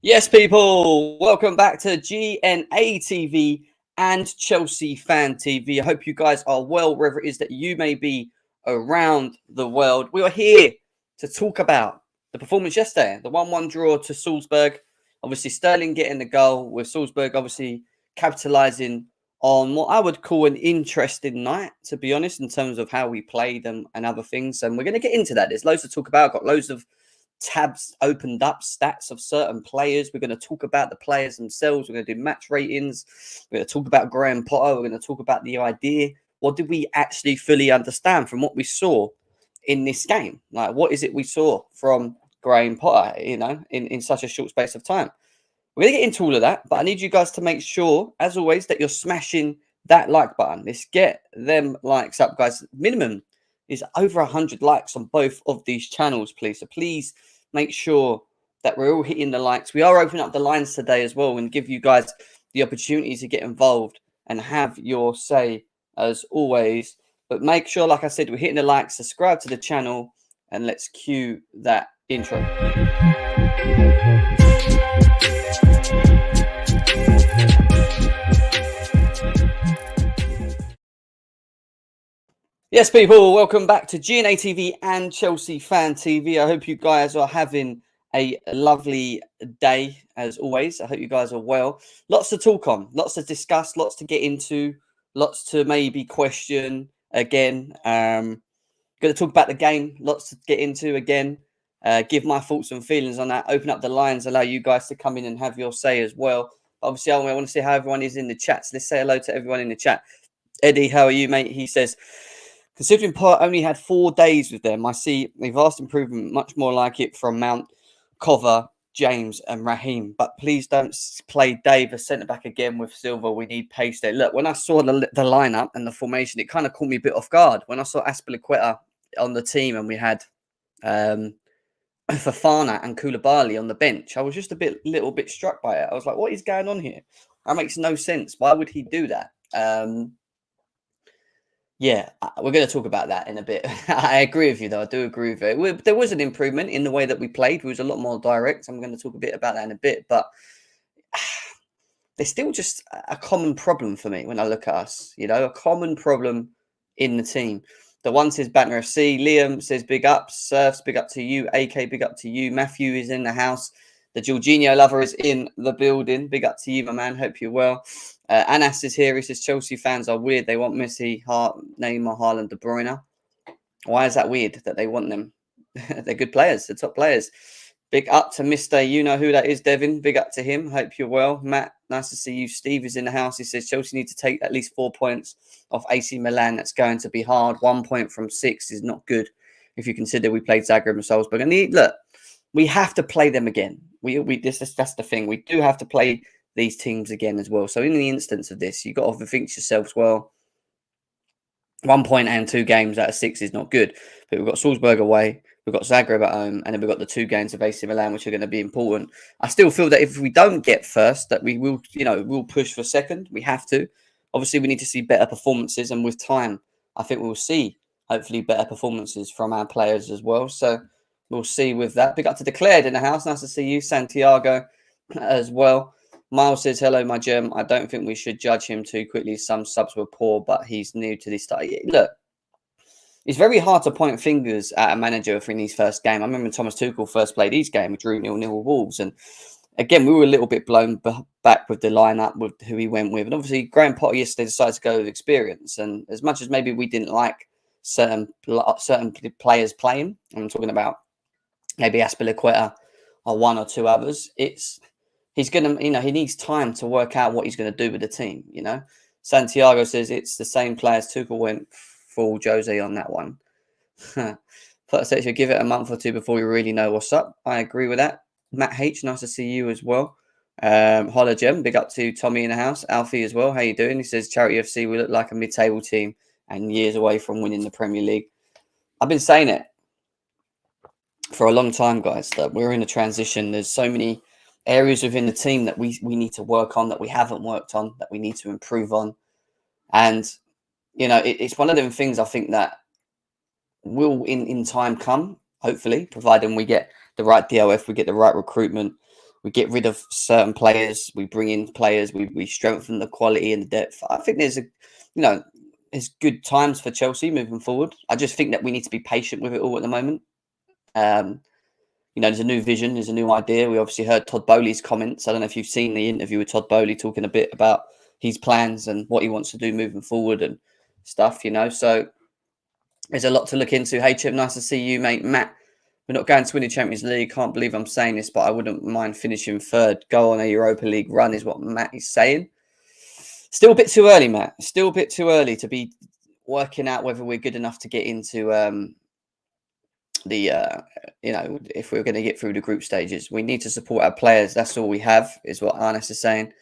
Yes, people, welcome back to GNA TV and Chelsea Fan TV. I hope you guys are well, wherever it is that you may be around the world. We are here to talk about the performance yesterday, the 1-1 draw to Salzburg. Obviously, Sterling getting the goal with Salzburg, obviously capitalising on what I would call an interesting night, to be honest, in terms of how we played and other things. And we're going to get into that. There's loads to talk about. I've got loads of tabs opened up, stats of certain players. We're going to talk about the players themselves. We're going to do match ratings. We're going to talk about Graham Potter. We're going to talk about the idea. What did we actually fully understand from what we saw in this game? Like, what is it we saw from Graham Potter, in such a short space of time? We're going to get into all of that, but I need you guys to make sure, as always, that you're smashing that like button. Let's get them likes up, guys. Minimum is over 100 likes on both of these channels, please. So please make sure that we're all hitting the likes. We are opening up the lines today as well and give you guys the opportunity to get involved and have your say as always. But make sure, like I said, we're hitting the likes, subscribe to the channel, and let's cue that intro. Yes, people, welcome back to GNA TV and Chelsea Fan TV. I hope you guys are having a lovely day, as always. I hope you guys are well. Lots to talk on, lots to discuss, lots to get into, lots to maybe question again. Going to talk about the game, lots to get into again. Give my thoughts and feelings on that. Open up the lines, allow you guys to come in and have your say as well. Obviously, I want to see how everyone is in the chat. So let's say hello to everyone in the chat. Eddie, how are you, mate? He says, considering Potter only had 4 days with them, I see a vast improvement, much more like it from Mount, Cover, James and Raheem. But please don't play Dave as centre-back again with Silva. We need pace there. Look, when I saw the lineup and the formation, it kind of caught me a bit off guard. When I saw Azpilicueta on the team and we had Fofana and Koulibaly on the bench, I was just a little bit struck by it. I was like, what is going on here? That makes no sense. Why would he do that? Yeah, we're going to talk about that in a bit. I agree with you, though. I do agree with it. There was an improvement in the way that we played. We was a lot more direct. I'm going to talk a bit about that in a bit. But there's still just a common problem for me when I look at us. A common problem in the team. The one says Banner FC. Liam says big ups. Surfs, big up to you. AK, big up to you. Matthew is in the house. The Jorginho lover is in the building. Big up to you, my man. Hope you're well. Anas is here. He says Chelsea fans are weird. They want Messi, Neymar, Haaland, De Bruyne. Why is that weird that they want them? They're good players. They're top players. Big up to Mr. You know who that is, Devin. Big up to him. Hope you're well. Matt, nice to see you. Steve is in the house. He says Chelsea need to take at least 4 points off AC Milan. That's going to be hard. 1 point from 6 is not good if you consider we played Zagreb and Salzburg. And look, we have to play them again. That's the thing. We do have to play these teams again as well. So in the instance of this, you've got to think to yourselves, well, 1 point and 2 games out of 6 is not good. But we've got Salzburg away, we've got Zagreb at home, and then we've got the 2 games of AC Milan, which are going to be important. I still feel that if we don't get first, that we will, we'll push for second. We have to. Obviously, we need to see better performances, and with time, I think we'll see hopefully better performances from our players as well. So we'll see with that. Big up to Declared in the house. Nice to see you, Santiago, as well. Miles says, hello, my gem. I don't think we should judge him too quickly. Some subs were poor, but he's new to this start. Look, it's very hard to point fingers at a manager for in his first game. I remember Thomas Tuchel first played his game. We drew 0-0 with Wolves. And again, we were a little bit blown back with the lineup, with who he went with. And obviously, Graham Potter yesterday decided to go with experience. And as much as maybe we didn't like certain players playing, I'm talking about maybe Azpilicueta or 1 or 2 others, he's going to, he needs time to work out what he's going to do with the team, Santiago says it's the same players. Tuchel went full Jose on that one. But says you'll give it a month or 2 before you really know what's up. I agree with that. Matt H, nice to see you as well. Holla Gem, big up to Tommy in the house. Alfie as well. How you doing? He says Charity FC, we look like a mid-table team and years away from winning the Premier League. I've been saying it for a long time, guys, that we're in a transition. There's so many areas within the team that we need to work on, that we haven't worked on, that we need to improve on. And, it's one of them things I think that will in time come, hopefully, providing we get the right DLF, we get the right recruitment, we get rid of certain players, we bring in players, we strengthen the quality and the depth. I think there's there's good times for Chelsea moving forward. I just think that we need to be patient with it all at the moment. There's a new vision, there's a new idea. We obviously heard Todd Bowley's comments. I don't know if you've seen the interview with Todd Bowley talking a bit about his plans and what he wants to do moving forward and stuff, So there's a lot to look into. Hey, Chip, nice to see you, mate. Matt, we're not going to win the Champions League. Can't believe I'm saying this, but I wouldn't mind finishing third. Go on a Europa League run is what Matt is saying. Still a bit too early, Matt. Still a bit too early to be working out whether we're good enough to get into if we're going to get through the group stages. We need to support our players. That's all we have, is what Arnes is saying.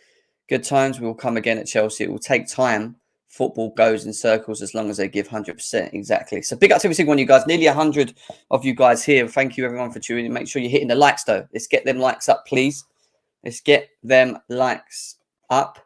Good times will come again at Chelsea. It will take time. Football goes in circles as long as they give 100%. Exactly. So big up to every single one of you guys. Nearly 100 of you guys here. Thank you, everyone, for tuning in. Make sure you're hitting the likes, though. Let's get them likes up, please. Let's get them likes up.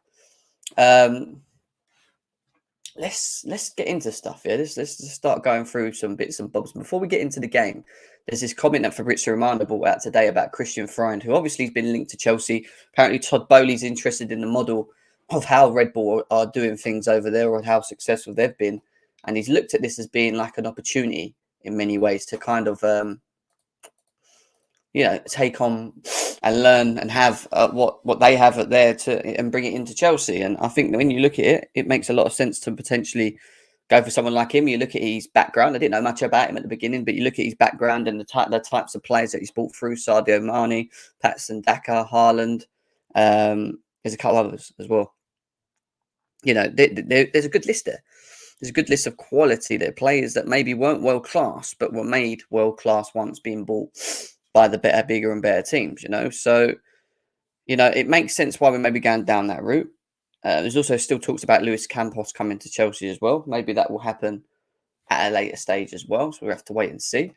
Let's get into stuff here. Let's start going through some bits and bobs. Before we get into the game, there's this comment that Fabrizio Romano brought out today about Christian Freund, who obviously has been linked to Chelsea. Apparently, Todd Bowley's interested in the model of how Red Bull are doing things over there or how successful they've been. And he's looked at this as being like an opportunity in many ways to kind of, take on and learn and have what they have at there and bring it into Chelsea. And I think that when you look at it, it makes a lot of sense to potentially go for someone like him. You look at his background. I didn't know much about him at the beginning, but you look at his background and the types of players that he's brought through: Sadio Mane, Patson Daka, Haaland. There's a couple others as well. There's a good list there. There's a good list of quality there, players that maybe weren't world class, but were made world class once being bought by the bigger and better teams, So, it makes sense why we may be going down that route. There's also still talks about Luis Campos coming to Chelsea as well. Maybe that will happen at a later stage as well. So we have to wait and see.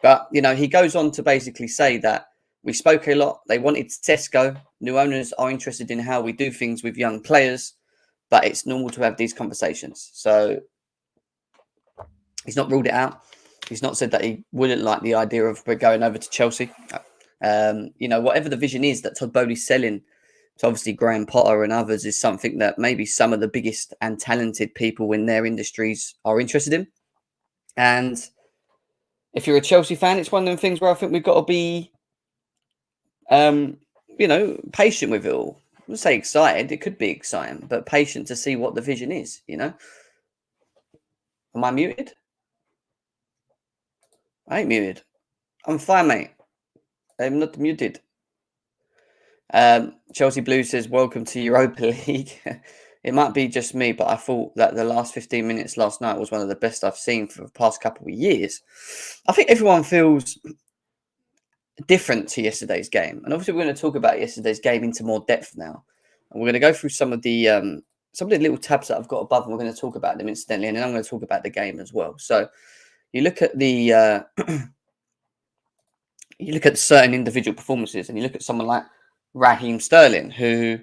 But, he goes on to basically say that we spoke a lot. They wanted Tesco. New owners are interested in how we do things with young players, but it's normal to have these conversations. So he's not ruled it out. He's not said that he wouldn't like the idea of going over to Chelsea. Whatever the vision is that Todd Bowley's selling to obviously Graham Potter and others is something that maybe some of the biggest and talented people in their industries are interested in. And if you're a Chelsea fan, it's one of them things where I think we've got to be, patient with it all. I wouldn't say excited. It could be exciting, but patient to see what the vision is, Am I muted? I ain't muted. I'm fine, mate. I'm not muted. Chelsea Blue says, welcome to Europa League. It might be just me, but I thought that the last 15 minutes last night was one of the best I've seen for the past couple of years. I think everyone feels different to yesterday's game. And obviously we're going to talk about yesterday's game into more depth now. And we're going to go through some of the little tabs that I've got above, and we're going to talk about them incidentally. And then I'm going to talk about the game as well. So you look at the you look at certain individual performances, and you look at someone like Raheem Sterling, who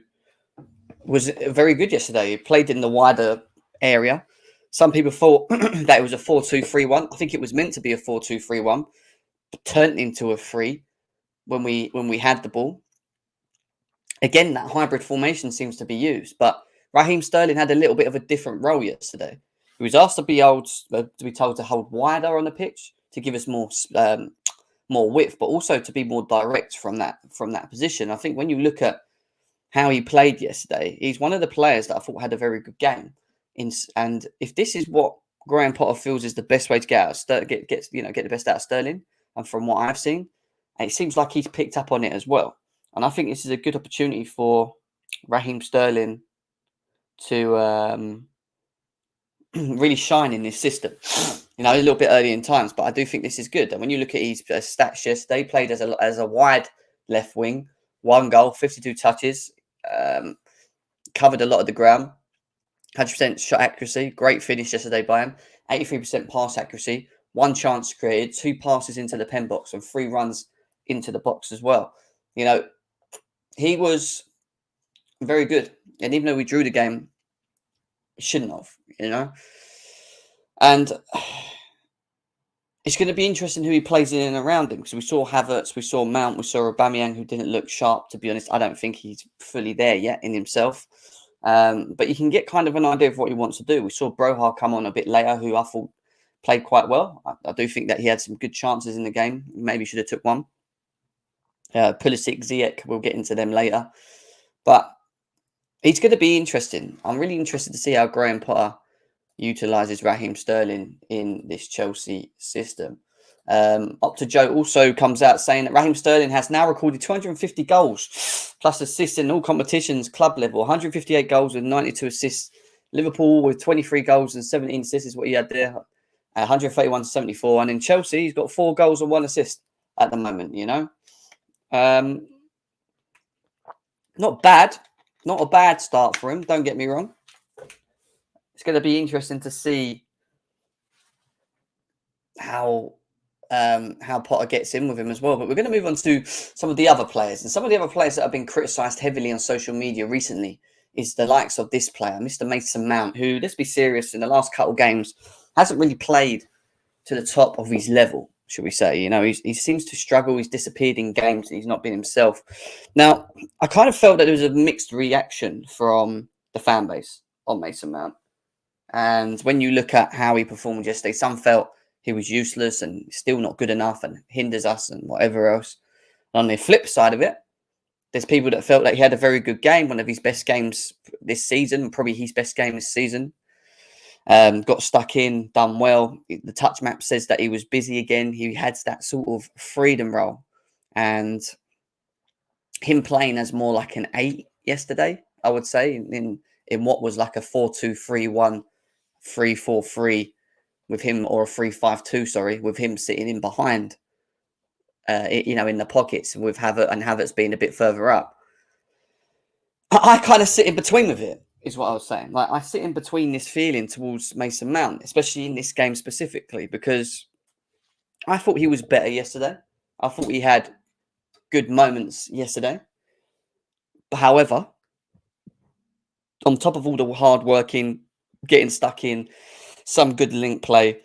was very good yesterday. He played in the wider area. Some people thought that it was a 4-2-3-1. I think it was meant to be a 4-2-3-1, but turned into a 3 when we had the ball. Again, that hybrid formation seems to be used, but Raheem Sterling had a little bit of a different role yesterday. He was asked to be told to hold wider on the pitch to give us more width, but also to be more direct from that position. I think when you look at how he played yesterday, he's one of the players that I thought had a very good game. And if this is what Graham Potter feels is the best way to get the best out of Sterling, and from what I've seen, it seems like he's picked up on it as well. And I think this is a good opportunity for Raheem Sterling to really shine in this system. A little bit early in times, but I do think this is good. And when you look at his stats yesterday, played as a wide left wing, 1 goal, 52 touches, covered a lot of the ground, 100% shot accuracy, great finish yesterday by him, 83% pass accuracy, 1 chance created, 2 passes into the pen box, and 3 runs into the box as well. He was very good. And even though we drew the game, shouldn't have, And It's going to be interesting who he plays in and around him, because we saw Havertz, we saw Mount, we saw Aubameyang, who didn't look sharp, to be honest. I don't think he's fully there yet in himself. But you can get kind of an idea of what he wants to do. We saw Broja come on a bit later, who I thought played quite well. I do think that he had some good chances in the game. Maybe should have took one. Pulisic, Ziyech, we'll get into them later. But it's going to be interesting. I'm really interested to see how Graham Potter utilises Raheem Sterling in this Chelsea system. Opta Joe also comes out saying that Raheem Sterling has now recorded 250 goals plus assists in all competitions, club level. 158 goals with 92 assists. Liverpool with 23 goals and 17 assists is what he had there. 131 to 74. And in Chelsea, he's got 4 goals and 1 assist at the moment, you know. Not bad. Not a bad start for him, don't get me wrong. It's going to be interesting to see how Potter gets in with him as well. But we're going to move on to some of the other players. And some of the other players that have been criticised heavily on social media recently is the likes of this player, Mr. Mason Mount, who, let's be serious, in the last couple of games hasn't really played to the top of his level, should we say. You know, he seems to struggle. He's disappeared in games. He's not been himself. Now, I kind of felt that there was a mixed reaction from the fan base on Mason Mount. And when you look at how he performed yesterday, some felt he was useless and still not good enough and hinders us and whatever else. And on the flip side of it, there's people that felt like he had a very good game, one of his best games this season, probably his best game this season. Got stuck in, done well. The touch map says that he was busy again. He had that sort of freedom role. And him playing as more like an 8 yesterday, I would say, in what was like a 4-2-3-1, 3-4-3 with him, or a 3-5-2, sorry, with him sitting in behind, you know, in the pockets with Havertz being a bit further up. I kind of sit in between with it, is what I was saying. Like, I sit in between this feeling towards Mason Mount, especially in this game specifically, because I thought he was better yesterday. I thought he had good moments yesterday. However, on top of all the hard working, getting stuck in, some good link play,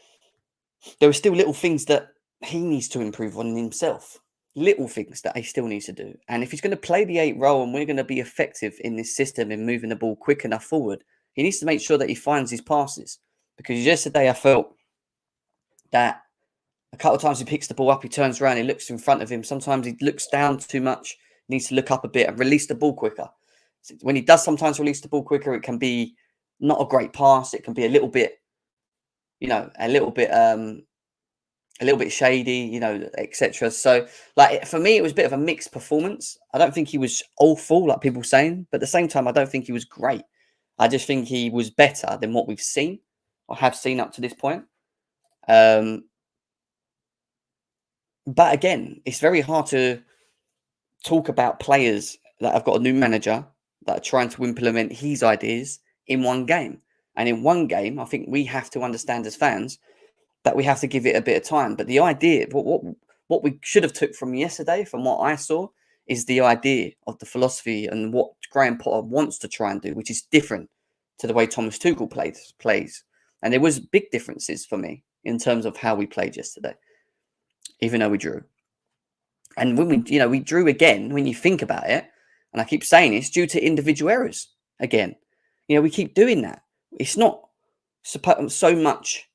there are still little things that he needs to improve on himself. Little things that he still needs to do. And if he's going to play the 8 role and we're going to be effective in this system in moving the ball quick enough forward, he needs to make sure that he finds his passes. Because yesterday I felt that a couple of times he picks the ball up, he turns around, he looks in front of him. Sometimes he looks down too much, needs to look up a bit and release the ball quicker. When he does sometimes release the ball quicker, it can be not a great pass. It can be a little bit, you know, a little bit shady, you know, etc. So, like, for me, it was a bit of a mixed performance. I don't think he was awful, like people saying, but at the same time, I don't think he was great. I just think he was better than what we've seen or have seen up to this point. But again, it's very hard to talk about players that have got a new manager that are trying to implement his ideas in one game. And in one game, I think we have to understand as fans that we have to give it a bit of time. But the idea, what we should have took from yesterday, from what I saw, is the idea of the philosophy and what Graham Potter wants to try and do, which is different to the way Thomas Tuchel plays. And there was big differences for me in terms of how we played yesterday, even though we drew. And when we drew again, when you think about it, and I keep saying it's due to individual errors again. We keep doing that. It's not so much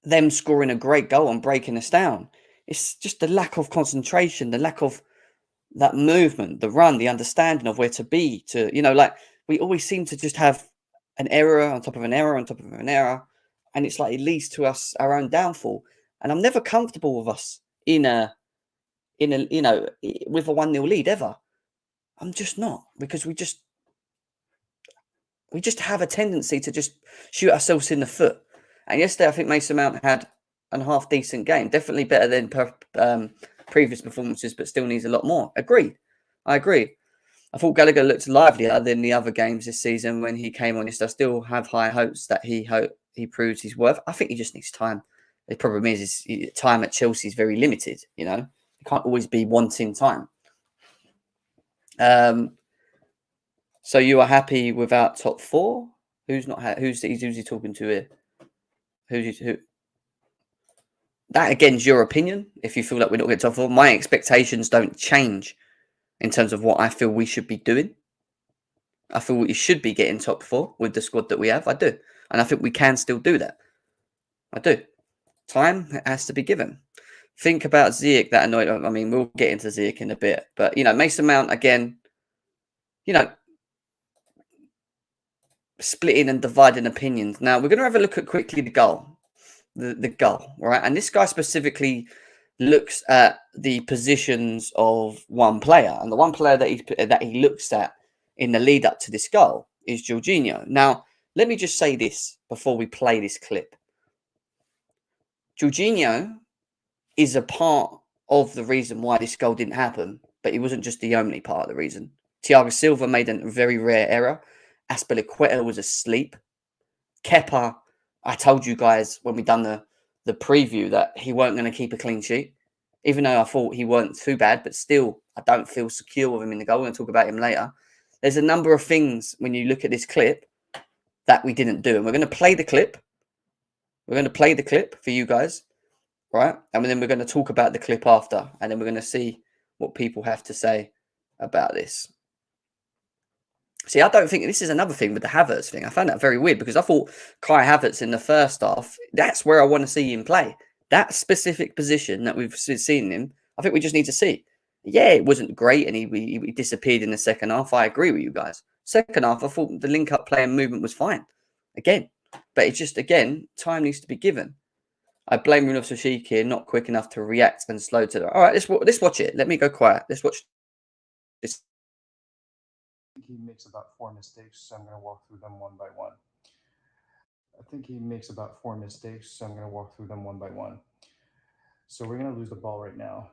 them scoring a great goal and breaking us down. It's just the lack of concentration, the lack of that movement, the run, the understanding of where to be. Like, we always seem to just have an error on top of an error on top of an error, and it's like it leads to our own downfall. And I'm never comfortable with us with a 1-0 lead ever. I'm just not, because we just have a tendency to just shoot ourselves in the foot. And yesterday, I think Mason Mount had a half decent game, definitely better than previous performances, but still needs a lot more. Agreed. I agree. I thought Gallagher looked livelier than the other games this season when he came on. I still have high hopes that he proves his worth. I think he just needs time. The problem is time at Chelsea is very limited. You can't always be wanting time. So you are happy without top 4? Who's not? Who's he talking to here? Who? that again is your opinion. If you feel like we're not getting top four, my expectations don't change in terms of what I feel we should be doing. I feel we should be getting top four with the squad that we have. I do. And I think we can still do that. I do. Time has to be given. Think about Ziyech, that annoyed. I mean, we'll get into Ziyech in a bit. But, Mason Mount, again, splitting and dividing opinions. Now, we're going to have a look at quickly the goal. The goal, right? And this guy specifically looks at the positions of one player. And the one player that he looks at in the lead up to this goal is Jorginho. Now, let me just say this before we play this clip. Jorginho is a part of the reason why this goal didn't happen, but he wasn't just the only part of the reason. Thiago Silva made a very rare error. Azpilicueta was asleep. Kepa, I told you guys when we done the preview that he weren't going to keep a clean sheet, even though I thought he weren't too bad, but still, I don't feel secure with him in the goal. We're going to talk about him later. There's a number of things when you look at this clip that we didn't do, and we're going to play the clip. We're going to play the clip for you guys, right? And then we're going to talk about the clip after, and then we're going to see what people have to say about this. See, I don't think this is another thing with the Havertz thing. I found that very weird because I thought Kai Havertz in the first half, that's where I want to see him play. That specific position that we've seen him, I think we just need to see. Yeah, it wasn't great and he disappeared in the second half. I agree with you guys. Second half, I thought the link-up play and movement was fine. Again. But it's just, again, time needs to be given. I blame Runov Sashik here, not quick enough to react and slow to the... All right, let's watch it. Let me go quiet. Let's watch this. He makes about 4 mistakes, so I'm going to walk through them one by one. So we're going to lose the ball right now.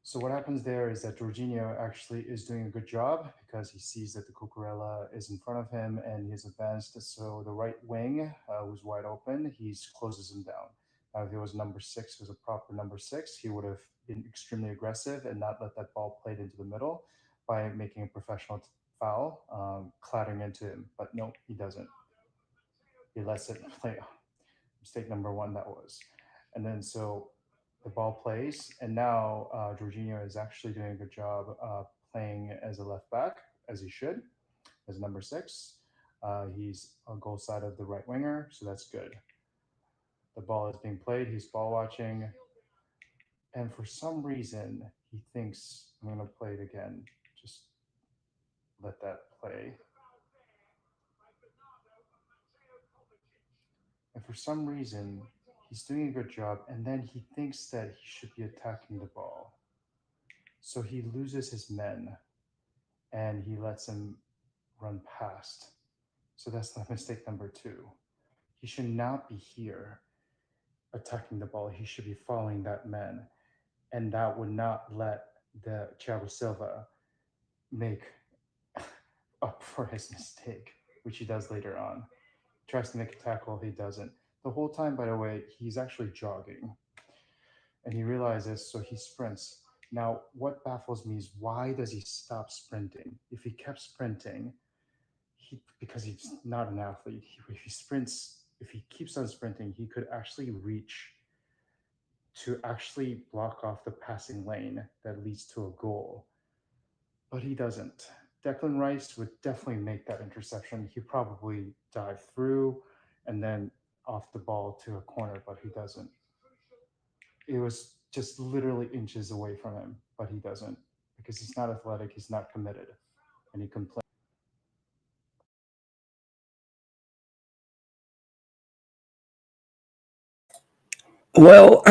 So what happens there is that Jorginho actually is doing a good job because he sees that the Cucurella is in front of him and he's advanced. So the right wing was wide open. He closes him down. Now, if it was number 6, was a proper number 6, he would have been extremely aggressive and not let that ball played into the middle by making a professional foul, clattering into him. But no, he doesn't. He lets it play. Mistake number 1, that was. And then so the ball plays, and now Jorginho is actually doing a good job playing as a left back, as he should, as number 6. He's on goal side of the right winger, so that's good. The ball is being played, he's ball watching, and for some reason, he thinks, I'm going to play it again, just let that play. And for some reason, he's doing a good job, and then he thinks that he should be attacking the ball. So he loses his men, and he lets him run past. So that's the mistake number 2. He should not be here attacking the ball. He should be following that man, and that would not let the Thiago Silva make up for his mistake, which he does later on. Tries to make a tackle, he doesn't. The whole time, by the way, he's actually jogging. And he realizes, so he sprints. Now, what baffles me is why does he stop sprinting? If he kept sprinting, because he's not an athlete, if he keeps on sprinting, he could actually reach to actually block off the passing lane that leads to a goal. But he doesn't. Declan Rice would definitely make that interception. He'd probably dive through and then off the ball to a corner, but he doesn't. It was just literally inches away from him, but he doesn't because he's not athletic, he's not committed, and he complains. Well,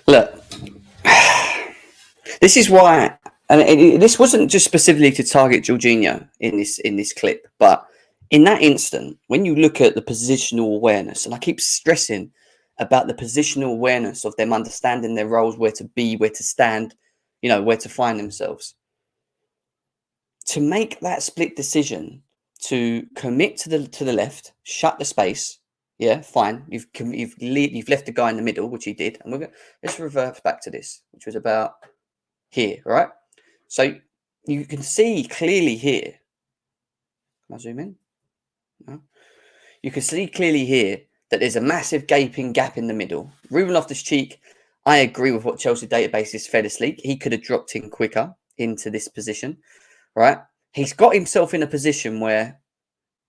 look, this is why, and this wasn't just specifically to target Jorginho in this clip, but in that instant, when you look at the positional awareness, and I keep stressing about the positional awareness of them understanding their roles, where to be, where to stand, where to find themselves. To make that split decision to commit to the left, shut the space. Yeah, fine. You've left the guy in the middle, which he did, and let's reverse back to this, which was about here, right? So you can see clearly here. Can I zoom in? No. you can see clearly here that there's a massive gaping gap in the middle. Ruben Loftus-Cheek, I agree with what Chelsea databases fed us leak. He could have dropped in quicker into this position, right? He's got himself in a position where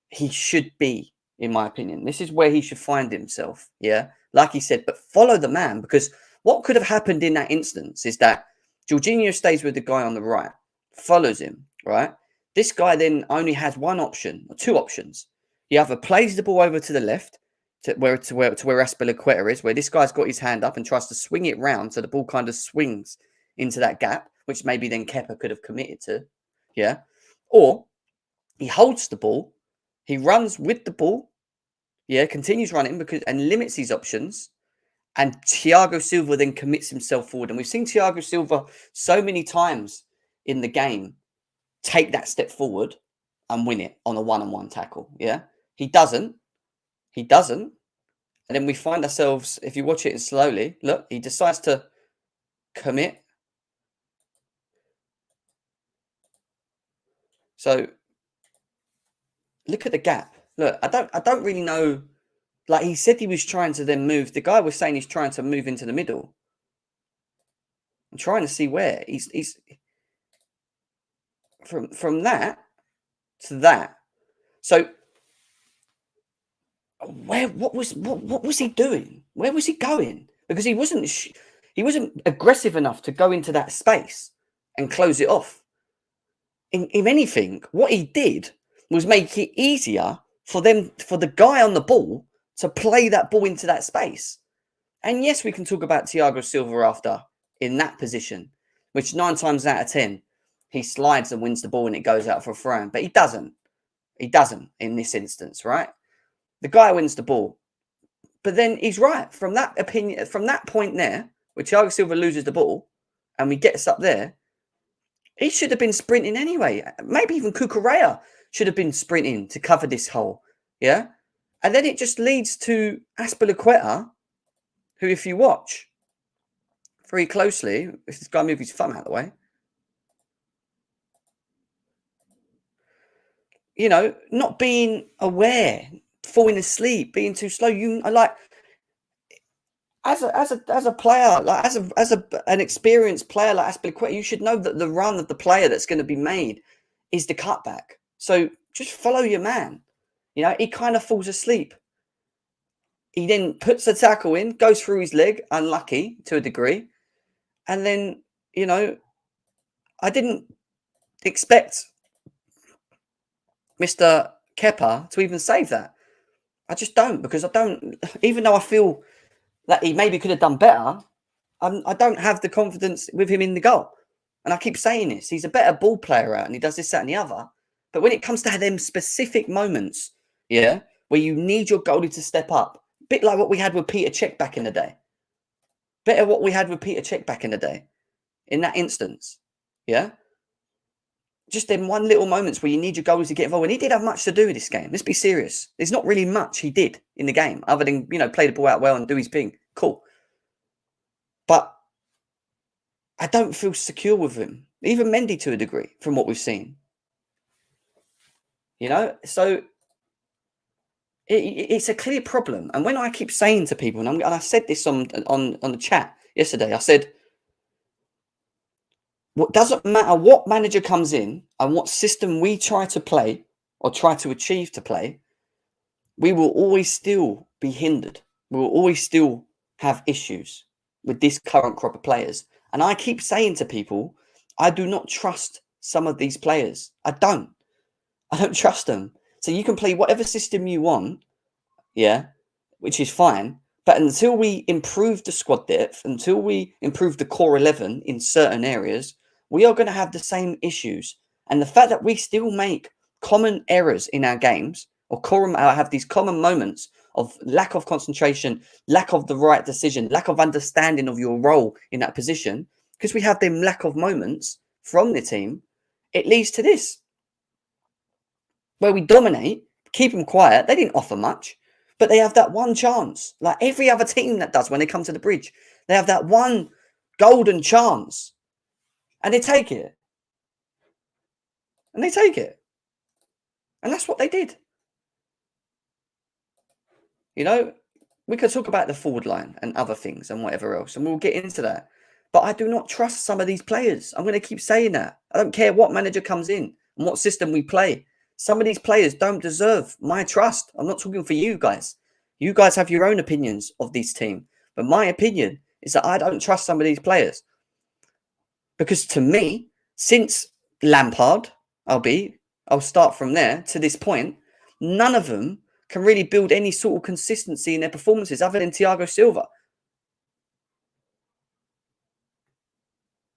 he should be, in my opinion. This is where he should find himself, yeah? Like he said, but follow the man, because what could have happened in that instance is that Jorginho stays with the guy on the right, follows him, right? This guy then only has one option, or two options. He either plays the ball over to the left, to where Azpilicueta is, where this guy's got his hand up and tries to swing it round so the ball kind of swings into that gap, which maybe then Kepa could have committed to, yeah? Or he holds the ball, he runs with the ball, yeah, continues running and limits his options, and Thiago Silva then commits himself forward. And we've seen Thiago Silva so many times in the game take that step forward and win it on a one-on-one tackle, yeah? He doesn't. And then we find ourselves, if you watch it slowly, look, he decides to commit. So look at the gap. Look, I don't really know. Like, he said he was trying to then move. The guy was saying he's trying to move into the middle. I'm trying to see where he's from that to that. So what was he doing? Where was he going? Because he wasn't aggressive enough to go into that space and close it off. If anything, what he did was make it easier for the guy on the ball to play that ball into that space. And yes, we can talk about Thiago Silva after in that position, which 9 times out of 10, he slides and wins the ball and it goes out for a throw. But he doesn't. He doesn't in this instance, right? The guy wins the ball. But then he's right. From that point there, where Thiago Silva loses the ball and we get us up there, he should have been sprinting anyway. Maybe even Cucurella should have been sprinting to cover this hole. Yeah? And then it just leads to Azpilicueta, who, if you watch very closely, if this guy moves his thumb out of the way, you know, not being aware, falling asleep, being too slow. You like as a player, like as an experienced player like Azpilicueta, you should know that the run of the player that's going to be made is the cutback. So just follow your man. You know, he kind of falls asleep. He then puts the tackle in, goes through his leg, unlucky to a degree. And then, you know, I didn't expect Mr. Kepa to even save that. I just don't, because even though I feel that he maybe could have done better, I don't have the confidence with him in the goal. And I keep saying this. He's a better ball player out and he does this, that and the other. But when it comes to them specific moments, yeah, where you need your goalie to step up, a bit like what we had with Peter Cech back in the day. Better what we had with Peter Cech back in the day. In that instance, yeah? Just them one little moments where you need your goalies to get involved. And he did have much to do with this game. Let's be serious. There's not really much he did in the game other than, you know, play the ball out well and do his thing. Cool. But I don't feel secure with him. Even Mendy to a degree from what we've seen. You know? So it's a clear problem. And when I keep saying to people, and I said this on the chat yesterday, I said, what doesn't matter what manager comes in and what system we try to play or try to achieve to play, we will always still be hindered. We will always still have issues with this current crop of players. And I keep saying to people, I do not trust some of these players. I don't trust them. So you can play whatever system you want, yeah, which is fine. But until we improve the squad depth, until we improve the core 11 in certain areas, we are going to have the same issues. And the fact that we still make common errors in our games, or have these common moments of lack of concentration, lack of the right decision, lack of understanding of your role in that position, because we have them lack of moments from the team, it leads to this. Where we dominate, keep them quiet. They didn't offer much, but they have that one chance. Like every other team that does when they come to the bridge. They have that one golden chance. And they take it. And they take it. And that's what they did. You know, we could talk about the forward line and other things and whatever else, and we'll get into that. But I do not trust some of these players. I'm going to keep saying that. I don't care what manager comes in and what system we play. Some of these players don't deserve my trust. I'm not talking for you guys. You guys have your own opinions of this team. But my opinion is that I don't trust some of these players. Because to me, since Lampard, I'll start from there to this point, none of them can really build any sort of consistency in their performances other than Thiago Silva.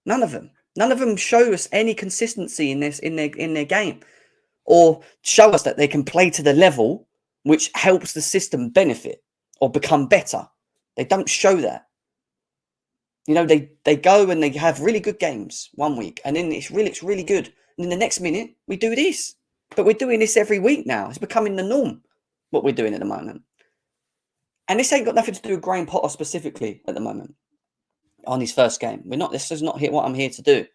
None of them. None of them show us any consistency in this in their game, or show us that they can play to the level which helps the system benefit or become better. They don't show that. You know, they go and they have really good games one week, and then it's really good. And then the next minute we do this. But we're doing this every week now. It's becoming the norm, what we're doing at the moment. And this ain't got nothing to do with Graham Potter specifically at the moment. On his first game. This is not what I'm here to do.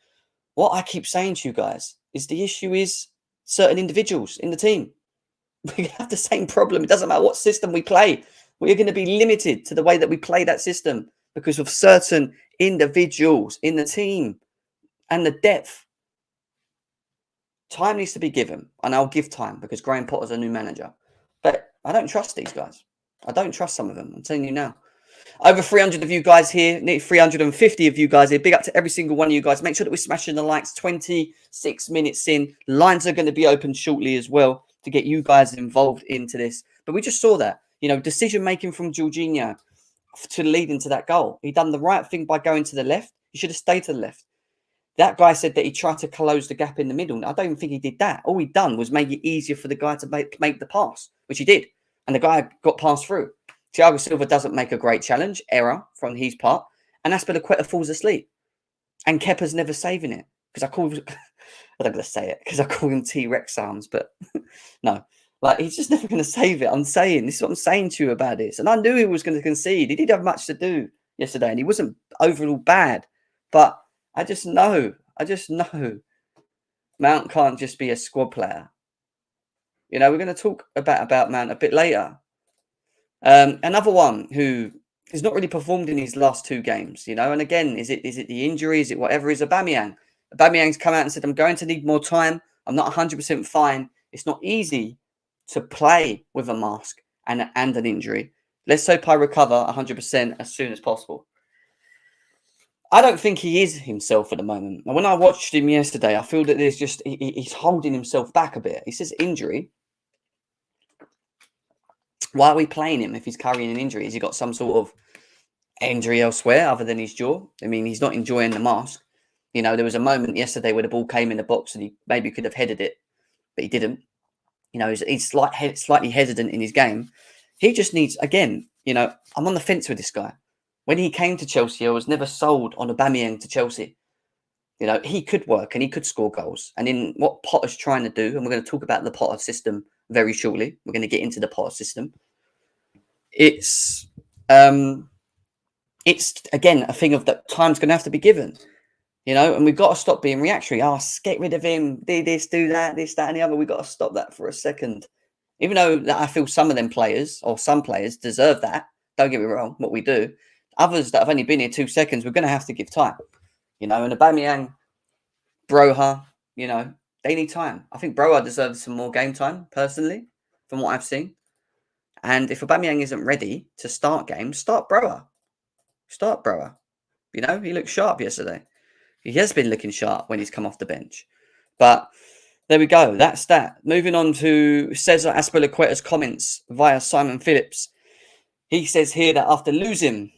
What I keep saying to you guys is the issue is certain individuals in the team. We have the same problem. It doesn't matter what system we play. We're going to be limited to the way that we play that system because of certain individuals in the team and the depth. Time needs to be given, and I'll give time because Graham Potter's a new manager. But I don't trust these guys. I don't trust some of them. I'm telling you now. Over 300 of you guys here, nearly 350 of you guys here. Big up to every single one of you guys. Make sure that we're smashing the likes. 26 minutes in. Lines are going to be open shortly as well to get you guys involved into this. But we just saw that, you know, decision making from Jorginho to lead into that goal. He done the right thing by going to the left. He should have stayed to the left. That guy said that he tried to close the gap in the middle. I don't even think he did that. All he done was make it easier for the guy to make the pass, which he did. And the guy got passed through. Thiago Silva doesn't make a great challenge, error from his part, and Azpilicueta falls asleep. And Kepa's never saving it. Because I don't going to say it, because I call him T-Rex arms, but no. Like, he's just never going to save it. This is what I'm saying to you about this. And I knew he was going to concede. He did have much to do yesterday, and he wasn't overall bad. But I just know Mount can't just be a squad player. You know, we're going to talk about Mount a bit later. Another one who has not really performed in his last two games, you know, and again, is it the injury? Is it whatever? Is Aubameyang? Aubameyang's come out and said, I'm going to need more time. I'm not 100% fine. It's not easy to play with a mask and an injury. Let's hope I recover 100% as soon as possible. I don't think he is himself at the moment. And when I watched him yesterday, I feel that he's holding himself back a bit. He says injury. Why are we playing him if he's carrying an injury? Has he got some sort of injury elsewhere other than his jaw? I mean, he's not enjoying the mask. You know, there was a moment yesterday where the ball came in the box and he maybe could have headed it, but he didn't. You know, he's slightly hesitant in his game. He just needs, again, you know, I'm on the fence with this guy. When he came to Chelsea, I was never sold on Aubameyang to Chelsea. You know, he could work and he could score goals. And in what Potter's trying to do, and we're going to talk about the Potter system very shortly. We're going to get into the Potter system. It's again a thing of that time's going to have to be given, you know, and we've got to stop being reactionary. Oh, get rid of him, do this, do that, this, that, and the other. We've got to stop that for a second. Even though that I feel some of them players or some players deserve that. Don't get me wrong, what we do. Others that have only been here 2 seconds, we're going to have to give time, you know. And Aubameyang, Broja, you know, they need time. I think Broja deserves some more game time, personally, from what I've seen. And if Aubameyang isn't ready to start games, start Broja. Start Broja. You know, he looked sharp yesterday. He has been looking sharp when he's come off the bench. But there we go. That's that. Moving on to Cesar Azpilicueta's comments via Simon Phillips. He says here that after losing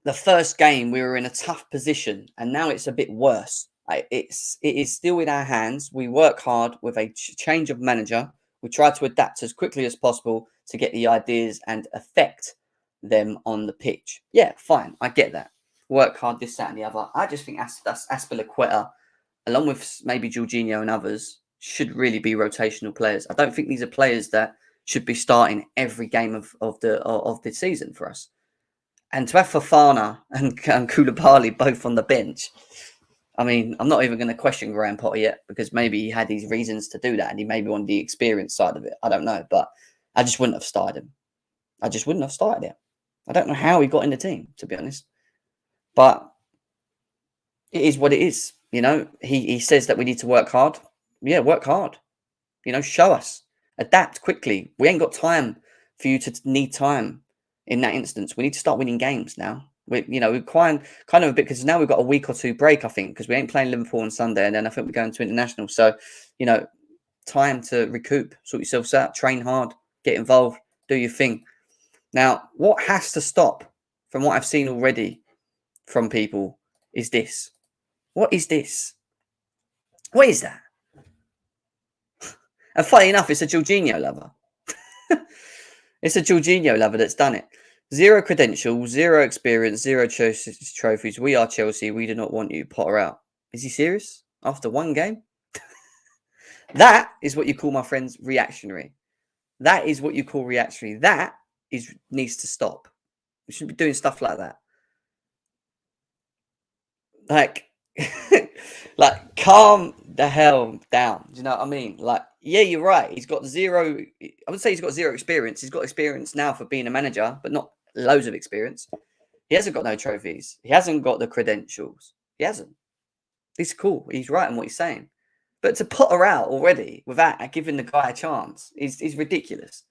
the first game, we were in a tough position, and now it's a bit worse. It is still in our hands. We work hard with a change of manager. We try to adapt as quickly as possible to get the ideas and affect them on the pitch. Yeah, fine. I get that. Work hard, this, that, and the other. I just think Azpilicueta, along with maybe Jorginho and others, should really be rotational players. I don't think these are players that should be starting every game of the season for us. And to have Fofana and Koulibaly both on the bench, I mean, I'm not even going to question Graham Potter yet, because maybe he had his reasons to do that and he maybe wanted the experience side of it. I don't know, but I just wouldn't have started him. I just wouldn't have started it. I don't know how he got in the team, to be honest. But it is what it is. You know, he says that we need to work hard. Yeah, work hard. You know, show us. Adapt quickly. We ain't got time for you to need time in that instance. We need to start winning games now. We're kind of a bit, because now we've got a week or two break, I think, because we ain't playing Liverpool on Sunday, and then I think we're going to international. So, you know, time to recoup, sort yourselves out, train hard, get involved, do your thing. Now, what has to stop from what I've seen already from people is this. What is this? What is that? And funny enough, it's a Jorginho lover. It's a Jorginho lover that's done it. 0 credentials, 0 experience, 0 trophies. We are Chelsea. We do not want you. Potter out. Is he serious? After 1 game? That is what you call, my friends, reactionary. That is what you call reactionary. That needs to stop. We shouldn't be doing stuff like that. Like, calm the hell down. Do you know what I mean? Like, yeah, you're right. He's got 0. I would say he's got 0 experience. He's got experience now for being a manager, but not loads of experience. He hasn't got no trophies. He hasn't got the credentials. He hasn't. It's cool. He's right in what he's saying. But to put her out already without giving the guy a chance is ridiculous.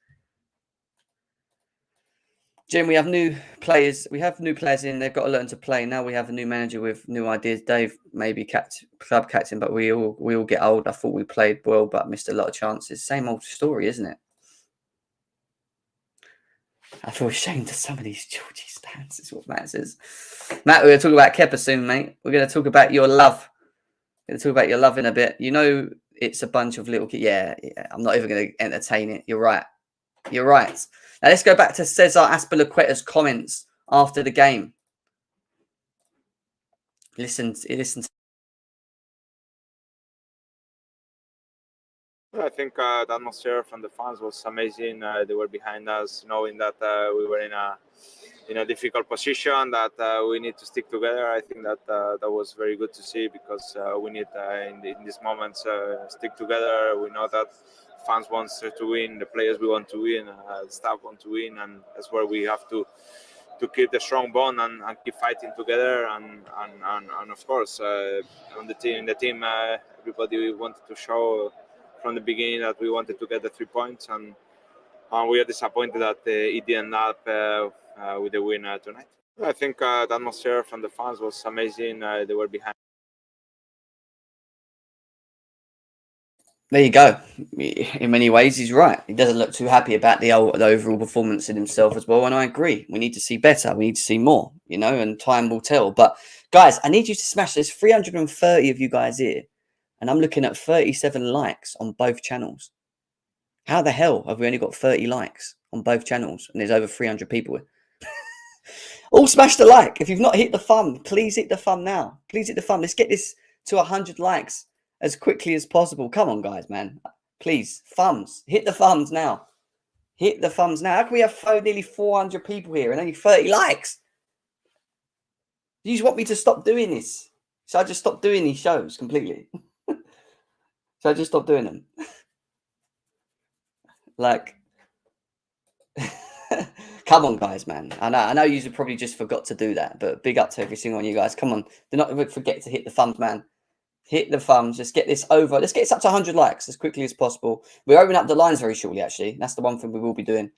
Jim, we have new players. We have new players in. They've got to learn to play. Now we have a new manager with new ideas. Dave, maybe club captain, but we all get old. I thought we played well, but missed a lot of chances. Same old story, isn't it? I feel ashamed of some of these Georgie stands, is what Matt says. Matt, we're going to talk about Kepa soon, mate. We're going to talk about your love. We're going to talk about your love in a bit. You know, it's a bunch of little kids. Yeah, I'm not even going to entertain it. You're right. You're right. Now let's go back to Cesar Azpilicueta's comments after the game. Listen. I think the atmosphere from the fans was amazing. They were behind us, knowing that we were in a difficult position, that we need to stick together. I think that that was very good to see, because we need in these moments stick together. We know that fans want to win, the players we want to win, the staff want to win, and that's where we have to keep the strong bond and keep fighting together. And of course, on the team, everybody wanted to show from the beginning that we wanted to get the 3 points, and we are disappointed that it didn't end up with the win tonight. I think the atmosphere from the fans was amazing. They were behind. There you go. In many ways, he's right. He doesn't look too happy about the overall performance in himself as well. And I agree. We need to see better. We need to see more, you know, and time will tell. But guys, I need you to smash this. 330 of you guys here. And I'm looking at 37 likes on both channels. How the hell have we only got 30 likes on both channels? And there's over 300 people here. All smash the like. If you've not hit the thumb, please hit the thumb now. Please hit the thumb. Let's get this to 100 likes as quickly as possible. Come on, guys, man. Please, thumbs. Hit the thumbs now. Hit the thumbs now. How can we have nearly 400 people here and only 30 likes? You just want me to stop doing this? So I just stop doing these shows completely. So I just stop doing them. Like, come on, guys, man. I know you probably just forgot to do that, but big up to every single one of you guys. Come on. Do not forget to hit the thumbs, man. Hit the thumbs. Let's get this over. Let's get this up to 100 likes as quickly as possible. We're opening up the lines very shortly, actually. That's the one thing we will be doing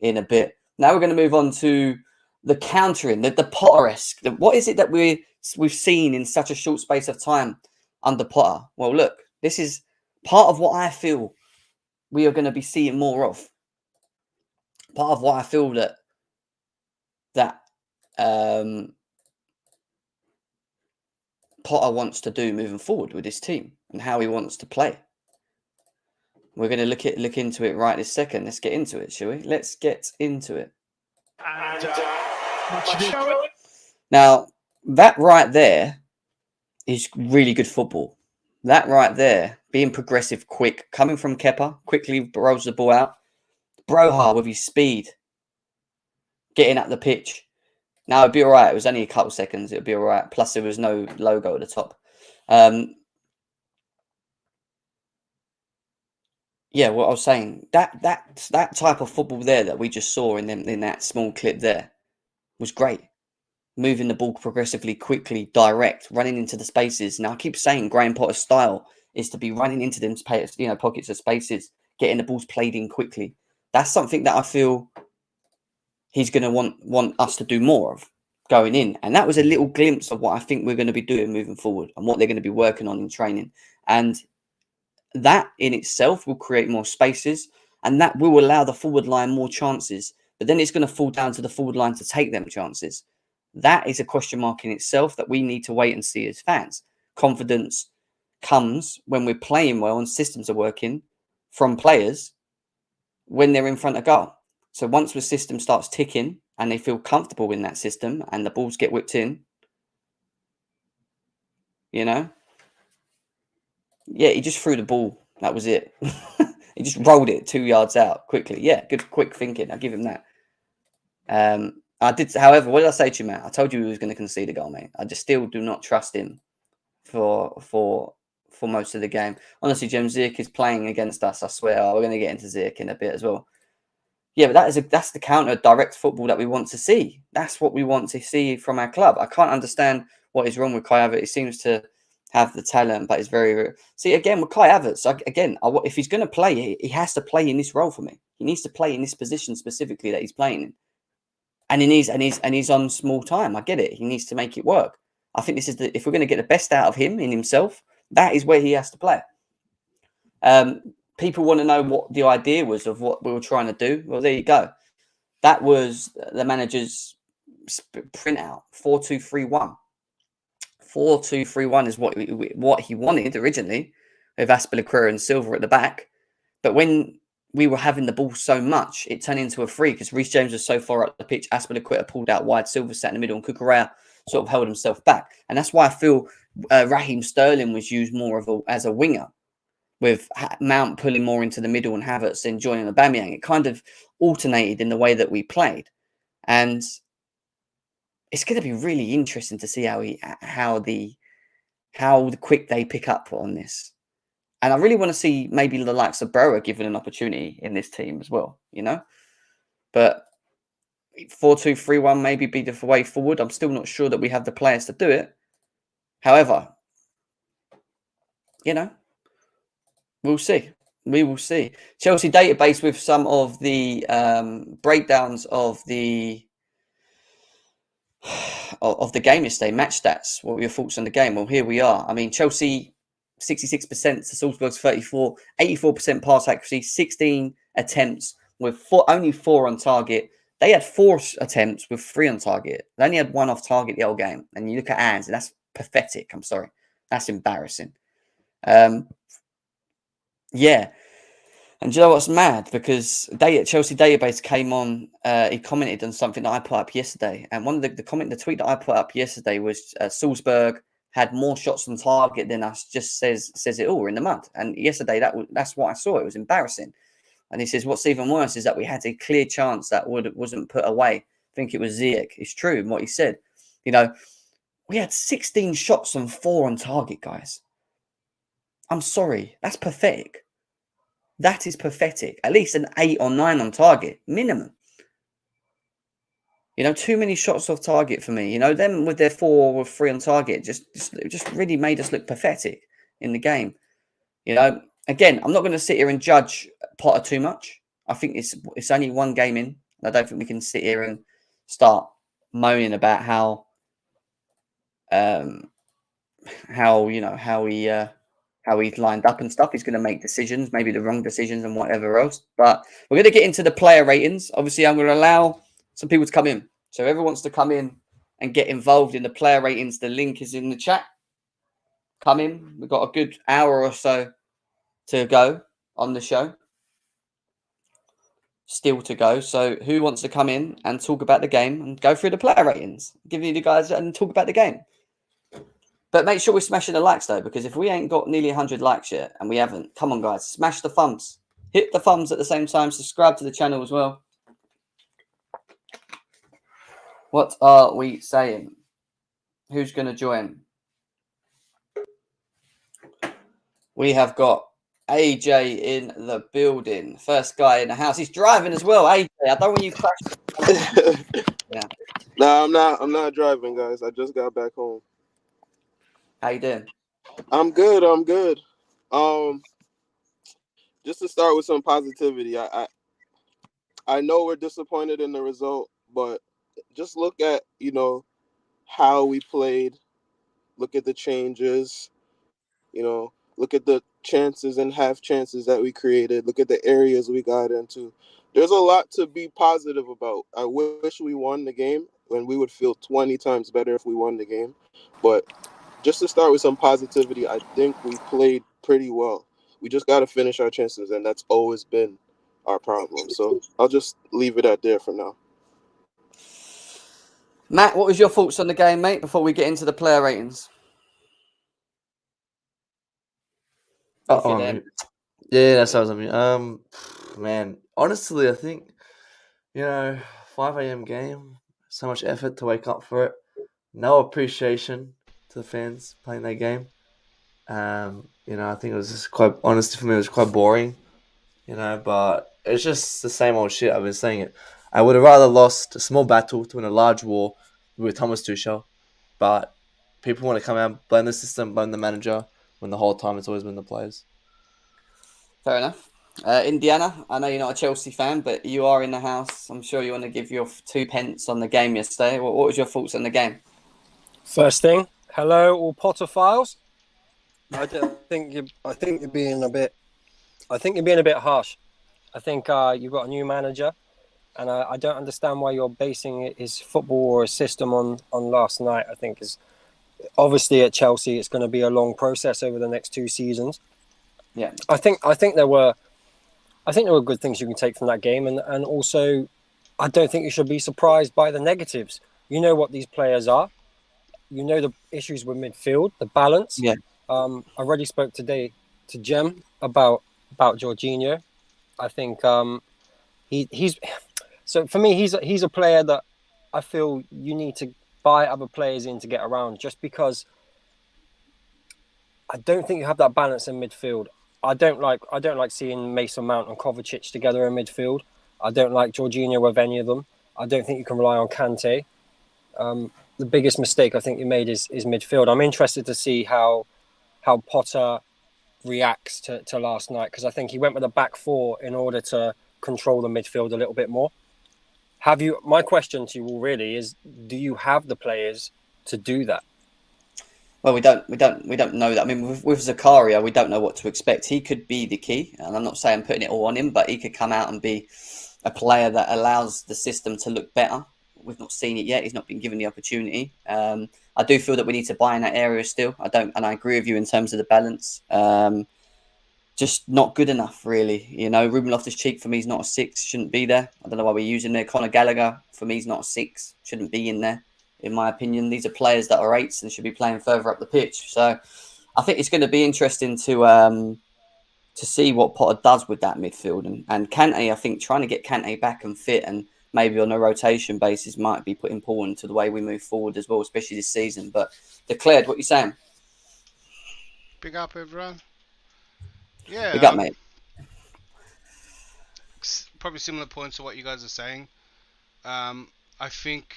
in a bit. Now we're going to move on to the countering, the Potter-esque. What is it that we've seen in such a short space of time under Potter? Well, look, this is part of what I feel we are going to be seeing more of. Part of what I feel that Potter wants to do moving forward with this team and how he wants to play. We're going to look into it right this second. Let's get into it, shall we? Let's get into it. Now, that right there is really good football. That right there, being progressive, quick, coming from Kepa, quickly rolls the ball out. Broja with his speed, getting at the pitch. Now, it'd be all right. It was only a couple seconds. It'd be all right. Plus, there was no logo at the top. yeah, what I was saying, that type of football there that we just saw in that small clip there was great. Moving the ball progressively, quickly, direct, running into the spaces. Now I keep saying Graham Potter's style is to be running into them pockets of spaces, getting the balls played in quickly. That's something that I feel he's going to want us to do more of going in. And that was a little glimpse of what I think we're going to be doing moving forward and what they're going to be working on in training. And that in itself will create more spaces, and that will allow the forward line more chances. But then it's going to fall down to the forward line to take them chances. That is a question mark in itself that we need to wait and see as fans. Confidence comes when we're playing well and systems are working from players when they're in front of goal. So once the system starts ticking and they feel comfortable in that system and the balls get whipped in, yeah, he just threw the ball. That was it. He just rolled it 2 yards out quickly. Yeah, good, quick thinking. I'll give him that. I did, however, what did I say to you, Matt? I told you he was going to concede a goal, mate. I just still do not trust him for most of the game. Honestly, Jim, Ziyech is playing against us. I swear. We're going to get into Ziyech in a bit as well. Yeah, but that's the counter direct football that we want to see. That's what we want to see from our club. I can't understand what is wrong with Kai Havertz. He seems to have the talent, but it's very. See, again, with Kai Havertz, if he's going to play, he has to play in this role for me. He needs to play in this position specifically that he's playing in. And he's on small time. I get it. He needs to make it work. I think this is if we're going to get the best out of him in himself, that is where he has to play. People want to know what the idea was of what we were trying to do. Well, there you go. That was the manager's printout, 4-2-3-1. 4-2-3-1 is what he wanted originally, with Azpilicueta and Silva at the back. But when we were having the ball so much, it turned into a free because Reece James was so far up the pitch. Azpilicueta pulled out wide, Silva sat in the middle, and Cucurella sort of held himself back. And that's why I feel Raheem Sterling was used more as a winger, with Mount pulling more into the middle and Havertz then joining Aubameyang. It kind of alternated in the way that we played. And it's going to be really interesting to see how quick they pick up on this. And I really want to see maybe the likes of Broja given an opportunity in this team as well, But 4-2-3-1 maybe be the way forward. I'm still not sure that we have the players to do it. However, we'll see. We will see. Chelsea database with some of the breakdowns of the game yesterday, match stats. What were your thoughts on the game? Well, here we are. I mean, Chelsea 66% to Salzburg's 34, 84% pass accuracy, 16 attempts with only 4 on target. They had 4 attempts with 3 on target. They only had 1 off target the whole game. And you look at Ange, and that's pathetic. I'm sorry. That's embarrassing. Yeah. And do you know what's mad? Because Chelsea database came on, he commented on something that I put up yesterday. And one of the tweet that I put up yesterday was Salzburg had more shots on target than us, just says it all. We're in the mud. And yesterday, that's what I saw. It was embarrassing. And he says, what's even worse is that we had a clear chance that wasn't put away. I think it was Ziyech. It's true in what he said. We had 16 shots and 4 on target, guys. I'm sorry. That's pathetic. That is pathetic. At least an 8 or 9 on target, minimum. Too many shots off target for me. Them with their 4 or 3 on target just really made us look pathetic in the game. Again, I'm not going to sit here and judge Potter too much. I think it's only one game in. I don't think we can sit here and start moaning about how he's lined up and stuff. He's going to make decisions, maybe the wrong decisions and whatever else. But we're going to get into the player ratings. Obviously, I'm going to allow some people to come in. So whoever wants to come in and get involved in the player ratings, the link is in the chat. Come in. We've got a good hour or so to go on the show. Still to go. So who wants to come in and talk about the game and go through the player ratings? Give you the guys and talk about the game. But make sure we're smashing the likes, though, because if we ain't got nearly 100 likes yet, and we haven't, come on, guys, smash the thumbs. Hit the thumbs at the same time. Subscribe to the channel as well. What are we saying? Who's going to join? We have got AJ in the building. First guy in the house. He's driving as well. AJ, I don't want you crash. Yeah. No, I'm not driving, guys. I just got back home. How you doing? I'm good. Just to start with some positivity. I know we're disappointed in the result, but just look at, how we played. Look at the changes, look at the chances and half chances that we created. Look at the areas we got into. There's a lot to be positive about. I wish we won the game, and we would feel 20 times better if we won the game. But just to start with some positivity, I think we played pretty well. We just got to finish our chances, and that's always been our problem. So I'll just leave it at there for now. Matt, what was your thoughts on the game, mate, before we get into the player ratings? Yeah, that's what I mean. Man, honestly, I think 5 a.m. game, so much effort to wake up for it. No appreciation to the fans playing that game. I think it was just quite, honestly for me, it was quite boring. But it's just the same old shit. I've been saying it. I would have rather lost a small battle to win a large war with Thomas Tuchel. But people want to come out, blame the system, blame the manager, when the whole time it's always been the players. Fair enough. Indiana, I know you're not a Chelsea fan, but you are in the house. I'm sure you want to give your 2 pence on the game yesterday. What was your thoughts on the game? First thing, hello all Potterphiles. I think you're being a bit harsh. I think you've got a new manager, and I don't understand why you're basing his football or his system on last night. I think is obviously at Chelsea, it's going to be a long process over the next 2 seasons. Yeah, I think there were good things you can take from that game, and also I don't think you should be surprised by the negatives. You know what these players are. You know the issues with midfield, the balance. Yeah. I already spoke today to Jem about Jorginho. I think he's so for me he's a player that I feel you need to buy other players in to get around, just because I don't think you have that balance in midfield. I don't like seeing Mason Mount and Kovacic together in midfield. I don't like Jorginho with any of them. I don't think you can rely on Kante. The biggest mistake I think you made is midfield. I'm interested to see how Potter reacts to last night, because I think he went with a back 4 in order to control the midfield a little bit more. My question to you all really is, do you have the players to do that? Well, we don't know that. I mean, with Zakaria, we don't know what to expect. He could be the key, and I'm not saying putting it all on him, but he could come out and be a player that allows the system to look better. We've not seen it yet. He's not been given the opportunity. I do feel that we need to buy in that area still. I agree with you in terms of the balance. Just not good enough, really. Ruben Loftus-Cheek for me is not a 6, shouldn't be there. I don't know why we're using there. Conor Gallagher for me is not a 6, shouldn't be in there. In my opinion, these are players that are 8s and should be playing further up the pitch. So I think it's going to be interesting to see what Potter does with that midfield. And Kante, I think trying to get Kante back and fit and maybe on a rotation basis might be important to the way we move forward as well, especially this season. But Declared, what are you saying? Big up, everyone. Yeah. Big up, mate. Probably similar points to what you guys are saying. I think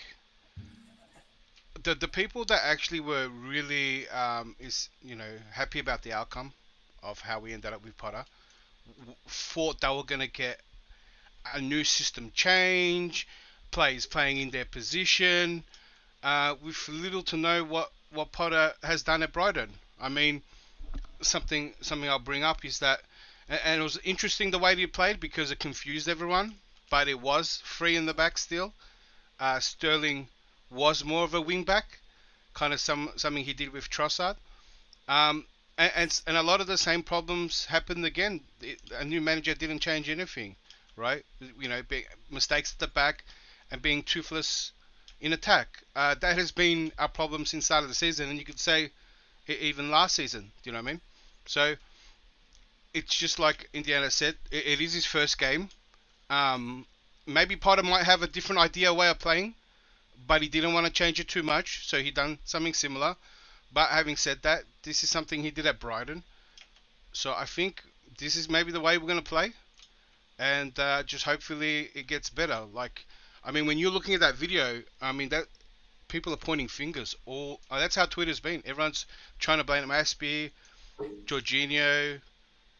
the people that actually were really happy about the outcome of how we ended up with Potter thought they were going to get a new system change, players playing in their position, with little to know what Potter has done at Brighton. I mean, something I'll bring up is that, and it was interesting the way he played because it confused everyone, but it was 3 in the back still. Sterling was more of a wing back, kind of something he did with Trossard. And a lot of the same problems happened again. A new manager didn't change anything, right? Mistakes at the back and being toothless in attack. That has been our problem since the start of the season, and you could say even last season. Do you know what I mean? So it's just like Indiana said, it is his first game. Maybe Potter might have a different idea, way of playing, but he didn't want to change it too much, so he done something similar. But having said that, this is something he did at Brighton. So I think this is maybe the way we're going to play, and just hopefully it gets better. Like, I mean, when you're looking at that video, I mean that people are pointing fingers. All that's how Twitter's been. Everyone's trying to blame Aspie, Jorginho,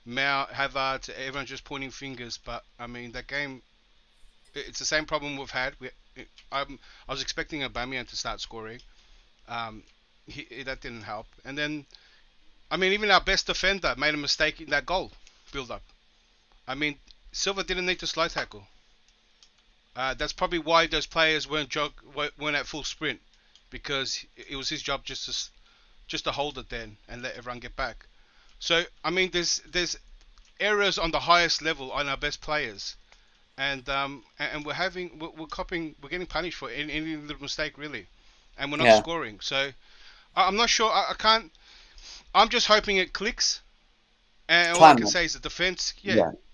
Mount, Havertz. Everyone's just pointing fingers. But I mean, that game, it's the same problem we've had. I was expecting Aubameyang to start scoring. That didn't help. And then, I mean, even our best defender made a mistake in that goal build-up. I mean, Silva didn't need to slow tackle. That's probably why those players weren't at full sprint, because it was his job just to hold it then and let everyone get back. So I mean, there's errors on the highest level on our best players, and we're getting punished for any little mistake really, and we're not scoring. So I'm not sure. I can't. I'm just hoping it clicks, and all I can say is the defense.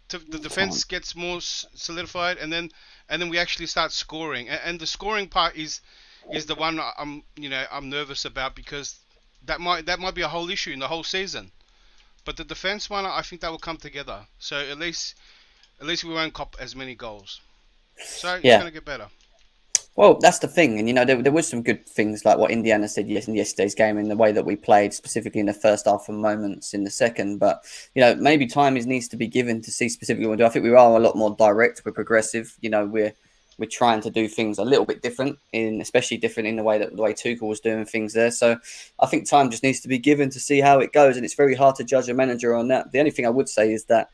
The defense gets more solidified, and then we actually start scoring. And the scoring part is the one I'm nervous about, because that might be a whole issue in the whole season. But the defense one, I think that will come together. So at least we won't cop as many goals. So it's gonna get better. Well, that's the thing, and there was some good things like what Indiana said in yesterday's game, in the way that we played, specifically in the first half and moments in the second. But maybe time needs to be given to see specifically what we do. I think we are a lot more direct. We're progressive. We're trying to do things a little bit different, especially different in the way Tuchel was doing things there. So I think time just needs to be given to see how it goes, and it's very hard to judge a manager on that. The only thing I would say is that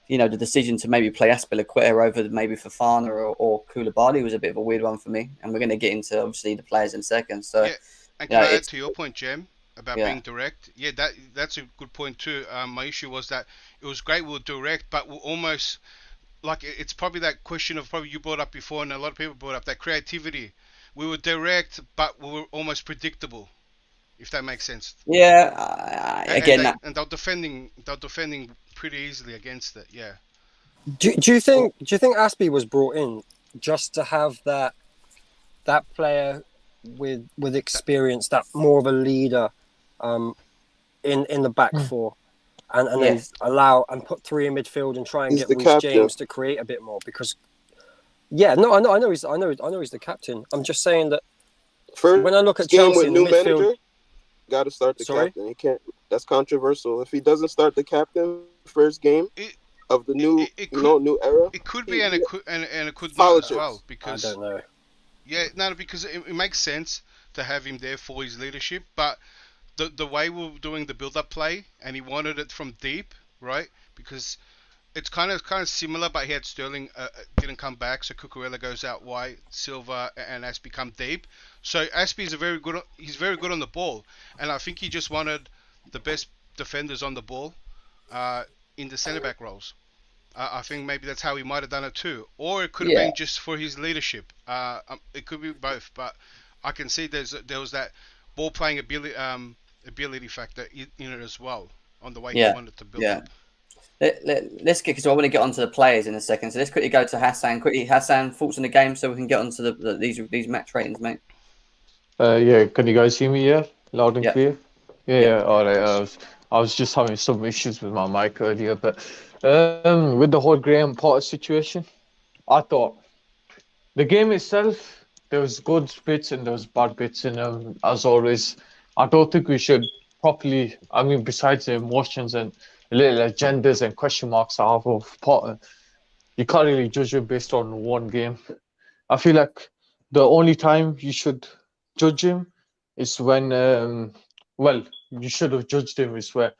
the decision to maybe play Azpilicueta over maybe Fofana or Koulibaly was a bit of a weird one for me. And we're going to get into, obviously, the players in a second. So, and can I add to your point, Jem, about being direct? Yeah, that's a good point too. My issue was that it was great we were direct, but we're almost, like, it's probably that question of probably you brought up before, and a lot of people brought up, that creativity. We were direct, but we were almost predictable, if that makes sense. Yeah, they're defending pretty easily against it. Yeah. Do you think Aspie was brought in just to have that player with experience, that more of a leader, in the back four, and then allow and put three in midfield and try and get Reece James to create a bit more? Because I know he's the captain. I'm just saying that when I look at Chelsea in the midfield. Got to start the captain. He can't. That's controversial. If he doesn't start the captain first game of the new era, it could be and it could not as well, because I don't know. Yeah, no, because it makes sense to have him there for his leadership, but the way we were doing the build-up play, and he wanted it from deep, right? Because it's kind of similar, but he had Sterling didn't come back, so Cucurella goes out wide, Silva and Aspie come deep. So Aspie is very good on the ball, and I think he just wanted the best defenders on the ball in the centre back roles. I think maybe that's how he might have done it too, or it could have been just for his leadership. It could be both, but I can see there was that ball playing ability factor in it as well, on the way he wanted to build up. Let's get, because I want to get onto the players in a second. So let's quickly go to Hassan. Hassan, thoughts on the game, so we can get onto these match ratings, mate. Can you guys hear me? Yeah, loud and clear. Yeah. All right. I was just having some issues with my mic earlier, but with the whole Graham Potter situation, I thought the game itself, there was good bits and there was bad bits, and as always, I don't think we should properly. I mean, besides the emotions and little agendas and question marks I have of Potter, you can't really judge him based on one game. I feel like the only time you should judge him is when, you should have judged him is where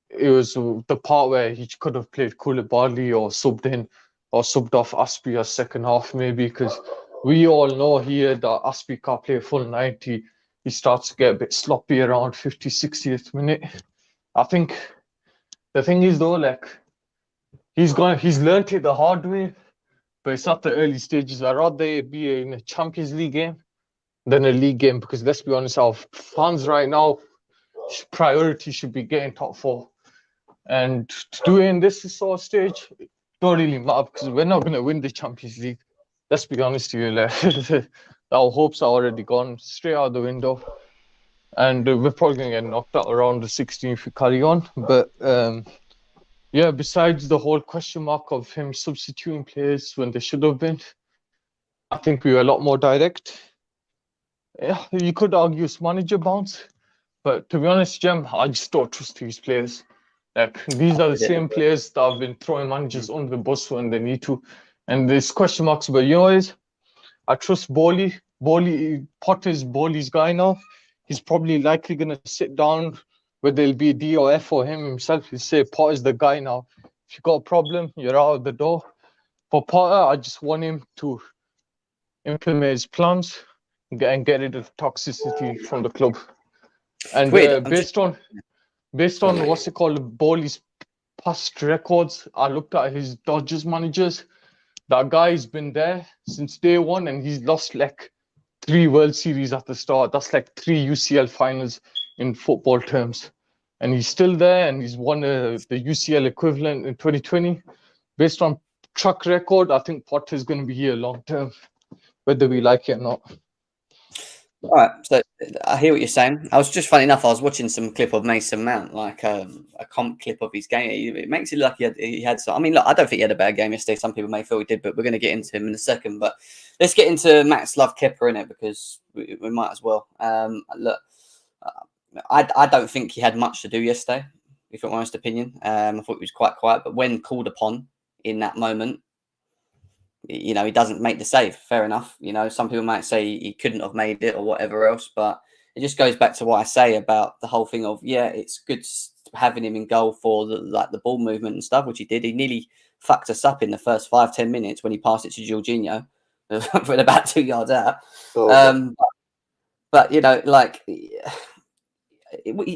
it was the part where he could have played Koulibaly or subbed in or subbed off Aspie as second half, maybe, because we all know here that Aspie can't play full 90. He starts to get a bit sloppy around 50, 60th minute. I think the thing is, though, like, he's learnt it the hard way, but it's at the early stages. I'd rather be in a Champions League game than a league game, because let's be honest, our fans right now, priority should be getting top four. And doing this sort of stage don't really matter, because we're not going to win the Champions League. Let's be honest with you, like, our hopes are already gone straight out the window. and we're probably going to get knocked out around the 16 if we carry on. But yeah, besides the whole question mark of him substituting players when they should have been, I think we were a lot more direct. Yeah, you could argue it's manager bounce, but to be honest, Jem, I just don't trust these players. Like, these are the same players that have been throwing managers under the bus when they need to. And there's question marks, but you know what? I trust Bowley. Potter's Bowley's guy now. He's probably likely going to sit down, whether it'll be a D or F for him himself. He'll say, Potter's the guy now. If you got a problem, you're out of the door. For Potter, I just want him to implement his plans and get rid of toxicity from the club. And based on what's it called, Bowley's past records, I looked at his Dodgers managers. That guy's been there since day one, and he's lost like 3 World Series at the start. That's like 3 UCL finals in football terms. And he's still there, and he's won the UCL equivalent in 2020. Based on track record, I think Potter's going to be here long term, whether we like it or not. All right, so I hear what you're saying. I was just, funny enough, I was watching some clip of Mason Mount, like a comp clip of his game. It makes it look like he had some. I mean, look, I don't think he had a bad game yesterday. Some people may feel he did, but we're going to get into him in a second. But let's get into Matt's love Kepa in it, because we might as well. Look, I don't think he had much to do yesterday, if I'm honest opinion. I thought he was quite quiet, but when called upon in that moment, he doesn't make the save. Fair enough. Some people might say he couldn't have made it or whatever else, but it just goes back to what I say about the whole thing of, yeah, it's good having him in goal for the ball movement and stuff, which he did. He nearly fucked us up in the first 5-10 minutes when he passed it to Jorginho from about 2 yards out. But he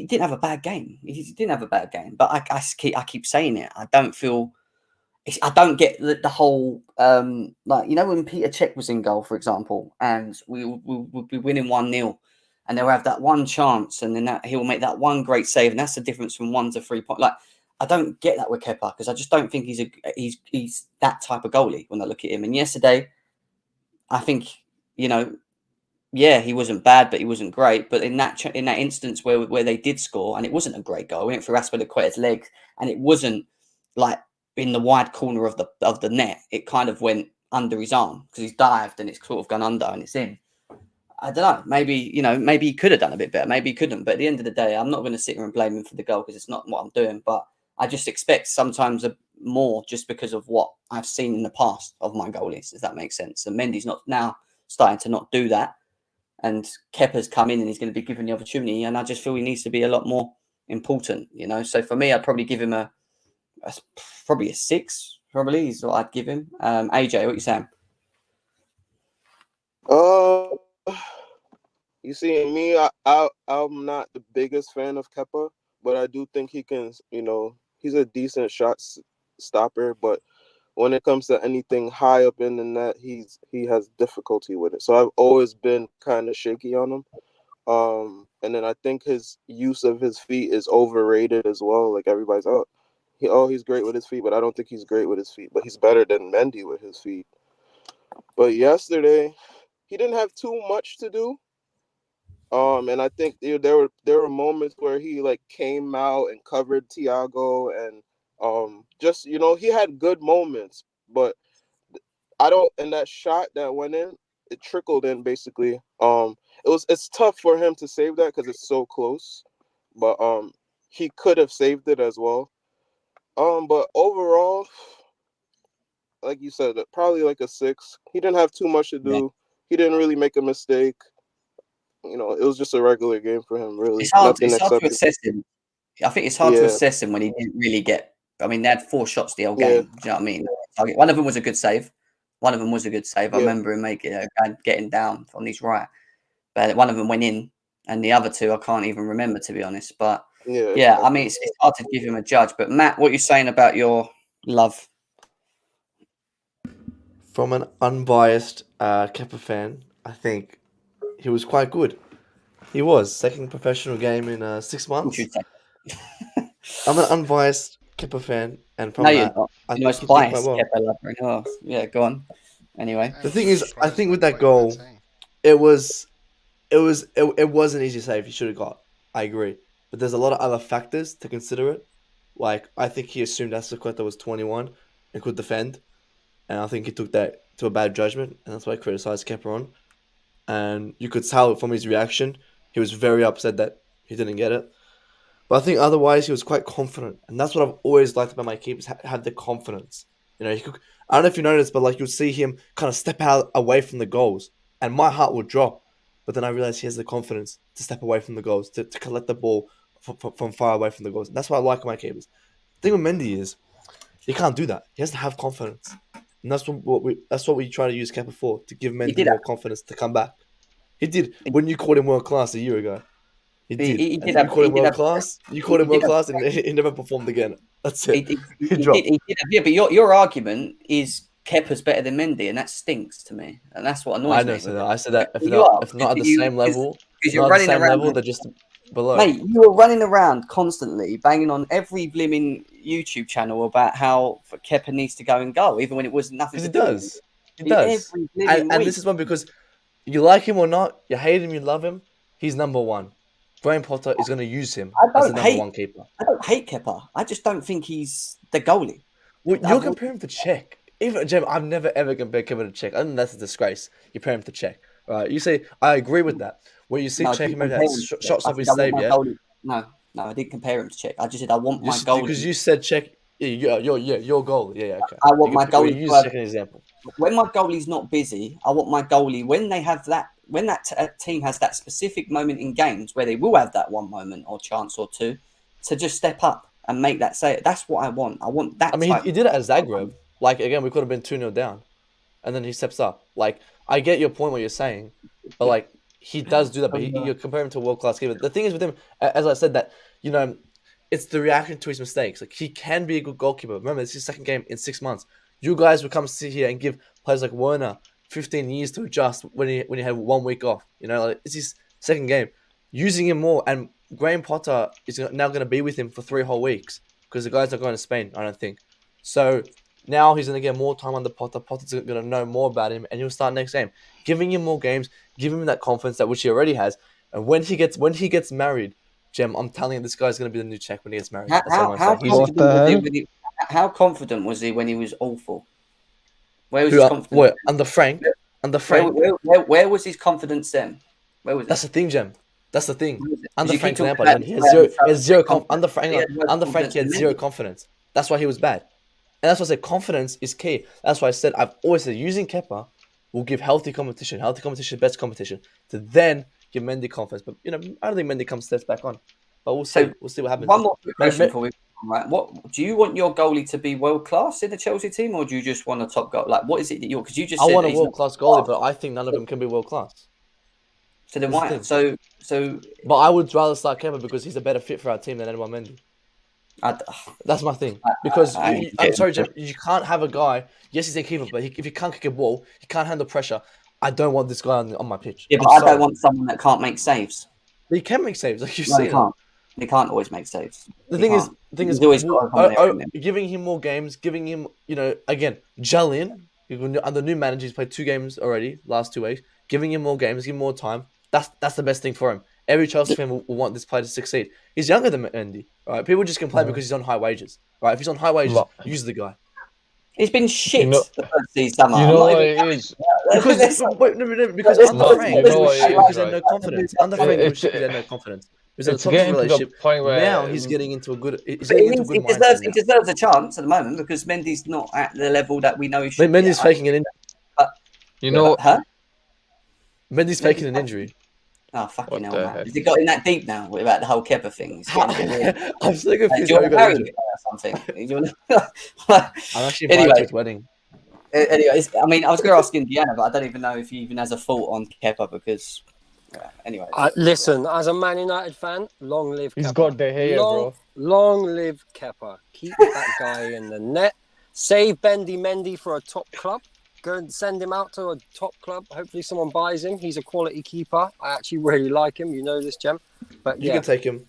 didn't have a bad game. He didn't have a bad game, but I keep saying it. I don't get the whole when Peter Cech was in goal, for example, and we'll be winning 1-0, and they'll have that one chance, and then he'll make that one great save, and that's the difference from 1 to 3 points. Like, I don't get that with Kepa, because I just don't think he's that type of goalie when I look at him. And yesterday, I think he wasn't bad, but he wasn't great. But in that instance where they did score, and it wasn't a great goal, it went through Azpilicueta's legs, and it wasn't like in the wide corner of the net. It kind of went under his arm because he's dived and it's sort of gone under and it's in. I don't know. Maybe he could have done a bit better. Maybe he couldn't. But at the end of the day, I'm not going to sit here and blame him for the goal, because it's not what I'm doing. But I just expect sometimes more, just because of what I've seen in the past of my goalies, if that makes sense. And Mendy's not now starting to not do that. And Kepa's come in and he's going to be given the opportunity. And I just feel he needs to be a lot more important, So for me, I'd probably give him probably a 6, probably is what I'd give him. AJ, what you saying? You see, me, I'm not the biggest fan of Kepa, but I do think he can, he's a decent shot stopper, but when it comes to anything high up in the net, he has difficulty with it. So I've always been kind of shaky on him. And then I think his use of his feet is overrated as well. Like, everybody's, he's great with his feet, but I don't think he's great with his feet. But he's better than Mendy with his feet. But yesterday, he didn't have too much to do. And I think there were moments where he came out and covered Thiago, and just he had good moments. But in that shot that went in, it trickled in basically. It's tough for him to save that because it's so close. But he could have saved it as well. But overall, like you said, probably a 6. He didn't have too much to do. Yeah. He didn't really make a mistake. It was just a regular game for him, really. It's hard to assess him. I think it's hard to assess him when he didn't really get. I mean, they had 4 shots the whole game. Do you know what I mean? One of them was a good save. I remember him getting down on his right, but one of them went in, and the other 2 I can't even remember, to be honest. But I mean, it's hard to give him a judge. But Matt, what are you saying about your love? From an unbiased Kepa fan, I think he was quite good. He was. Second professional game in 6 months. I'm an unbiased Kepa fan, and from you're not. I think most biased Kepa lover. Yeah, go on. Anyway, the thing is, I think with that goal, it was it was an easy save he should have got. I agree. But there's a lot of other factors to consider it. Like, I think he assumed Azpilicueta was 21 and could defend. And I think he took that to a bad judgment. And that's why I criticised Kepa on. And you could tell from his reaction, he was very upset that he didn't get it. But I think otherwise, he was quite confident. And that's what I've always liked about my keepers, have the confidence. You know, I don't know if you noticed, but like you'll see him kind of step out away from the goals. And my heart would drop. But then I realized he has the confidence to step away from the goals, to collect the ball from far away from the goals. And that's what I like my keepers. The thing with Mendy is, he can't do that. He has to have confidence. And that's what we try to use Kepa for, to give Mendy more confidence to come back. He did. When you called him world class a year ago, he did. He did. You called him world class. You called him world class, and he never performed again. That's it. He dropped. Yeah, but your argument is Kepa's better than Mendy, and that stinks to me. And that's what annoys me. I never said that. I said that if not at the same level, they're just below. Mate, you were running around constantly, banging on every blimmin' YouTube channel about how Kepa needs to go and goal, even when it was nothing. Because he does. And this is one because you like him or not, you hate him, you love him. He's number one. Graham Potter is going to use him as the number one keeper. I don't hate Kepa. I just don't think he's the goalie. Well, you're comparing him to Czech. Even Jem, I've never ever compared Kepa to Czech. I think that's a disgrace. You compare him to Czech. Right? You say I agree with that. When you see Czech make that shots off his save, yeah. No, I didn't compare him to Czech. I just said I want my goalie. Because you said Czech. Your goal. Yeah, okay. I want my goalie. Use Czech as an example. When my goalie's not busy, I want my goalie when they have that. When that team has that specific moment in games where they will have that one moment or chance or two, to just step up and make that save. That's what I want. I want that. I mean, he did it at Zagreb. Like, again, we could have been 2-0 down. And then he steps up. Like, I get your point, what you're saying. But, like, he does do that. But you're comparing him to a world-class keeper. The thing is with him, as I said, that, you know, it's the reaction to his mistakes. Like, he can be a good goalkeeper. Remember, it's his second game in 6 months. You guys will come sit here and give players like Werner 15 years to adjust when he had 1 week off. You know, like, it's his second game. Using him more. And Graham Potter is now going to be with him for 3 whole weeks. Because the guy's not going to Spain, I don't think. So now he's going to get more time under Potter. Potter's going to know more about him, and he'll start next game. Giving him more games, giving him that confidence that which he already has. And when he gets married, Jem, I'm telling you, this guy's going to be the new Czech when he gets married. How confident was he when he was awful? Where was his confidence? What, under Frank? Where was his confidence then? Where was it? That's the thing, Jem. That's the thing. Under Frank Lampard, he had zero confidence. Under Frank, he had zero confidence. That's why he was bad. And that's why I said confidence is key. That's why I said I've always said using Kepa will give healthy competition, best competition, to then give Mendy confidence. But you know, I don't think Mendy steps back on. But we'll see. We'll see what happens. One more question for you. Right. What do you want your goalie to be world class in the Chelsea team, or do you just want a top goal? Like, what is it that you're? Because you just said I want a world class goalie, but I think none of them can be world class. So then why? So. But I would rather start Kepa because he's a better fit for our team than anyone Mendy. That's my thing. Because I'm sorry, Jeff, you can't have a guy. Yes, he's a keeper, but if he can't kick a ball, he can't handle pressure. I don't want this guy on my pitch. Yeah, but I don't want someone that can't make saves. But he can make saves, like you said. He can't always make saves. The thing is, giving him more games, giving him, you know, again, Jalian, under new manager, he's played 2 games already, last 2 weeks. Giving him more games, giving him more time. That's the best thing for him. Every Chelsea fan will want this player to succeed. He's younger than Mendy, right? People just complain because he's on high wages, right? If he's on high wages, use the guy. He's been shit the first season. You know what it is? Because under Frank, he was shit because he had no confidence. Under Frank, he was shit because he had no confidence. He was in a toxic relationship. Now he's getting into a good. He deserves a chance at the moment because Mendy's not at the level that we know he should. Mendy's faking an injury. You know, Mendy's faking an injury. Oh, fucking hell, man. Has it got in that deep now about the whole Kepa thing? I'm so confused. Do you want to marry me or something? I'm actually invited to his wedding. Anyway, I mean, I was going to ask Indiana, but I don't even know if he even has a fault on Kepa because... anyway. Listen, as a Man United fan, long live Kepa. He's got the hair, bro. Long live Kepa. Keep that guy in the net. Save Mendy for a top club. Go and send him out to a top club. Hopefully someone buys him. He's a quality keeper. I actually really like him. You know this, Jem. But you can take him.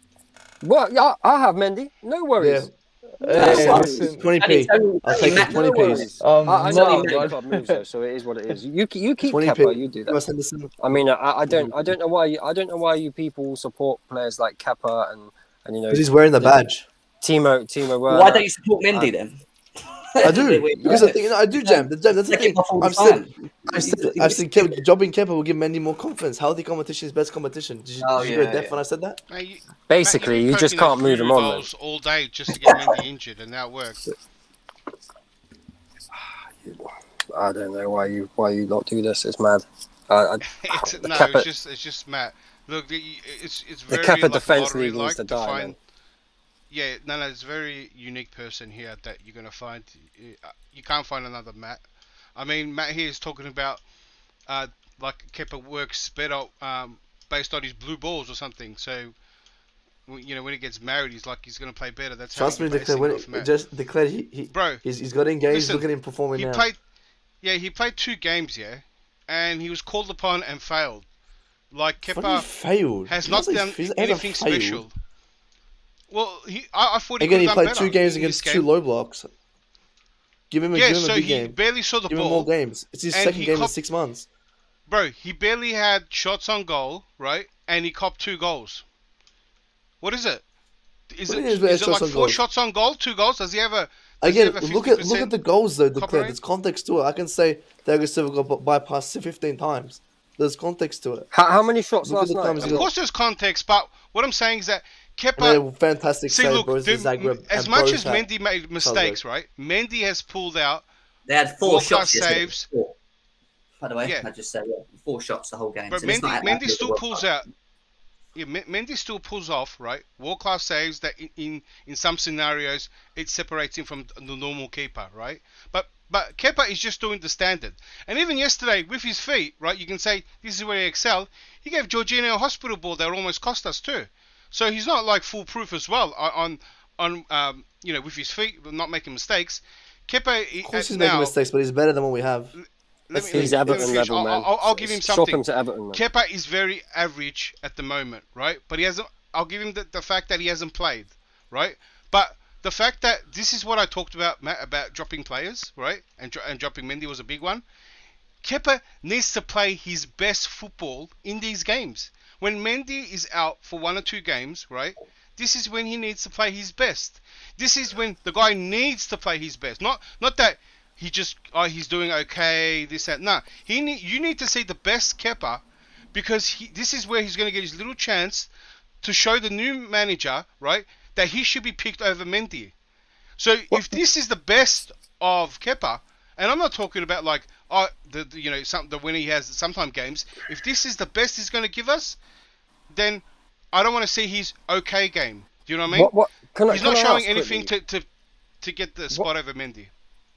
Well, yeah, I'll have Mendy. No worries. Hey, That's listen, only 20p. I'll take it. Matt, 20 No P's. worries. I know how Sonny big Matt. club moves though, so it is what it is. You keep 20p. Kepa, you do that. Wes Henderson. I mean, I don't know why you people support players like Kepa and you know Because he's wearing the badge. Timo Why Werner. don't you support Mendy then? I do. Because I think I do, Jam. That's the thing. I've seen Kepa, jobbing Kepa will give Mendy more confidence. Healthy competition is best competition. Did you agree with Def when I said that? Mate, Basically, you've been you just poking can't at move him on. goals all day just to get Mendy injured, and that worked. I don't know why you not do this. It's mad. It's just Matt. Look, it's The very Kepa like, defense lottery league needs like to to die, find. man. Yeah, no, it's a very unique person here that you're gonna find. You can't find another Matt. I mean, Matt here is talking about like Kepa works better based on his blue balls or something. So you know when he gets married, he's gonna play better. That's Trust how me, declare when it just declared Bro, he's got engaged. listen, Look at him performing he now. he played 2 games, and he was called upon and failed. Like What do you Kepa failed? has He not hasn't- done he hasn't anything failed. special. Well, I thought he Again, could he have done played better 2 games in against this 2 game. low blocks. Give him a So big he game. barely saw the Give him more ball. games. It's his and second he game in copped- 6 months. Bro, he barely had shots on goal, right? And he copped 2 goals. What is it? Is What do it you mean by is it shots like on 4 goals? shots on goal, 2 goals? Does he have a Again, does he have a look at 50% the goals though. copper Declared. rate? There's context to it. I can say Thiago Silva got bypassed 15 times. There's context to it. How many shots Look at last the night? times he Of got. course, there's context, but what I'm saying is that And Kepa. then fantastic See, save, look, bro. Zagreb as and much as Broja. Mendy made mistakes, right? Mendy has pulled out They had 4 world-class shots yesterday. saves. 4. By the way, Yeah. I just say 4 shots the whole game. But So it's not Mendy actually still the World pulls Cup. out. Yeah, Mendy still pulls off, right? World-class saves that in some scenarios it separates him from the normal keeper, right? But Kepa is just doing the standard. And even yesterday with his feet, right? You can say this is where he excelled. He gave Jorginho a hospital ball that almost cost us too. So he's not like foolproof as well on you know with his feet, not making mistakes. Kepa, Of course, he's making mistakes, but he's better than what we have. He's Everton level, man. I'll give him Swap something. him to Everton, man. Kepa is very average at the moment, right? But he hasn't. I'll give him the fact that he hasn't played, right? But the fact that this is what I talked about, Matt, about dropping players, right? And dropping Mendy was a big one. Kepa needs to play his best football in these games. When Mendy is out for 1 or 2 games, right? This is when he needs to play his best. This is when the guy needs to play his best. Not that he just he's doing okay, this that. No, you need to see the best Kepa, because this is where he's going to get his little chance to show the new manager, right, that he should be picked over Mendy. So if this is the best of Kepa, and I'm not talking about like when he has sometimes games. If this is the best he's going to give us, then I don't want to see his okay game. Do you know what I mean? He's not showing anything to get the spot over Mendy.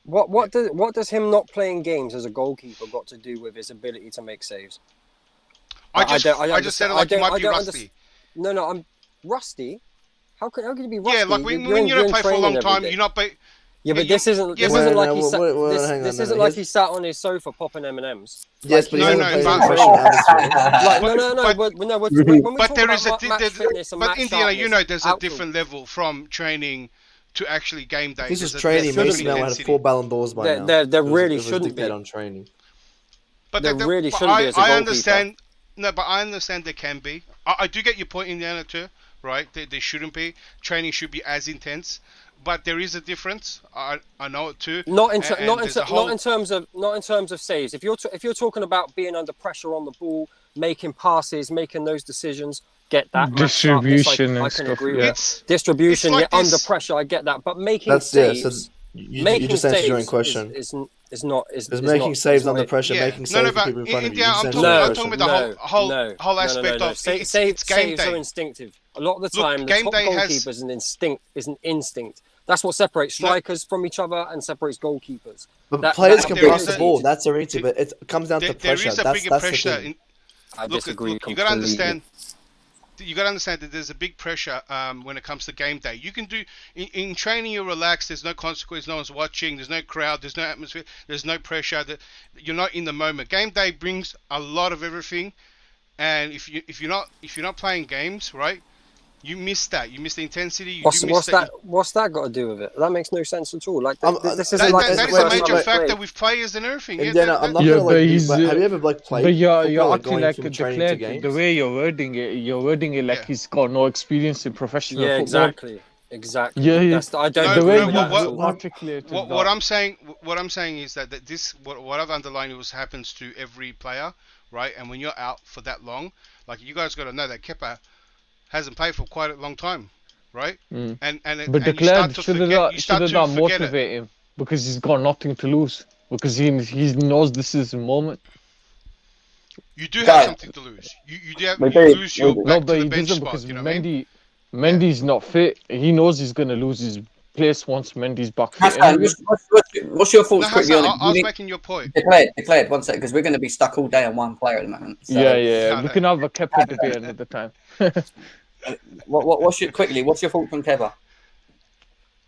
What does him not playing games as a goalkeeper got to do with his ability to make saves? I just said it like he might be rusty. No, I'm rusty. How can you be rusty? Yeah, like when you don't play for a long time, you're not. Yeah, but this isn't like he sat on his sofa popping M&Ms. Yes, but he hasn't played in professional atmosphere. But there is but Indiana, you know, there's a different level from training to actually game day. This is training. Mason now had 4 Ballon d'Ors by now. There really shouldn't be on training. But there really shouldn't be as a goalkeeper. I understand. No, but I understand there can be. I do get your point, Indiana, too. Right? There shouldn't be. Training should be as intense. But there is a difference. I know it too. Not in terms of saves. If you're talking about being under pressure on the ball, making passes, making those decisions, get that. Distribution I and can stuff. agree Yeah. with. Distribution, like you're under pressure. I get that. But making saves, So you just answered your own question. is not. There's making saves under pressure, making saves for people in front of you. I'm talking about the whole aspect of saves game day. are instinctive. A lot of the time, the top goalkeeper is an instinct. That's what separates strikers from each other and separates goalkeepers. But players can pass the ball. That's a reality. But it comes down to pressure. There is a bigger pressure. I disagree completely. You got to understand that there's a big pressure when it comes to game day. You can do in training, you're relaxed. There's no consequence. No one's watching. There's no crowd. There's no atmosphere. There's no pressure. You're not in the moment. Game day brings a lot of everything, and if you're not playing games, right, You missed that. You missed the intensity. You What's do miss that. What's that got to do with it? That makes no sense at all. Like this That, isn't like that is his a first major time factor playing. with players and everything. And Yeah, then I'm not Yeah, gonna but like. he's. But have you ever like played? But you're football, like, acting going like from training to declared games? the way you're wording it like Yeah. he's got no experience in professional Yeah, football. exactly. Yeah, yeah. I don't No, The agree way no. with you that at all. articulated What that. I'm saying is that this what I've underlined is happens to every player, right? And when you're out for that long, like you guys got to know that Kepa hasn't played for quite a long time, right? Mm. And But you start declared to should forget. You that start to forget it. motivate him because he's got nothing to lose because he knows this is the moment. You do have Guys, something to lose. You do have, we you do. lose your We do. No, back but to the he bench doesn't spot. because You know what I mean? Mendy's not fit. He knows he's gonna lose his place once Mendy's back fit. Hassan, Anyway. what's your thoughts No, quickly Hassan, on it? I was making your point. Declared, 1 second, because we're going to be stuck all day on one player at the moment. So, Yeah. No, We no. can have a Kepa debate another time. what's your thoughts on Kepa?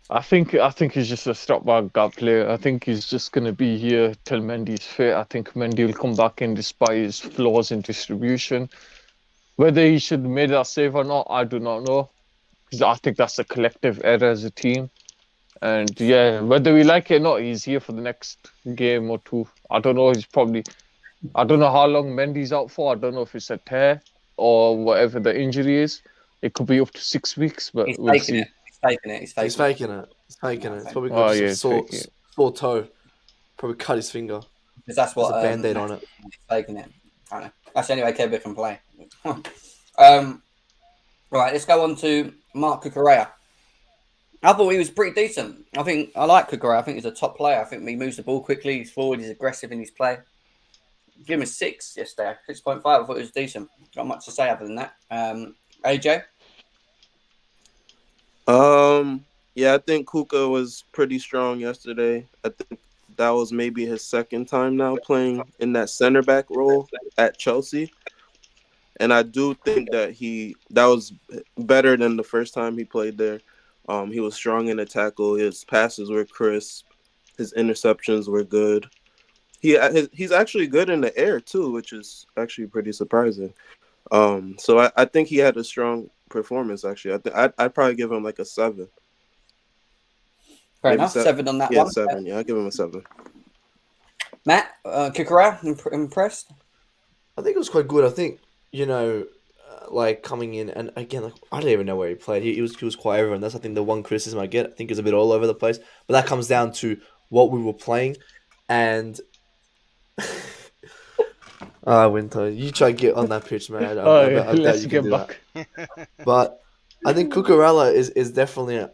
I think he's just a stopgap player. I think he's just gonna be here till Mendy's fit. I think Mendy will come back in despite his flaws in distribution. Whether he should have made that save or not, I do not know. Because I think that's a collective error as a team. And yeah, whether we like it or not, he's here for the next game or two. I don't know. I don't know how long Mendy's out for. I don't know if it's a tear or whatever the injury is. It could be up to 6 weeks, but He's we'll faking see. it. He's faking it. He's faking it. He's faking it. It's probably Oh, got just yeah, a he's sore, faking it. sore toe. Probably cut his finger. Because that's what There's a band-aid on it. He's faking it. I know. That's the only way Kepa can play. Right, let's go on to Marc Cucurella. I thought he was pretty decent. I like Cucurella. I think he's a top player. I think he moves the ball quickly. He's forward. He's aggressive in his play. Give him a 6 yesterday. 6.5. I thought it was decent. Not much to say other than that. AJ? Yeah, I think Kuka was pretty strong yesterday. I think that was maybe his second time now playing in that center back role at Chelsea. And I do think that that was better than the first time he played there. He was strong in the tackle. His passes were crisp. His interceptions were good. He's actually good in the air too, which is actually pretty surprising. So I think he had a strong performance. Actually, I'd probably give him like a 7. Fair Maybe enough. 7 on that Yeah, one. 7. Yeah, I'll give him a 7. Matt, Cucurella, impressed? I think it was quite good. I think, like coming in, and again, like, I don't even know where he played. He was quite everywhere, and that's I think the one criticism I get. I think it's a bit all over the place, but that comes down to what we were playing, and Winter, you try to get on that pitch, man. I doubt let's you can get do back. that. But I think Cucurella is definitely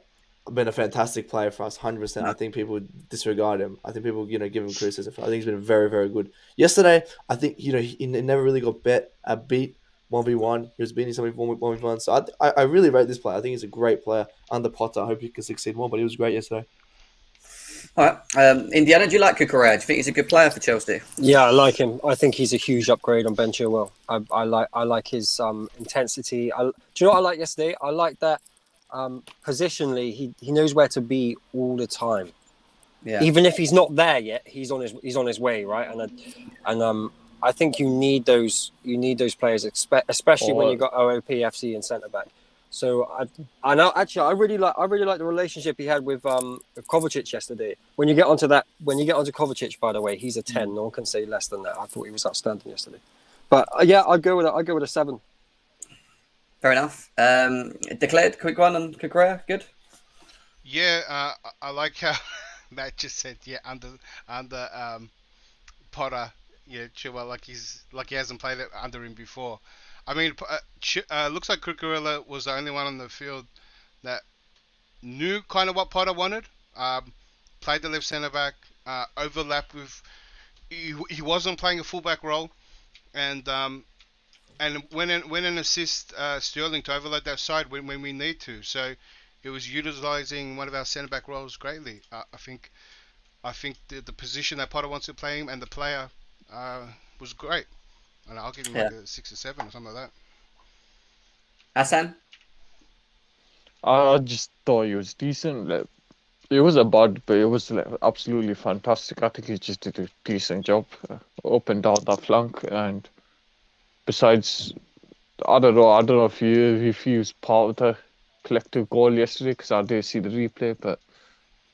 been a fantastic player for us, 100%. I think people disregard him. I think people, give him criticism. I think he's been very, very good. Yesterday, I think, he never really got beat 1v1. He was beating somebody 1v1. So I really rate this player. I think he's a great player under Potter. I hope he can succeed more, but he was great yesterday. All right. Indiana, do you like Cucurella? Do you think he's a good player for Chelsea? Yeah, I like him. I think he's a huge upgrade on Ben Chilwell. I like his intensity. Do you know what I like yesterday? I like that positionally he knows where to be all the time. Yeah. Even if he's not there yet, he's on his way, right? And I think you need those players, especially when you got OOP, FC, and centre back. So I really like the relationship he had with Kovacic yesterday. When you get onto Kovacic, by the way, he's a 10. No one can say less than that. I thought he was outstanding yesterday. But yeah, I'd go with a 7. Fair enough. Declared, quick one on Cucurella. Good. Yeah, I like how Matt just said. Yeah, under Potter. Yeah, Chilwell, like he hasn't played it under him before. I mean, looks like Cucurella was the only one on the field that knew kind of what Potter wanted. Played the left centre back, overlapped with. He wasn't playing a fullback role, and went and assist Sterling to overload that side when we need to. So it was utilising one of our centre back roles greatly. I think the position that Potter wants to play him and the player was great. And I'll give him like a 6 or 7 or something like that. Hassan? I just thought he was decent. It was a bad, but it was absolutely fantastic. I think he just did a decent job up and down that flank. And besides, I don't know. I don't know if he was part of the collective goal yesterday because I did see the replay. But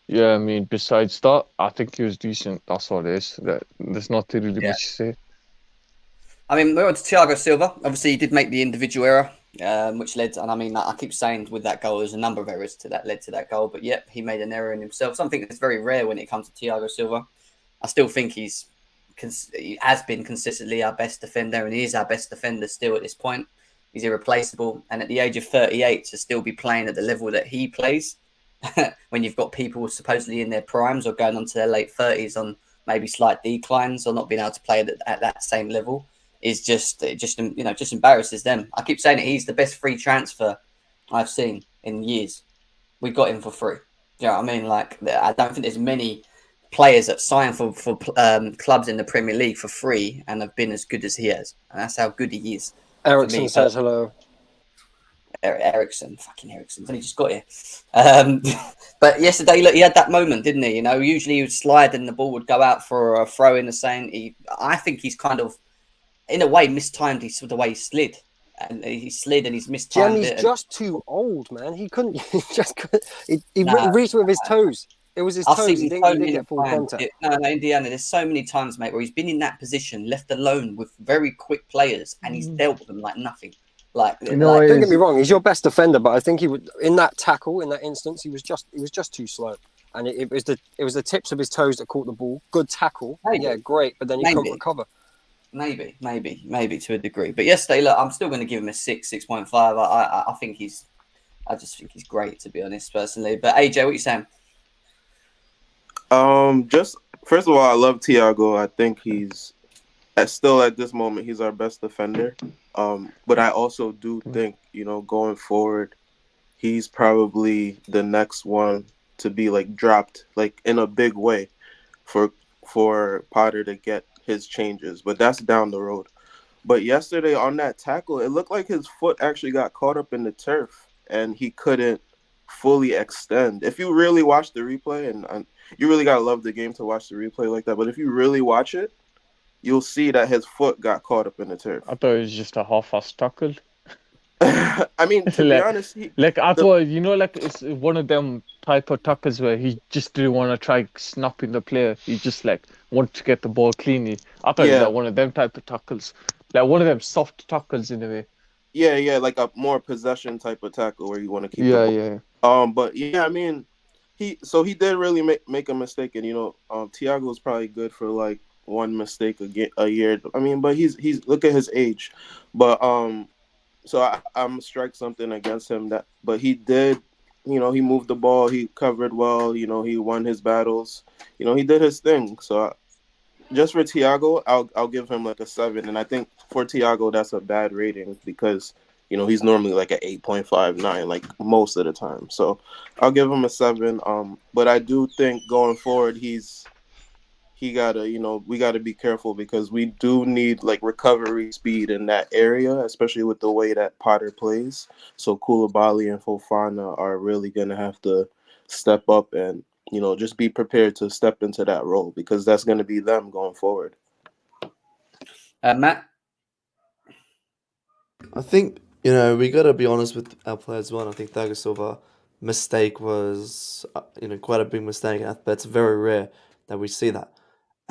yeah, I mean, besides that, I think he was decent. That's all it is. There's not really much to say. I mean, we're on to Thiago Silva. Obviously, he did make the individual error, which led, and I mean, I keep saying with that goal, there's a number of errors that led to that goal. But yep, he made an error in himself. Something that's very rare when it comes to Thiago Silva. I still think he has been consistently our best defender, and he is our best defender still at this point. He's irreplaceable, and at the age of 38, to still be playing at the level that he plays, when you've got people supposedly in their primes or going on to their late 30s on maybe slight declines or not being able to play at that same level, is just embarrasses them. I keep saying it. He's the best free transfer I've seen in years. We got him for free. You know what I mean? Like, I don't think there's many players that sign for clubs in the Premier League for free and have been as good as he has. And that's how good he is. Ericsson says hello. Ericsson, fucking Ericsson. He just got here. But yesterday, look, he had that moment, didn't he? You know, usually he would slide and the ball would go out for a throw in the same. I think he's kind of, in a way, mistimed the way he slid. And he slid and he's mistimed He's it. just too old, man. He couldn't. He reached with his toes. It was his toes. He didn't get full contact. No, Indiana. There's so many times, mate, where he's been in that position, left alone with very quick players, and he's dealt with them like nothing. Like, don't get me wrong. He's your best defender, but I think he would in that tackle, in that instance, he was just too slow. And it was the tips of his toes that caught the ball. Good tackle, yeah, great, but then he couldn't recover. Maybe to a degree. But yesterday, look, I'm still going to give him a 6.5. I think I just think he's great, to be honest, personally. But AJ, what are you saying? Just first of all, I love Thiago. I think he's still at this moment he's our best defender. But I also do think, going forward, he's probably the next one to be like dropped like in a big way for Potter to get his changes. But that's down the road. But yesterday on that tackle, it looked like his foot actually got caught up in the turf and he couldn't fully extend. If you really watch the replay, and you really gotta love the game to watch the replay like that, but if you really watch it, you'll see that his foot got caught up in the turf. I thought it was just a half-ass tackle. I mean, to be honest, I thought, it's one of them type of tackles where he just didn't want to try snapping the player. He just wanted to get the ball cleanly. I thought it was one of them type of tackles, like one of them soft tackles in a way. Yeah, like a more possession type of tackle where you want to keep the ball. But yeah, I mean, he did really make a mistake, and Thiago is probably good for like one mistake a year. I mean, but he's look at his age, but so I'm gonna strike something against him but he did, he moved the ball, he covered well, he won his battles, he did his thing. So just for Thiago, I'll give him like a 7, and I think for Thiago that's a bad rating because he's normally like an 8.59 like most of the time. So I'll give him a 7. But I do think going forward we gotta be careful because we do need like recovery speed in that area, especially with the way that Potter plays. So Koulibaly and Fofana are really gonna have to step up and just be prepared to step into that role because that's gonna be them going forward. Matt, I think we gotta be honest with our players as well. I think Thiago Silva mistake was quite a big mistake, but it's very rare that we see that.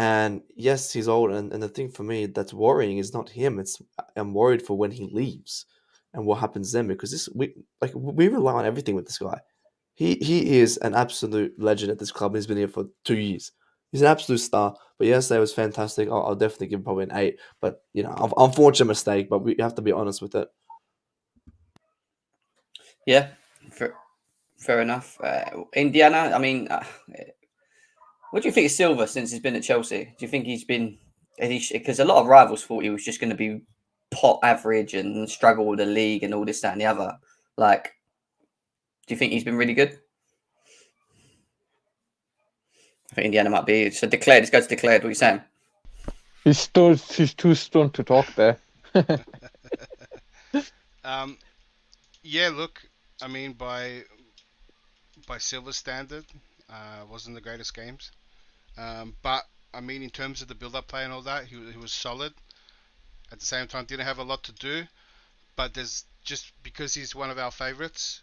And yes, he's old, and the thing for me that's worrying is not him. I'm worried for when he leaves and what happens then because we rely on everything with this guy. He is an absolute legend at this club. He's been here for 2 years. He's an absolute star. But yesterday was fantastic. I'll definitely give him probably an 8. But unfortunate mistake. But we have to be honest with it. Yeah, fair enough. Indiana, I mean. What do you think of Silva since he's been at Chelsea? Do you think he's been... Because a lot of rivals thought he was just going to be pot average and struggle with the league and all this, that and the other. Like, do you think he's been really good? I think Indiana might be. So declared. Let's go to declared. What are you saying? He's too stunned to talk there. Yeah, look, I mean, by Silva's standard, wasn't the greatest games. But I mean, in terms of the build-up play and all that, he was solid. At the same time, didn't have a lot to do. but there's just because he's one of our favourites,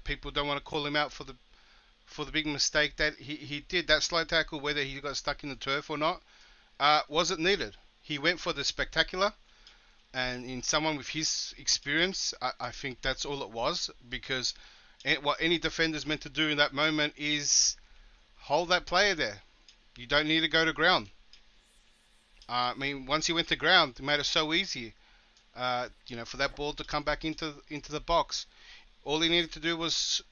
people don't want to call him out for the big mistake that he did. That slide tackle, whether he got stuck in the turf or not, wasn't needed. He went for the spectacular, and in someone with his experience, I think that's all it was, because what any defender's meant to do in that moment is hold that player there. You don't need to go to ground. I mean, once he went to ground, it made it so easy, for that ball to come back into the box. All he needed to do was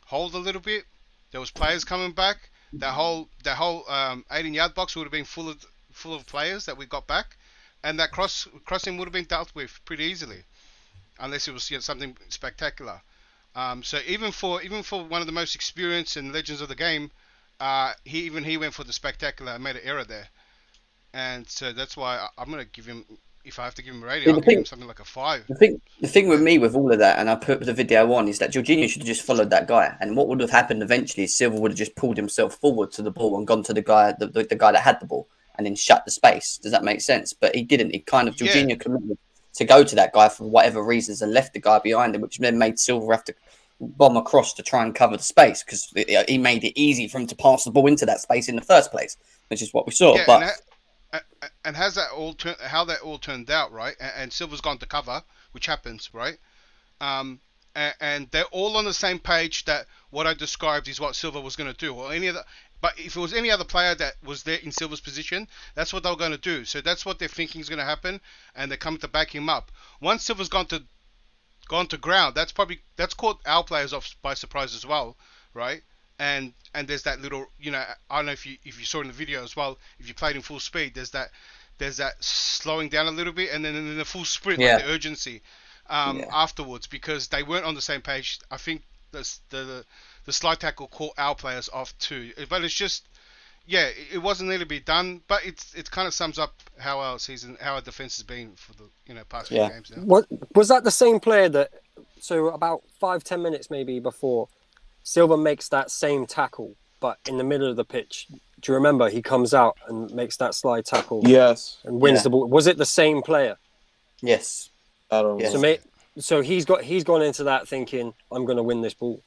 hold a little bit. There was players coming back. That whole 18-yard box would have been full of players that we got back, and that crossing would have been dealt with pretty easily, unless it was something spectacular. So even for one of the most experienced and legends of the game, he went for the spectacular and made an error there. And so that's why I'm going to give him, if I have to give him a rating, I'll give him something like a 5. The thing with me with all of that, and I put the video on, is that Jorginho should have just followed that guy. And what would have happened eventually is Silva would have just pulled himself forward to the ball and gone to the guy that had the ball and then shut the space. Does that make sense? But he didn't. Jorginho committed to go to that guy for whatever reasons and left the guy behind him, which then made Silva have to bomb across to try and cover the space, because he made it easy for him to pass the ball into that space in the first place, which is what we saw. Yeah, and how that all turned out, right? And Silva's gone to cover, which happens, right? And they're all on the same page that what I described is what Silva was going to do, or any other. But if it was any other player that was there in Silva's position, that's what they were going to do. So that's what they're thinking is going to happen, and they're coming to back him up. Once Silva's gone to ground, that's caught our players off by surprise as well, right? And there's that little, I don't know if you saw in the video as well, if you played in full speed, there's that slowing down a little bit, and then in the full sprint, like the urgency afterwards, because they weren't on the same page. I think the slide tackle caught our players off too, but it's just, it wasn't there to be done, but it kind of sums up how our defense has been for the past few games now. What was that? The same player that? So about 5-10 minutes maybe before, Silva makes that same tackle, but in the middle of the pitch. Do you remember? He comes out and makes that slide tackle. Yes. And wins the ball. Was it the same player? Yes. I don't know. So he's gone into that thinking, I'm going to win this ball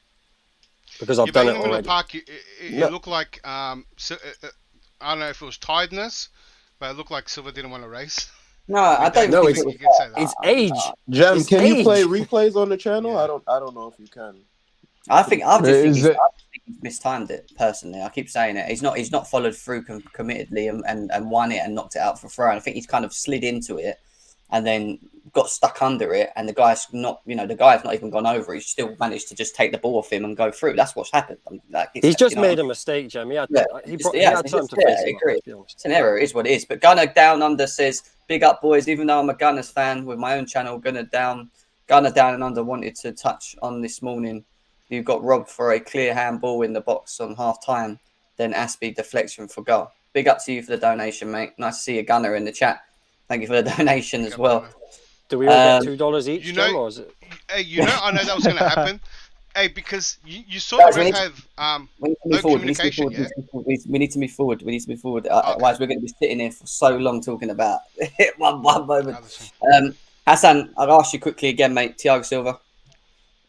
because I've done it already. In the park, it looked like I don't know if it was tiredness, but it looked like Silva didn't want to race. No, I don't know. It's age. Jem, can you play replays on the channel? I don't know if you can. I think he's mistimed it personally. I keep saying it. He's not followed through committedly and won it and knocked it out for throw. And I think he's kind of slid into it and then got stuck under it. And the guy's not even gone over. He's still managed to just take the ball off him and go through. That's what's happened. He's just made a mistake, Jem. He had time to face it. I agree. It's an error. It is what it is. But Gunner Down Under says, "Big up, boys. Even though I'm a Gunners fan with my own channel, Gunner Down and Under wanted to touch on this morning. You got robbed for a clear handball in the box on half time, then Aspie deflection for goal. Big up to you for the donation, mate. Nice to see a Gunner in the chat. Thank you for the donation as well. Do we all get $2 each? Or is it? Hey, I know that was going to happen. Hey, because you sort of have no communication. We need to move forward. Otherwise, we're going to be sitting here for so long talking about one moment. Hassan, I'll ask you quickly again, mate. Thiago Silva.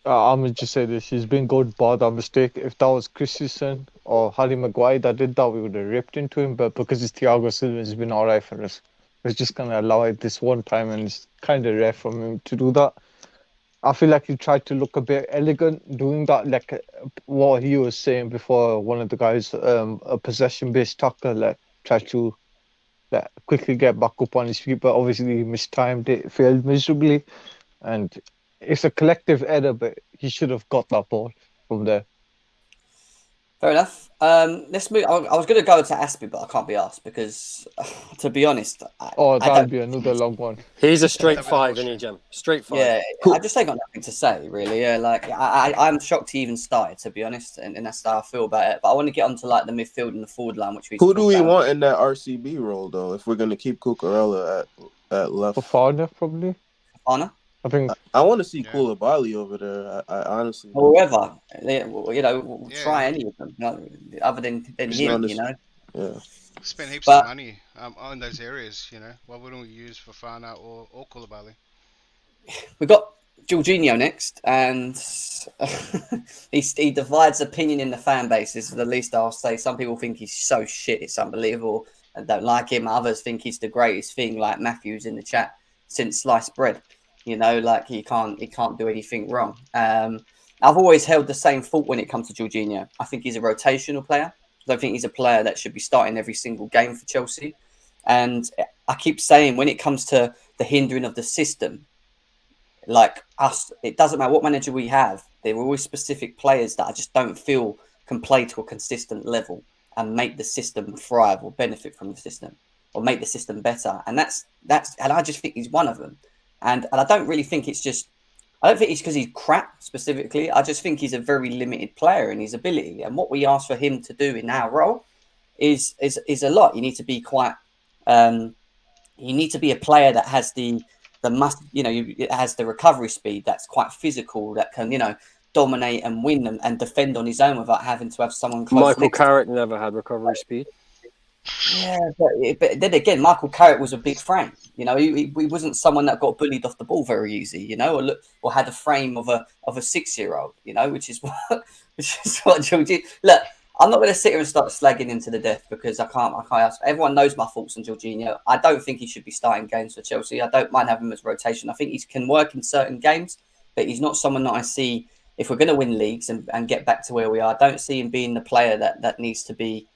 I'm going to just say this. He's been good, bar that mistake. If that was Christensen or Harry Maguire that did that, we would have ripped into him. But because it's Thiago Silva, it's been all right for us. We're just going to allow it this one time, and it's kind of rare for him to do that. I feel like he tried to look a bit elegant doing that, like what he was saying before. One of the guys, a possession-based tackle, like tried to quickly get back up on his feet, but obviously he mistimed it, failed miserably, and it's a collective error, but he should have got that ball from there. Fair enough. Let's move. I was going to go to Aspie, but I can't be asked because, to be honest, that'll be another long one. He's a straight 5, isn't he, Jem? Straight 5. Yeah, I just ain't got nothing to say, really. Yeah, like I'm shocked he even started, to be honest, and that's how I feel about it. But I want to get onto like the midfield and the forward line, which we. Who do we want in that RCB role, though? If we're going to keep Cucurella at left, Fofana probably. Fofana. I think I want to see Koulibaly over there. I honestly. Or whoever, we'll try any of them, other than him, Yeah. Spend heaps of money on those areas, Why wouldn't we use Fofana or Koulibaly? We got Jorginho next, and he divides opinion in the fan base. This is the least I'll say. Some people think he's so shit, it's unbelievable, and don't like him. Others think he's the greatest thing, like Matthews in the chat, since sliced bread. You know, like he can't do anything wrong. I've always held the same thought when it comes to Jorginho. I think he's a rotational player. I don't think he's a player that should be starting every single game for Chelsea. And I keep saying when it comes to the hindering of the system, like us, it doesn't matter what manager we have. There are always specific players that I just don't feel can play to a consistent level and make the system thrive or benefit from the system or make the system better. And that's and I just think he's one of them. And I don't really think it's just, I don't think it's because he's crap specifically. I just think he's a very limited player in his ability. And what we ask for him to do in our role is a lot. You need to be quite, you need to be a player that has it has the recovery speed, that's quite physical, that can, dominate and win and defend on his own without having to have someone close. Michael Carrick never had recovery speed. Yeah, but then again, Michael Carrick was a big frame. He wasn't someone that got bullied off the ball very easy. Or had a frame of a 6-year-old. Which is what Jorginho. Look, I'm not going to sit here and start slagging him to the death because I can't. Everyone knows my thoughts on Jorginho. I don't think he should be starting games for Chelsea. I don't mind having him as rotation. I think he can work in certain games, but he's not someone that I see. If we're going to win leagues and get back to where we are, I don't see him being the player that needs to be.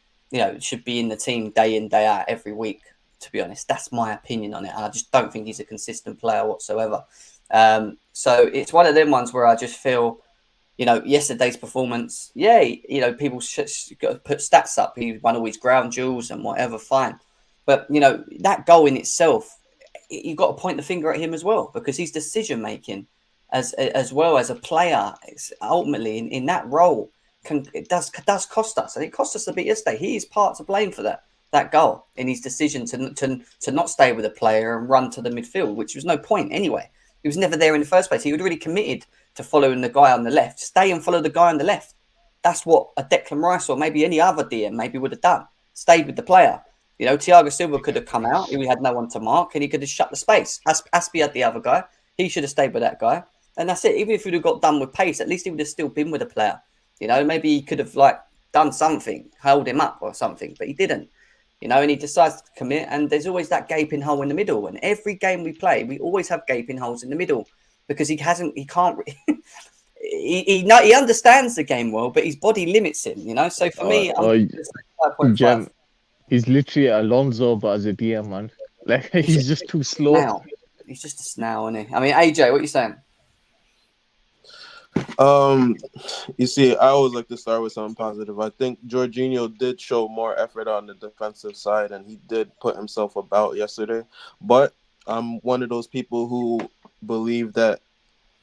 Should be in the team day in, day out every week, to be honest. That's my opinion on it. And I just don't think he's a consistent player whatsoever. So it's one of them ones where I just feel, yesterday's performance, people should put stats up. He won all his ground duels and whatever, fine. But, that goal in itself, you've got to point the finger at him as well because his decision-making as well as a player, ultimately in that role, it does cost us, and it cost us a bit yesterday. He is part to blame for that goal in his decision to not stay with a player and run to the midfield, which was no point anyway. He was never there in the first place. He was really committed to following the guy on the left. Stay and follow the guy on the left. That's what a Declan Rice or maybe any other DM maybe would have done. Stayed with the player. Thiago Silva could have come out. He had no one to mark, and he could have shut the space. Aspi had the other guy. He should have stayed with that guy, and that's it. Even if he would have got done with pace, at least he would have still been with a player. Maybe he could have done something, held him up or something, but he didn't. And he decides to commit. And there's always that gaping hole in the middle. And every game we play, we always have gaping holes in the middle because he understands the game well, but his body limits him. So for me, Jem, he's literally Alonso, but as a DM, man. Like he's just too slow. Snail. He's just a snail, isn't he? I mean, AJ, what are you saying? You see, I always like to start with something positive. I think Jorginho did show more effort on the defensive side, and he did put himself about yesterday. But I'm one of those people who believe that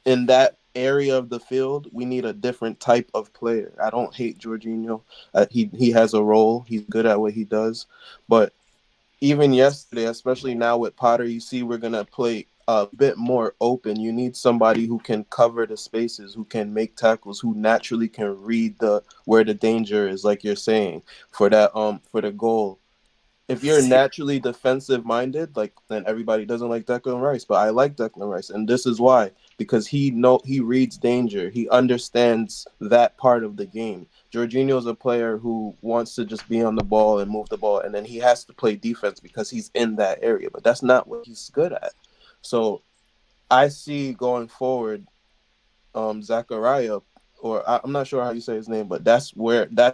in that area of the field, we need a different type of player. I don't hate Jorginho. He has a role. He's good at what he does. But even yesterday, especially now with Potter, you see we're going to play a bit more open. You need somebody who can cover the spaces, who can make tackles, who naturally can read where the danger is, like you're saying, for the goal. If you're naturally defensive minded, then everybody doesn't like Declan Rice, but I like Declan Rice, and this is why, because he reads danger. He understands that part of the game. Jorginho is a player who wants to just be on the ball and move the ball, and then he has to play defense because he's in that area, but that's not what he's good at. So I see going forward, Zachariah, or I'm not sure how you say his name, but that's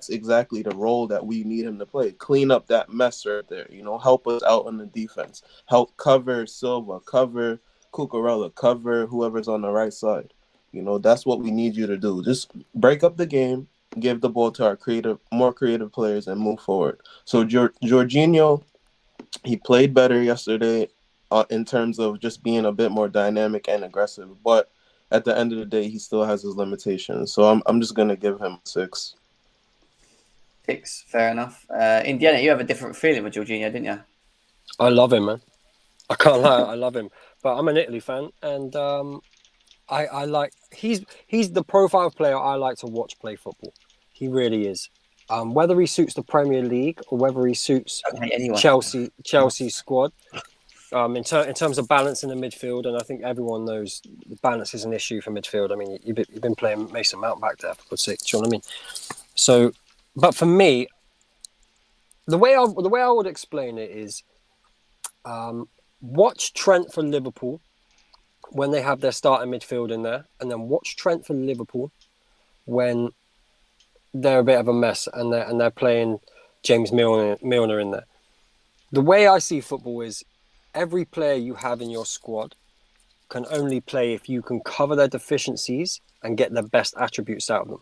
exactly the role that we need him to play. Clean up that mess right there, help us out on the defense, help cover Silva, cover Cucurella, cover whoever's on the right side. That's what we need you to do. Just break up the game, give the ball to our more creative players, and move forward. So Jorginho, he played better yesterday. In terms of just being a bit more dynamic and aggressive, but at the end of the day, he still has his limitations. So I'm just gonna give him 6. 6, fair enough. Indiana, you have a different feeling with Jorginho, didn't you? I love him, man. I can't lie, I love him. But I'm an Italy fan, and I like he's the profile of player I like to watch play football. He really is. Whether he suits the Premier League or whether he suits Chelsea squad. In terms of balance in the midfield, and I think everyone knows the balance is an issue for midfield. I mean, you've been playing Mason Mount back there for God's sake. Do you know what I mean? So, but for me, the way I would explain it is, watch Trent for Liverpool when they have their starting midfield in there, and then watch Trent for Liverpool when they're a bit of a mess and they're playing James Milner in there. The way I see football is every player you have in your squad can only play if you can cover their deficiencies and get the best attributes out of them.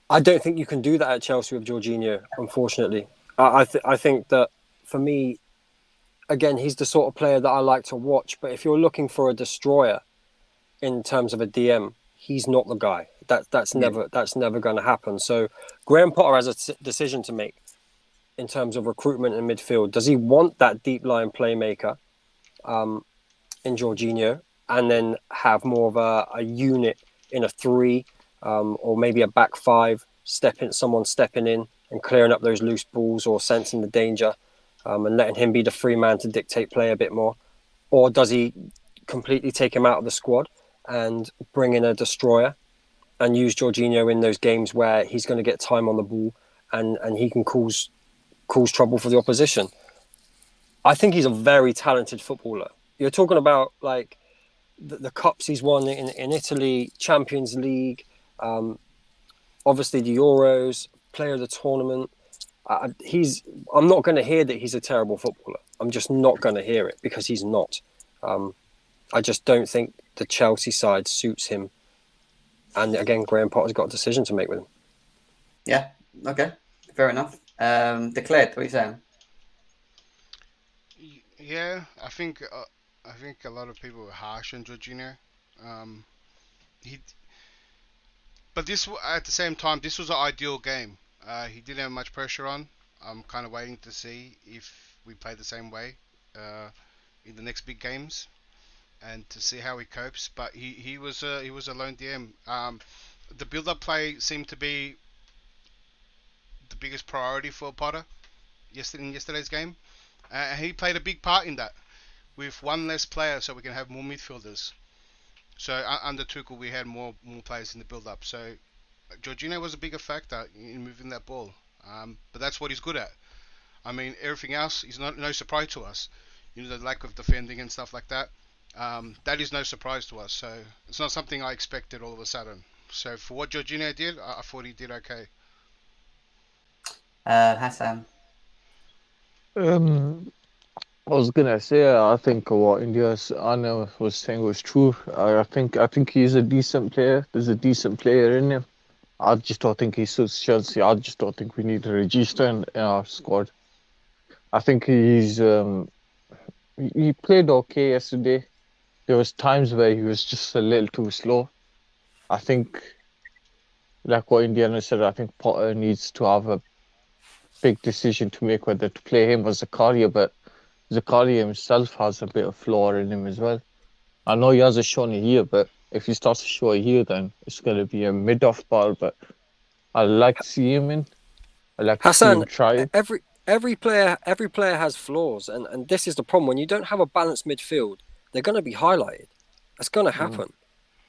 I don't think you can do that at Chelsea with Jorginho, unfortunately. I think that, for me, again, he's the sort of player that I like to watch. But if you're looking for a destroyer in terms of a DM, he's not the guy. That's never going to happen. So Graham Potter has a decision to make in terms of recruitment in midfield. Does he want that deep line playmaker in Jorginho, and then have more of a unit in a 3, or maybe a back 5, someone stepping in and clearing up those loose balls or sensing the danger, and letting him be the free man to dictate play a bit more? Or does he completely take him out of the squad and bring in a destroyer and use Jorginho in those games where he's going to get time on the ball and he can cause trouble for the opposition? I think he's a very talented footballer. You're talking about like the cups he's won in Italy, Champions League, obviously the Euros, player of the tournament. I'm not going to hear that he's a terrible footballer. I'm just not going to hear it, because he's not. I just don't think the Chelsea side suits him. And again, Graham Potter's got a decision to make with him. Yeah. Okay. Fair enough. Declared. What are you saying? Yeah, I think a lot of people were harsh on Jorginho. But this, at the same time, this was an ideal game. He didn't have much pressure on. I'm kind of waiting to see if we play the same way in the next big games, and to see how he copes. But he was a lone DM. The build-up play seemed to be the biggest priority for Potter in yesterday's game. He played a big part in that, with one less player, so we can have more midfielders. So under Tuchel, we had more players in the build-up. So Jorginho was a bigger factor in moving that ball. But that's what he's good at. I mean, everything else is no surprise to us. You know, the lack of defending and stuff like that. That is no surprise to us. So it's not something I expected all of a sudden. So for what Jorginho did, I thought he did okay. Hassan. I was gonna say, I think what Anna was saying was true. I think he's a decent player. There's a decent player in him. I just don't think he suits Chelsea. I just don't think we need a register in our squad. I think he played okay yesterday. There was times where he was just a little too slow. I think, like what Indiana said, I think Potter needs to have a big decision to make whether to play him or Zakaria, but Zakaria himself has a bit of flaw in him as well. I know he hasn't shown it here, but if he starts to show it here, then it's going to be a mid-off ball. But I like to see him in. I like to see him try. Every player has flaws, and this is the problem. When you don't have a balanced midfield, they're going to be highlighted. That's going to happen.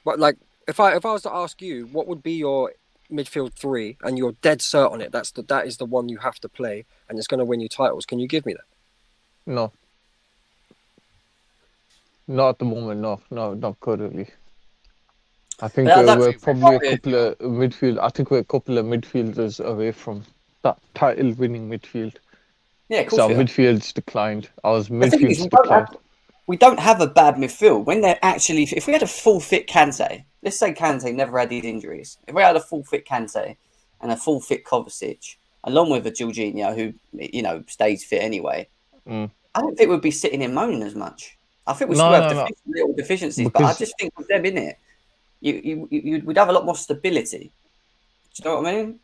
But like, if I was to ask you, what would be your midfield 3, and you're dead cert on it, that is the one you have to play, and it's going to win you titles. Can you give me that? No. Not at the moment, no, not currently. I think we're probably a couple of midfield. I think we're a couple of midfielders away from that title-winning midfield. Yeah, of course. So our midfield's declined. We don't have a bad midfield. When they're actually, if we had a full fit Kante, let's say Kante never had these injuries. If we had a full fit Kante and a full fit Kovacic, along with a Jorginho who stays fit anyway, I don't think we'd be sitting in moaning as much. I think we still have little deficiencies, but I just think with them in it, we'd have a lot more stability. Do you know what I mean?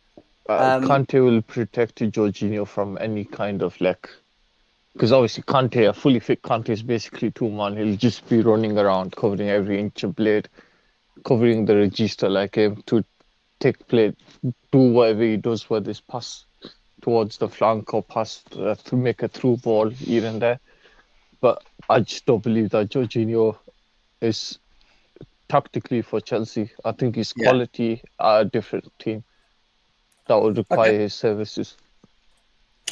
Kante will protect Jorginho from any kind of because obviously Kante, a fully fit Kante is basically 2-man. He'll just be running around, covering every inch of blade, covering the register like him to take play, do whatever he does, whether it's pass towards the flank or pass to make a through ball here and there. but I just don't believe that Jorginho is tactically for Chelsea. I think his Yeah. quality at a different team that would require his services.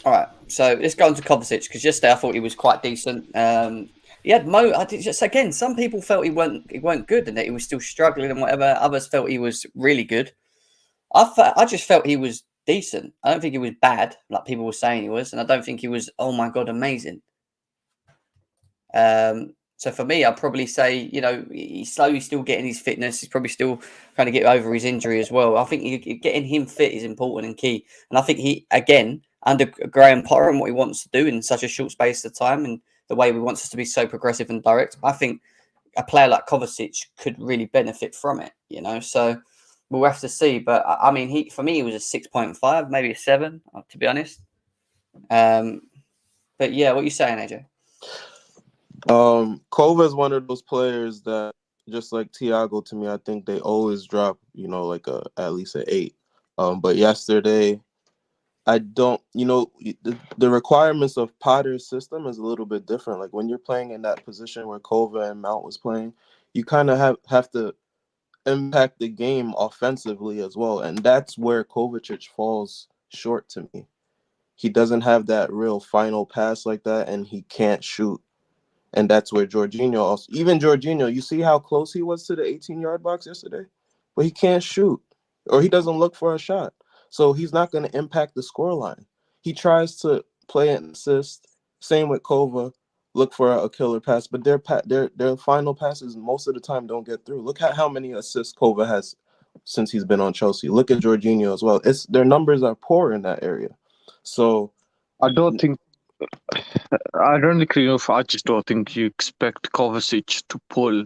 All right, so let's go on to Kovacic, because yesterday I thought he was quite decent. He had I think just again, some people felt he weren't good and that he was still struggling and whatever. Others felt he was really good. I just felt he was decent. I don't think he was bad like people were saying he was, and I don't think he was, oh my god, amazing. So for me, I'd probably say, he's slowly still getting his fitness. He's probably still trying to get over his injury as well. I think getting him fit is important and key. And I think he, again, under Graham Potter and what he wants to do in such a short space of time and the way he wants us to be so progressive and direct, I think a player like Kovacic could really benefit from it, So we'll have to see. But I mean, for me, he was a 6.5, maybe a 7, to be honest. But yeah, what are you saying, AJ? Kova is one of those players that, just like Thiago, to me, I think they always drop, like at least an 8. But yesterday, I don't, the requirements of Potter's system is a little bit different. Like when you're playing in that position where Kova and Mount was playing, you kind of have to impact the game offensively as well. And that's where Kovacic falls short to me. He doesn't have that real final pass like that, and he can't shoot. And that's where Jorginho, you see how close he was to the 18-yard box yesterday? But he can't shoot, or he doesn't look for a shot. So he's not going to impact the scoreline. He tries to play an assist. Same with Kova, look for a killer pass. But their final passes most of the time don't get through. Look at how many assists Kova has since he's been on Chelsea. Look at Jorginho as well. Their numbers are poor in that area. So I don't agree. I just don't think you expect Kovacic to pull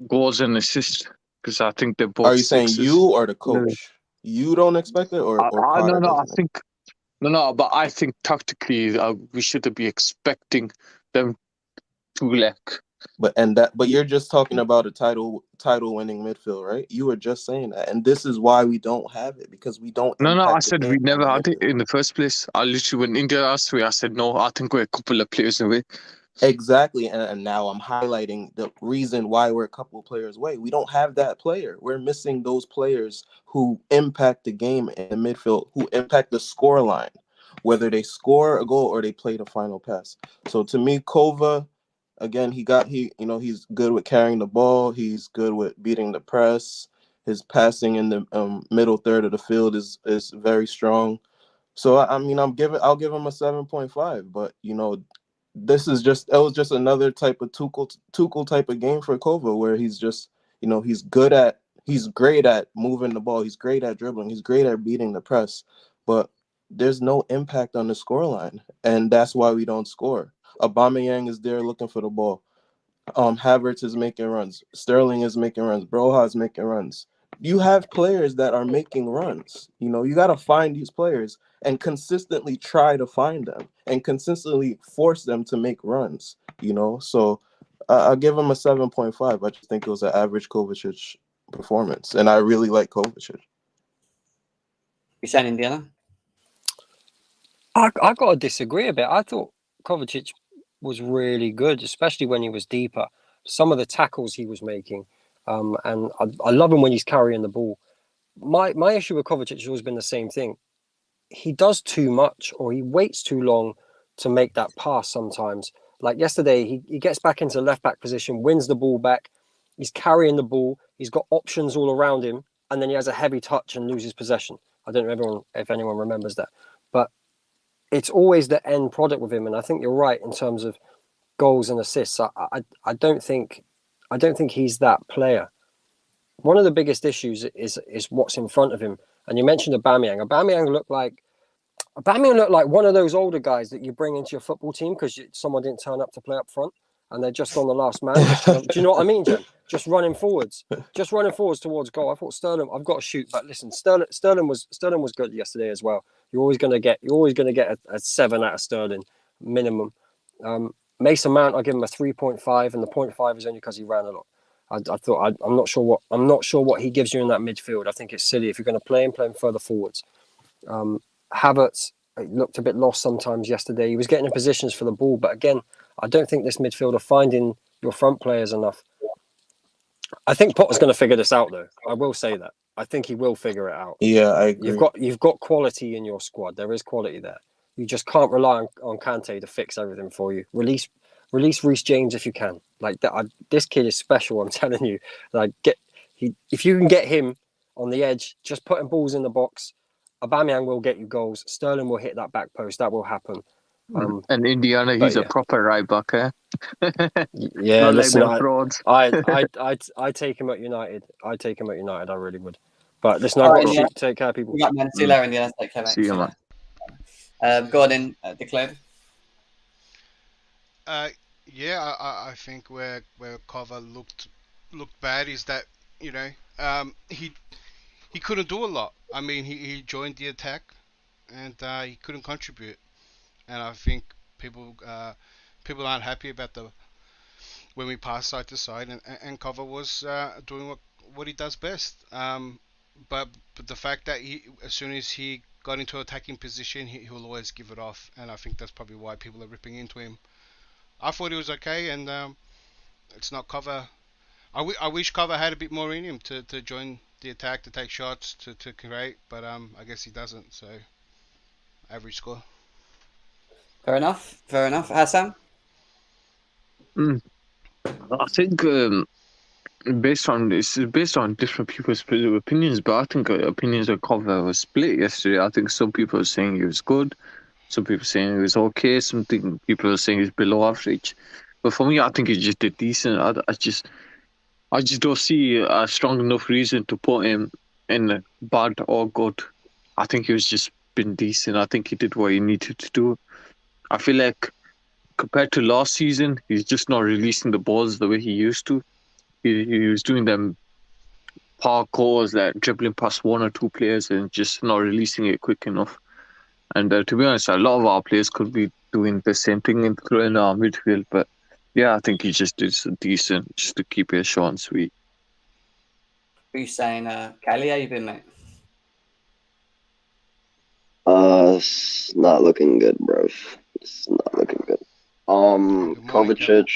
goals and assists, because I think they're both. Are you saying you or the coach? You don't expect it, or Potter no. But I think tactically we should be expecting them to lack. But you're just talking about a title-winning midfield, right? You were just saying that, and this is why we don't have it, because we don't. No. I said we never had it in the first place. I literally, when India asked me, I said no. I think we're a couple of players away. Exactly, and now I'm highlighting the reason why we're a couple of players away. We don't have that player. We're missing those players who impact the game in the midfield, who impact the scoreline, whether they score a goal or they play the final pass. So to me, Kova, again, he's good with carrying the ball. He's good with beating the press. His passing in the middle third of the field is very strong. So I mean, I'll give him a 7.5. But it was just another type of Tuchel type of game for Kova, where he's just, he's great at moving the ball. He's great at dribbling. He's great at beating the press, but there's no impact on the scoreline, and that's why we don't score. Aubameyang is there looking for the ball. Havertz is making runs. Sterling is making runs. Broja is making runs. You have players that are making runs. You got to find these players and consistently try to find them and consistently force them to make runs. So I'll give him a 7.5. I just think it was an average Kovacic performance, and I really like Kovacic. You saying, Indiana? I got to disagree a bit. I thought Kovacic was really good, especially when he was deeper. Some of the tackles he was making, and I love him when he's carrying the ball. My issue with Kovacic has always been the same thing. He does too much, or he waits too long to make that pass sometimes. Like yesterday, he gets back into left back position, wins the ball back. He's carrying the ball. He's got options all around him, and then he has a heavy touch and loses possession. I don't know if anyone remembers that, but it's always the end product with him. And I think you're right in terms of goals and assists. I don't think he's that player. One of the biggest issues is what's in front of him. And you mentioned Aubameyang. Aubameyang looked like one of those older guys that you bring into your football team because someone didn't turn up to play up front, and they're just on the last man. Do you know what I mean, Jen? Just running forwards towards goal. I thought Sterling. I've got to shoot, but listen, Sterling was good yesterday as well. You're always going to get a 7 out of Sterling minimum. Mason Mount, I'll give him a 3.5, and the 0.5 is only because he ran a lot. I'm not sure what he gives you in that midfield. I think it's silly if you're going to play him further forwards. Havertz looked a bit lost sometimes yesterday. He was getting in positions for the ball, but again, I don't think this midfield are finding your front players enough. I think Potter's going to figure this out, though. I will say that. I think he will figure it out. Yeah, I agree. You've got quality in your squad. There is quality there. You just can't rely on Kante to fix everything for you. Release Reece James if you can. Like that, this kid is special. I'm telling you. Like if you can get him on the edge, just putting balls in the box. Aubameyang will get you goals. Sterling will hit that back post. That will happen. And Indiana, he's a proper right back, eh? Yeah, Not listen, like them frauds. I take him at United. I take him at United. I really would. But listen, I've All got to right, shoot. Take care, people. Yeah, man. See you later, Indiana. Take care, mate. See you, man. Go on in, declared. Yeah, I think where Cover looked bad is that he couldn't do a lot. I mean, he joined the attack and he couldn't contribute. And I think people aren't happy about when we pass side to side, and Cover was doing what he does best. But the fact that as soon as he got into attacking position, he'll always give it off, and I think that's probably why people are ripping into him. I thought he was okay, and it's not Cover. I wish Cover had a bit more in him to join the attack, to take shots, to create, but I guess he doesn't. So average score. Fair enough. Hassan? I think based on different people's opinions, but I think opinions of Cover was split yesterday. I think some people are saying he was good, some people are saying he was okay, some people are saying he's below average. But for me, I think he just did decent. I just don't see a strong enough reason to put him in bad or good. I think he was just been decent. I think he did what he needed to do. I feel like compared to last season, he's just not releasing the balls the way he used to. He was doing them parkours, like dribbling past one or two players and just not releasing it quick enough. And to be honest, a lot of our players could be doing the same thing in our midfield. But yeah, I think he just did decent just to keep it short and sweet. What are you saying, Callie? How you been, mate? It's not looking good, bro. It's not looking good. Kovacic,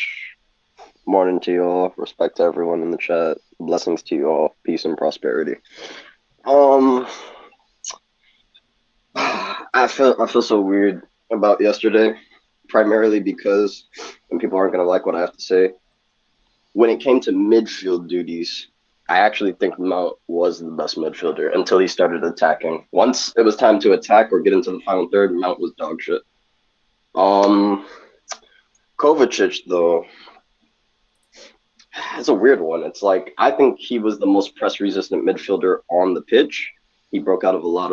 morning to you all. Respect to everyone in the chat. Blessings to you all. Peace and prosperity. I feel so weird about yesterday, primarily because, and people aren't gonna like what I have to say, when it came to midfield duties, I actually think Mount was the best midfielder until he started attacking. Once it was time to attack or get into the final third, Mount was dog shit. Kovacic, though, it's a weird one. It's like, I think he was the most press-resistant midfielder on the pitch. He broke out of a lot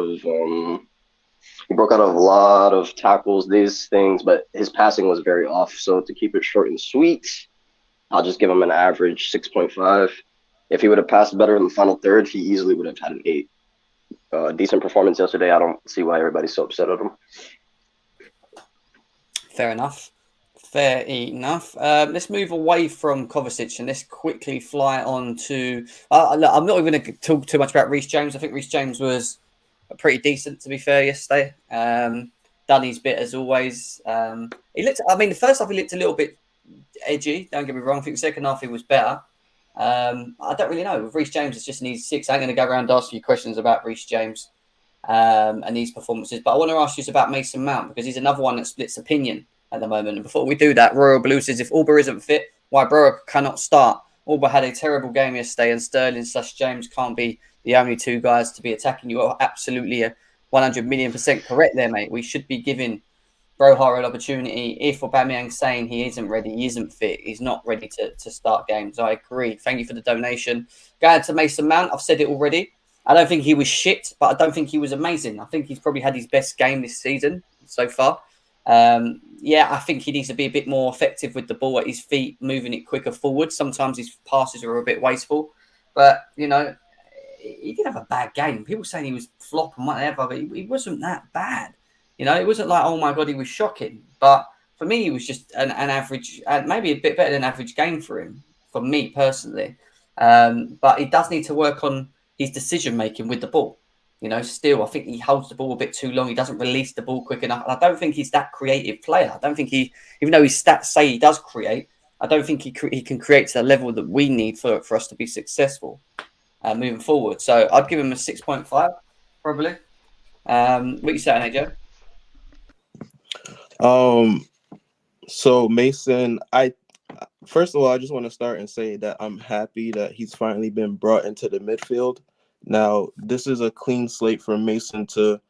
of tackles, these things, but his passing was very off. So to keep it short and sweet, I'll just give him an average 6.5. If he would have passed better in the final third, he easily would have had an 8. Decent performance yesterday. I don't see why everybody's so upset at him. Fair enough. Let's move away from Kovacic and let's quickly fly on to... I'm not even going to talk too much about Reece James. I think Reece James was pretty decent, to be fair, yesterday. Done his bit, as always. The first half he looked a little bit edgy, don't get me wrong. I think the second half he was better. I don't really know. With Reece James, it's just needs 6. I'm going to go around asking you questions about Reece James and these performances. But I want to ask you about Mason Mount, because he's another one that splits opinion at the moment. And before we do that, Royal Blue says, if Auba isn't fit, why Broja cannot start? Auba had a terrible game yesterday, and Sterling/James can't be the only two guys to be attacking. You are absolutely 100 million% correct there, mate. We should be giving Broja an opportunity. If Aubameyang's saying he isn't ready, he isn't fit, he's not ready to start games. I agree. Thank you for the donation. Going to Mason Mount, I've said it already. I don't think he was shit, but I don't think he was amazing. I think he's probably had his best game this season so far. I think he needs to be a bit more effective with the ball at his feet, moving it quicker forward. Sometimes his passes are a bit wasteful, but he did have a bad game. People saying he was flop and whatever, but he wasn't that bad. It wasn't like, oh my God, he was shocking. But for me, he was just an average, maybe a bit better than average game for him, for me personally. But he does need to work on his decision making with the ball. Still, I think he holds the ball a bit too long. He doesn't release the ball quick enough. And I don't think he's that creative player. I don't think even though his stats say he does create, I don't think he can create to the level that we need for us to be successful moving forward. So I'd give him a 6.5, probably. What are you saying, AJ? So Mason, first of all, I just want to start and say that I'm happy that he's finally been brought into the midfield. Now, this is a clean slate for Mason to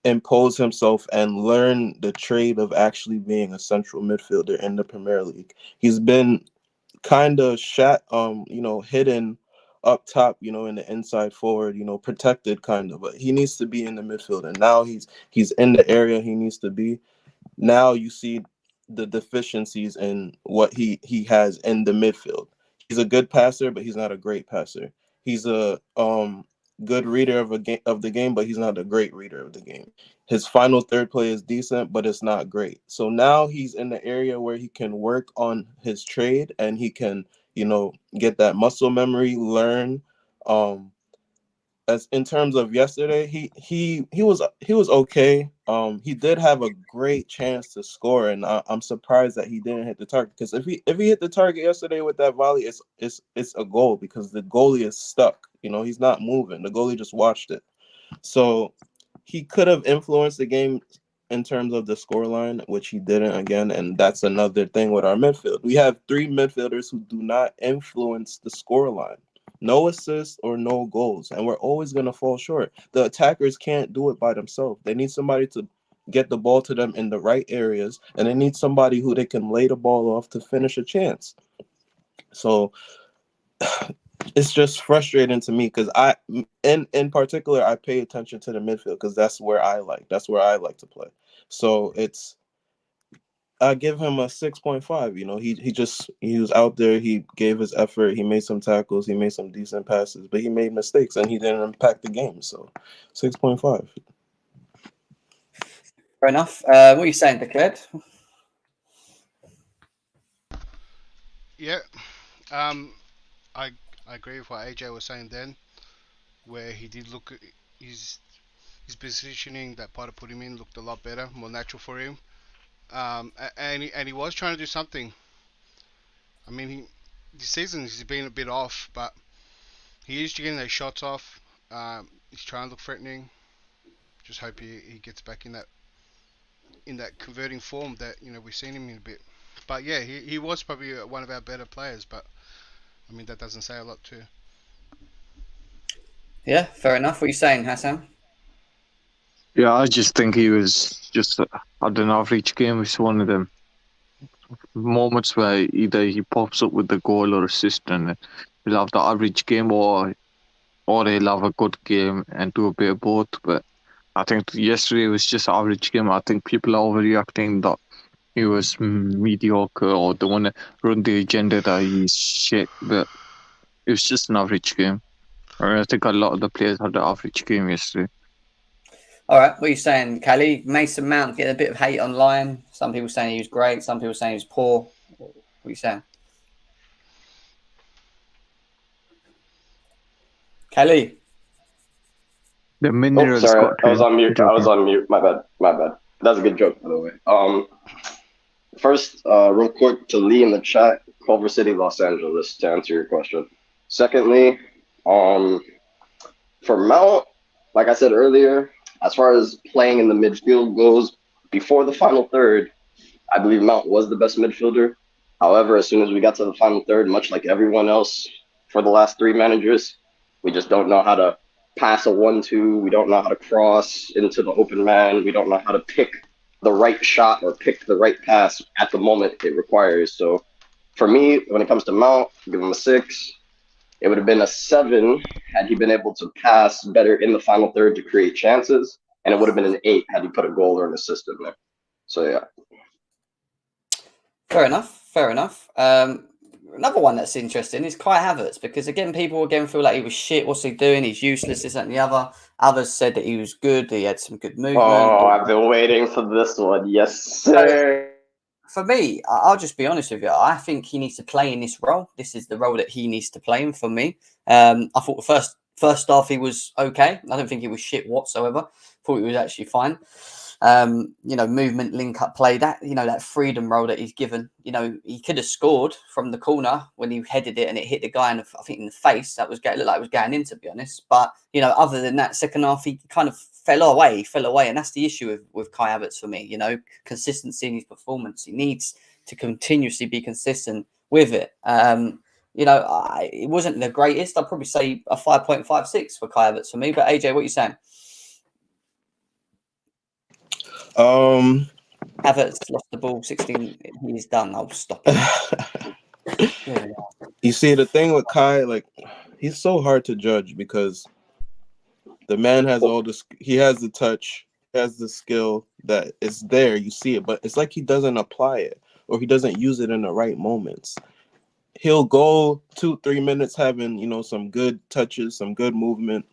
impose himself and learn the trade of actually being a central midfielder in the Premier League. He's been kind of hidden up top, in the inside forward, protected kind of, but he needs to be in the midfield. And now he's in the area he needs to be. Now you see the deficiencies in what he has in the midfield. He's a good passer, but he's not a great passer. He's a good reader of the game, but he's not a great reader of the game. His final third play is decent, but it's not great. So now he's in the area where he can work on his trade and he can, get that muscle memory, learn. As in terms of yesterday, he was okay. He did have a great chance to score, and I'm surprised that he didn't hit the target. Because if he hit the target yesterday with that volley, it's a goal because the goalie is stuck. He's not moving. The goalie just watched it, so he could have influenced the game in terms of the scoreline, which he didn't again. And that's another thing with our midfield. We have 3 midfielders who do not influence the scoreline. No assists or no goals, and we're always going to fall short. The attackers can't do it by themselves. They need somebody to get the ball to them in the right areas, and they need somebody who they can lay the ball off to finish a chance. So it's just frustrating to me because in particular, I pay attention to the midfield because that's where I like to play. So I give him a 6.5. He was out there. He gave his effort. He made some tackles. He made some decent passes, but he made mistakes and he didn't impact the game. So 6.5. Fair enough. What are you saying, Declared? Yeah. I agree with what AJ was saying then, where he did look at his positioning that Potter put him in looked a lot better, more natural for him. And he was trying to do something. I mean, this season he's been a bit off, but he is getting those shots off. He's trying to look threatening. Just hope he gets back in that converting form that we've seen him in a bit. But yeah, he was probably one of our better players. But I mean that doesn't say a lot too. Yeah, fair enough. What are you saying, Hassan? Yeah, I just think he was just had an average game. It's one of them moments where either he pops up with the goal or assist and he'll have the average game or he'll have a good game and do a bit of both. But I think yesterday was just an average game. I think people are overreacting that he was mediocre or they want to run the agenda that he's shit. But it was just an average game. I think a lot of the players had an average game yesterday. All right, what are you saying, Callie? Mason Mount getting a bit of hate online. Some people saying he was great. Some people saying he was poor. What are you saying? Callie? The minerals sorry, I was on mute. My bad. That's a good joke, by the way. First, real quick to Lee in the chat, Culver City, Los Angeles, to answer your question. Secondly, for Mount, like I said earlier, as far as playing in the midfield goes, before the final third, I believe Mount was the best midfielder. However, as soon as we got to the final third, much like everyone else for the last 3 managers, we just don't know how to pass a 1-2. We don't know how to cross into the open man. We don't know how to pick the right shot or pick the right pass at the moment it requires. So for me, when it comes to Mount, I give him a 6. It would have been a 7 had he been able to pass better in the final third to create chances. And it would have been an 8 had he put a goal or an assist in there. So, yeah. Fair enough. Another one that's interesting is Kai Havertz, because, again, people feel like he was shit. What's he doing? He's useless, this, that, and the other. Others said that he was good. He had some good movement. Oh, I've been waiting for this one. Yes, sir. For me, I'll just be honest with you. I think he needs to play in this role. This is the role that he needs to play in for me. I thought the First half, he was okay. I don't think he was shit whatsoever. Thought he was actually fine. Movement, link up play, that freedom role that he's given. He could have scored from the corner when he headed it and it hit the guy I think in the face. That looked like it was going in, to be honest. But other than that, second half he kind of fell away, and that's the issue with Kai Havertz for me. Consistency in his performance. He needs to continuously be consistent with it. It wasn't the greatest. I'd probably say a 5.56 for Kai Havertz for me. But AJ, what are you saying? Havertz lost the ball 16. He's done. I'll stop him. You see, the thing with Kai, like, he's so hard to judge because the man has he has the touch, has the skill that is there. You see it, but it's like he doesn't apply it or he doesn't use it in the right moments. He'll go 2-3 minutes having, some good touches, some good movement.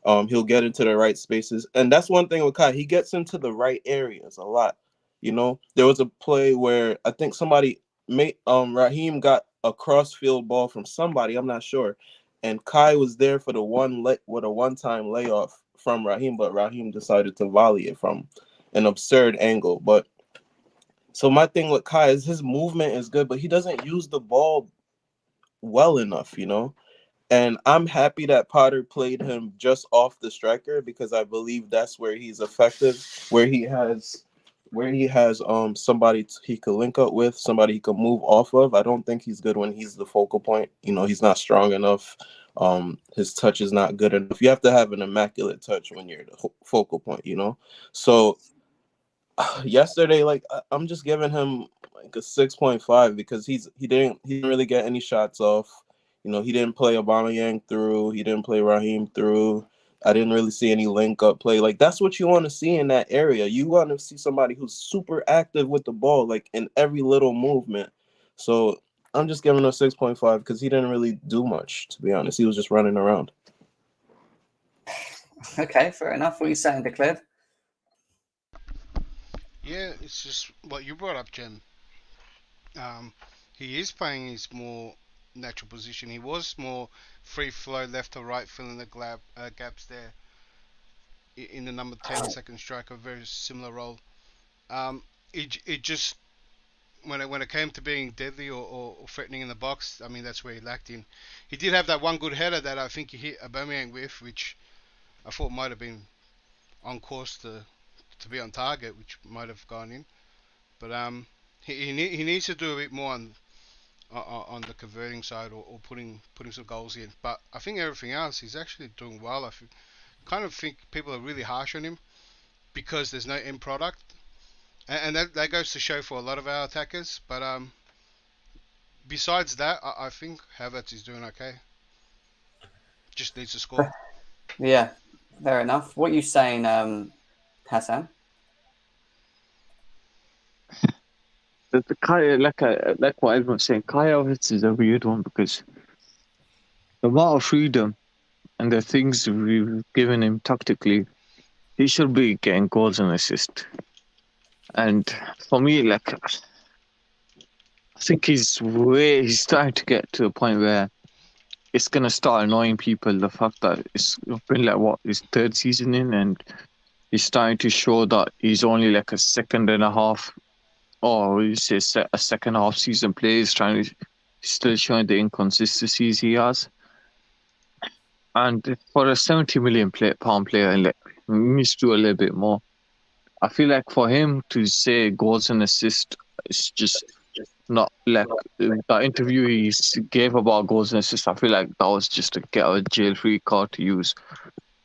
He'll get into the right spaces. And that's one thing with Kai. He gets into the right areas a lot. There was a play where I think somebody Raheem got a cross-field ball from somebody, I'm not sure. And Kai was there for the one-time layoff from Raheem, but Raheem decided to volley it from an absurd angle. But so my thing with Kai is his movement is good, but he doesn't use the ball well enough, And I'm happy that Potter played him just off the striker because I believe that's where he's effective, where he has somebody he could link up with, somebody he could move off of. I don't think he's good when he's the focal point. He's not strong enough. His touch is not good enough. You have to have an immaculate touch when you're the focal point, So yesterday, I'm just giving him like a 6.5 because he didn't really get any shots off. He didn't play Aubameyang through. He didn't play Raheem through. I didn't really see any link-up play. Like, that's what you want to see in that area. You want to see somebody who's super active with the ball, like, in every little movement. So I'm just giving him a 6.5 because he didn't really do much, to be honest. He was just running around. Okay, fair enough. What are you saying, Declared? Yeah, it's just what you brought up, Jen. He is playing his more natural position. He was more free flow left to right, filling the gaps there in the number 10 second striker, very similar role. It just when it came to being deadly or threatening in the box, I mean, that's where he lacked in. He did have that one good header that I think he hit Aubameyang with, which I thought might have been on course to be on target, which might have gone in. But he needs to do a bit more on the converting side or putting some goals in. But I think everything else he's actually doing well. I kind of think people are really harsh on him because there's no end product, and that goes to show for a lot of our attackers. But besides that, I think Havertz is doing okay. Just needs to score. Yeah, fair enough. What are you saying, Hassan? The Kai, like what everyone's saying, Kai Havertz is a weird one because the amount of freedom and the things we've given him tactically, he should be getting goals and assists. And for me, I think he's starting to get to a point where it's gonna start annoying people. The fact that it's been his third season in, and he's starting to show that he's only like a second and a half. Or you say a second half season play. He's still showing the inconsistencies he has. And for a £70 million pound player, he needs to do a little bit more. I feel like for him to say goals and assists, it's just not like the interview he gave about goals and assists. I feel like that was just a get out of jail free card to use.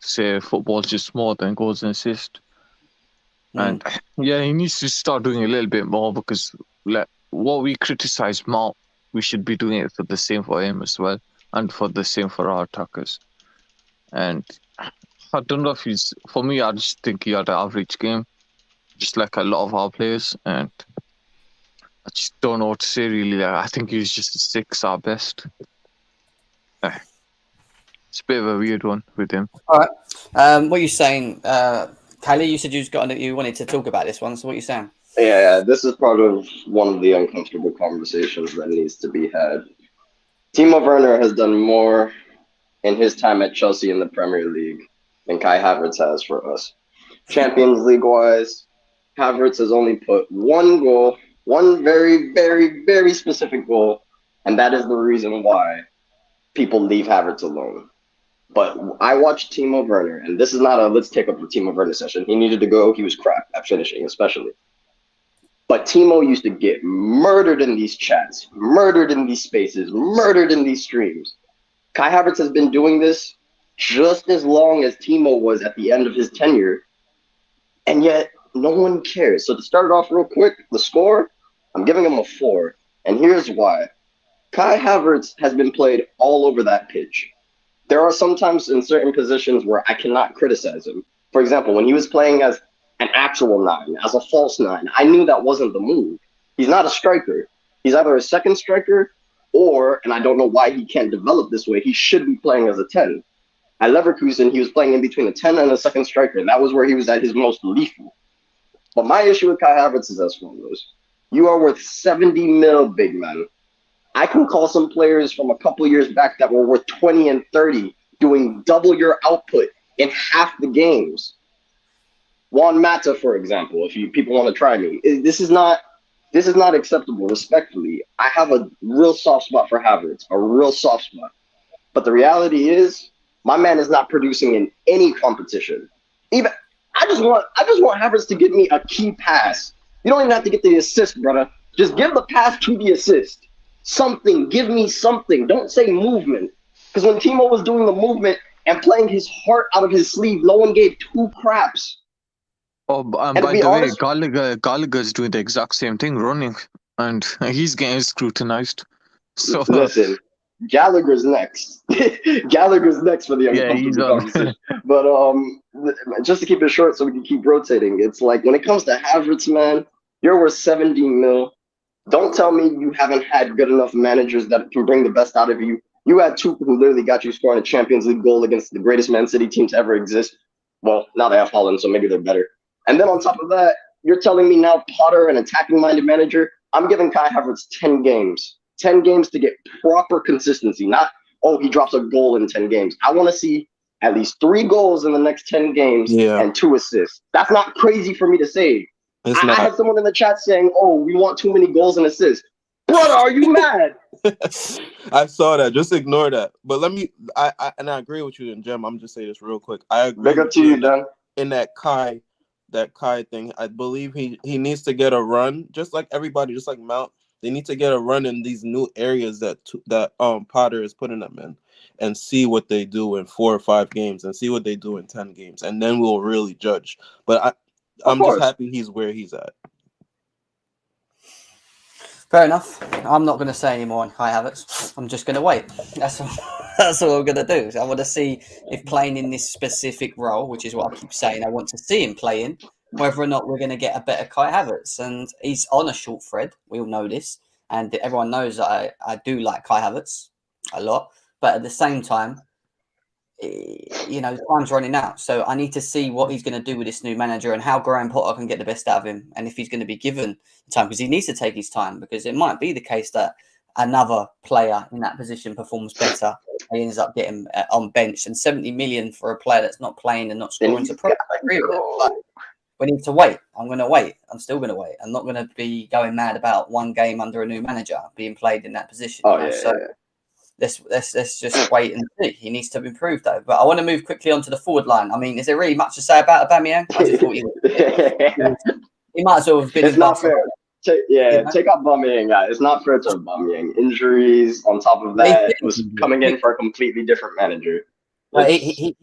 Say football's just more than goals and assists. And yeah, he needs to start doing a little bit more because what we criticize Mount, we should be doing it for the same for him as well, and for the same for our attackers. And I don't know if for me, I just think he had an average game, just like a lot of our players, and I just don't know what to say really. I think he was just a 6 at best. It's a bit of a weird one with him. All right. What are you saying, Callie? You said you wanted to talk about this one. So what are you saying? Yeah, this is part of one of the uncomfortable conversations that needs to be had. Timo Werner has done more in his time at Chelsea in the Premier League than Kai Havertz has for us. Champions League wise, Havertz has only put one goal, one very, very, very specific goal, and that is the reason why people leave Havertz alone. But I watched Timo Werner, and this is not a let's take up the Timo Werner session. He needed to go. He was crap at finishing, especially. But Timo used to get murdered in these chats, murdered in these spaces, murdered in these streams. Kai Havertz has been doing this just as long as Timo was at the end of his tenure, and yet no one cares. So to start it off real quick, the score, I'm giving him a 4, and here's why. Kai Havertz has been played all over that pitch. There are sometimes in certain positions where I cannot criticize him. For example, when he was playing as an actual 9, as a false 9, I knew that wasn't the move. He's not a striker. He's either a second striker or, and I don't know why he can't develop this way, he should be playing as a 10. At Leverkusen, he was playing in between a 10 and a second striker, and that was where he was at his most lethal. But my issue with Kai Havertz is as follows. You are worth 70 mil, big man. I can call some players from a couple years back that were worth 20 and 30, doing double your output in half the games. Juan Mata, for example, if people want to try me. This is not acceptable, respectfully. I have a real soft spot for Havertz, a real soft spot. But the reality is, my man is not producing in any competition. Even I just want Havertz to give me a key pass. You don't even have to get the assist, brother. Just give the pass to the assist. Something. Give me something. Don't say movement. Because when Timo was doing the movement and playing his heart out of his sleeve, no one gave 2 craps. Oh, by the way, Gallagher's doing the exact same thing, running, and he's getting scrutinized. So listen, Gallagher's next. Gallagher's next for the uncomfortable conversation. But just to keep it short, so we can keep rotating. It's like when it comes to Havertz, man, you're worth 70 mil. Don't tell me you haven't had good enough managers that can bring the best out of you. You had 2 who literally got you scoring a Champions League goal against the greatest Man City team to ever exist. Well, now they have Holland, so maybe they're better. And then on top of that, you're telling me now Potter, an attacking-minded manager, I'm giving Kai Havertz 10 games. 10 games to get proper consistency, not, oh, he drops a goal in 10 games. I want to see at least 3 goals in the next 10 games and 2 assists. That's not crazy for me to say. I had someone in the chat saying, oh, we want too many goals and assists. Brother, are you mad? I saw that. Just ignore that. But I agree with you, and Jem, I'm just saying this real quick. I agree. Big up to you, Dan. In that Kai thing, I believe he needs to get a run, just like everybody, just like Mount. They need to get a run in these new areas that Potter is putting them in, and see what they do in 4 or 5 games, and see what they do in 10 games, and then we'll really judge. But I'm just happy he's where he's at. Fair enough. I'm not going to say any more on Kai Havertz. I'm just going to wait. That's all I'm going to do. I want to see if playing in this specific role, which is what I keep saying I want to see him play in, whether or not we're going to get a better Kai Havertz. And he's on a short thread. We all know this. And everyone knows that I do like Kai Havertz a lot. But at the same time, time's running out. So I need to see what he's going to do with this new manager and how Graham Potter can get the best out of him. And if he's going to be given time, because he needs to take his time, because it might be the case that another player in that position performs better. He ends up getting on bench, and 70 million for a player that's not playing and not scoring. So probably I agree with it. But we need to wait. I'm going to wait. I'm still going to wait. I'm not going to be going mad about one game under a new manager being played in that position. Let's just wait and see. He needs to improve, though. But I want to move quickly onto the forward line. I mean, is there really much to say about Aubameyang? I just thought he might as well have been. It's not fair. Take out Aubameyang, guys. It's not fair to Aubameyang. Injuries on top of that. Was coming in for a completely different manager. Well, he's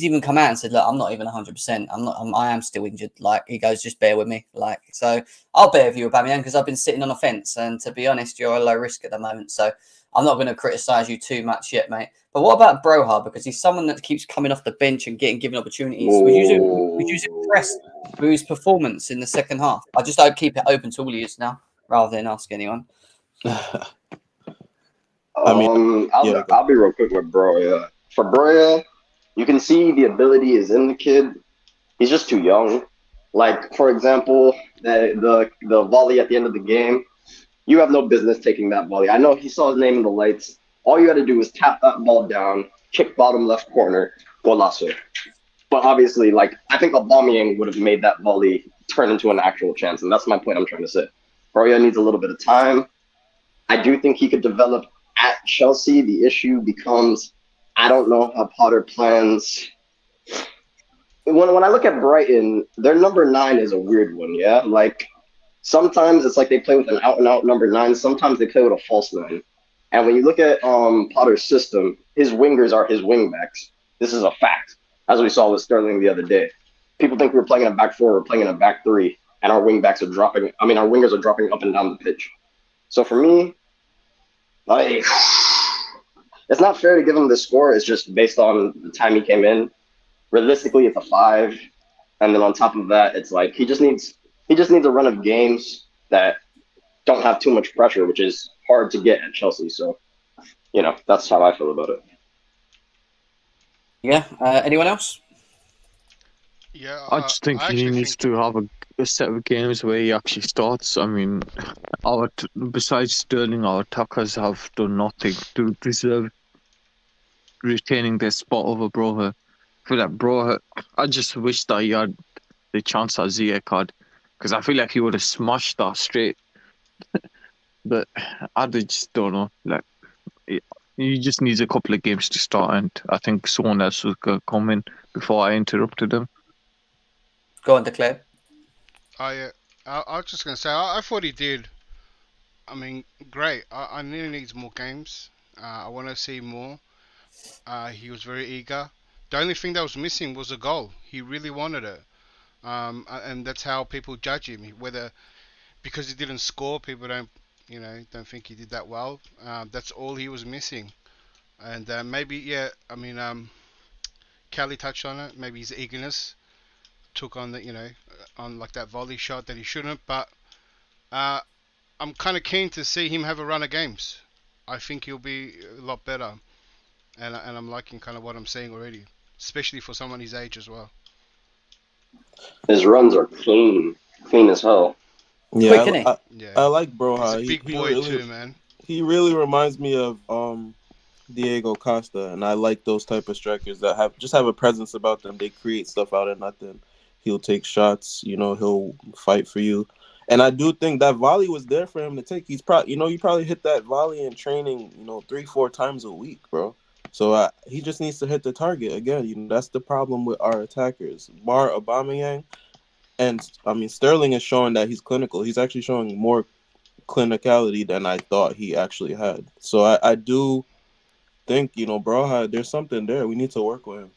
even come out and said, "Look, I'm not even 100%. I am still injured." Like, he goes, "Just bear with me." Like, so I'll bear with you, Aubameyang, because I've been sitting on a fence, and to be honest, you're a low risk at the moment. So I'm not going to criticize you too much yet, mate. But what about Broja? Because he's someone that keeps coming off the bench and getting given opportunities. Would you impressed with his performance in the second half? I just don't keep it open to all of you now, rather than ask anyone. I'll be real quick with Broja. For Broja, you can see the ability is in the kid. He's just too young. Like, for example, the volley at the end of the game. You have no business taking that volley. I know he saw his name in the lights. All you got to do is tap that ball down, kick bottom left corner, golazo. But obviously, like, I think Aubameyang would have made that volley turn into an actual chance, and that's my point I'm trying to say. Broja needs a little bit of time. I do think he could develop at Chelsea. The issue becomes, I don't know how Potter plans. When I look at Brighton, their number 9 is a weird one, yeah? Like, sometimes it's like they play with an out-and-out number 9. Sometimes they play with a false 9. And when you look at Potter's system, his wingers are his wingbacks. This is a fact, as we saw with Sterling the other day. People think we're playing in a back 4, we're playing in a back 3, and our wingbacks are dropping. I mean, our wingers are dropping up and down the pitch. So for me, like, it's not fair to give him this score. It's just based on the time he came in. Realistically, it's a 5, and then on top of that, it's like he just needs a run of games that don't have too much pressure, which is hard to get at Chelsea. So, you know, that's how I feel about it. Yeah. Anyone else? Yeah, I just think he needs to have a set of games where he actually starts. I mean, besides Sterling, our attackers have done nothing to deserve retaining their spot over Broja. For that Broja, I just wish that he had the chance that Ziyech had, because I feel like he would have smashed that straight. But I just don't know. Like, he just needs a couple of games to start, and I think someone else was going to come in before I interrupted him. Go on, Declare. I was just going to say, I thought he did. I mean, great. I knew he needs more games. I want to see more. He was very eager. The only thing that was missing was a goal. He really wanted it. And that's how people judge him. Whether because he didn't score, people don't think he did that well. That's all he was missing. And maybe, yeah, I mean, Kelly touched on it. Maybe his eagerness took on on like that volley shot that he shouldn't. But I'm kind of keen to see him have a run of games. I think he'll be a lot better. And I'm liking kind of what I'm seeing already, especially for someone his age as well. His runs are clean as hell. Yeah, Quick, I like Broja. He's a big boy really, too, man. He really reminds me of Diego Costa, and I like those type of strikers that have a presence about them. They create stuff out of nothing. He'll take shots, he'll fight for you. And I do think that volley was there for him to take. He's probably, you probably hit that volley in training, 3-4 times a week, bro. So he just needs to hit the target again. That's the problem with our attackers. Bar Aubameyang, and I mean Sterling is showing that he's clinical. He's actually showing more clinicality than I thought he actually had. So I do think, Broja, there's something there. We need to work with him.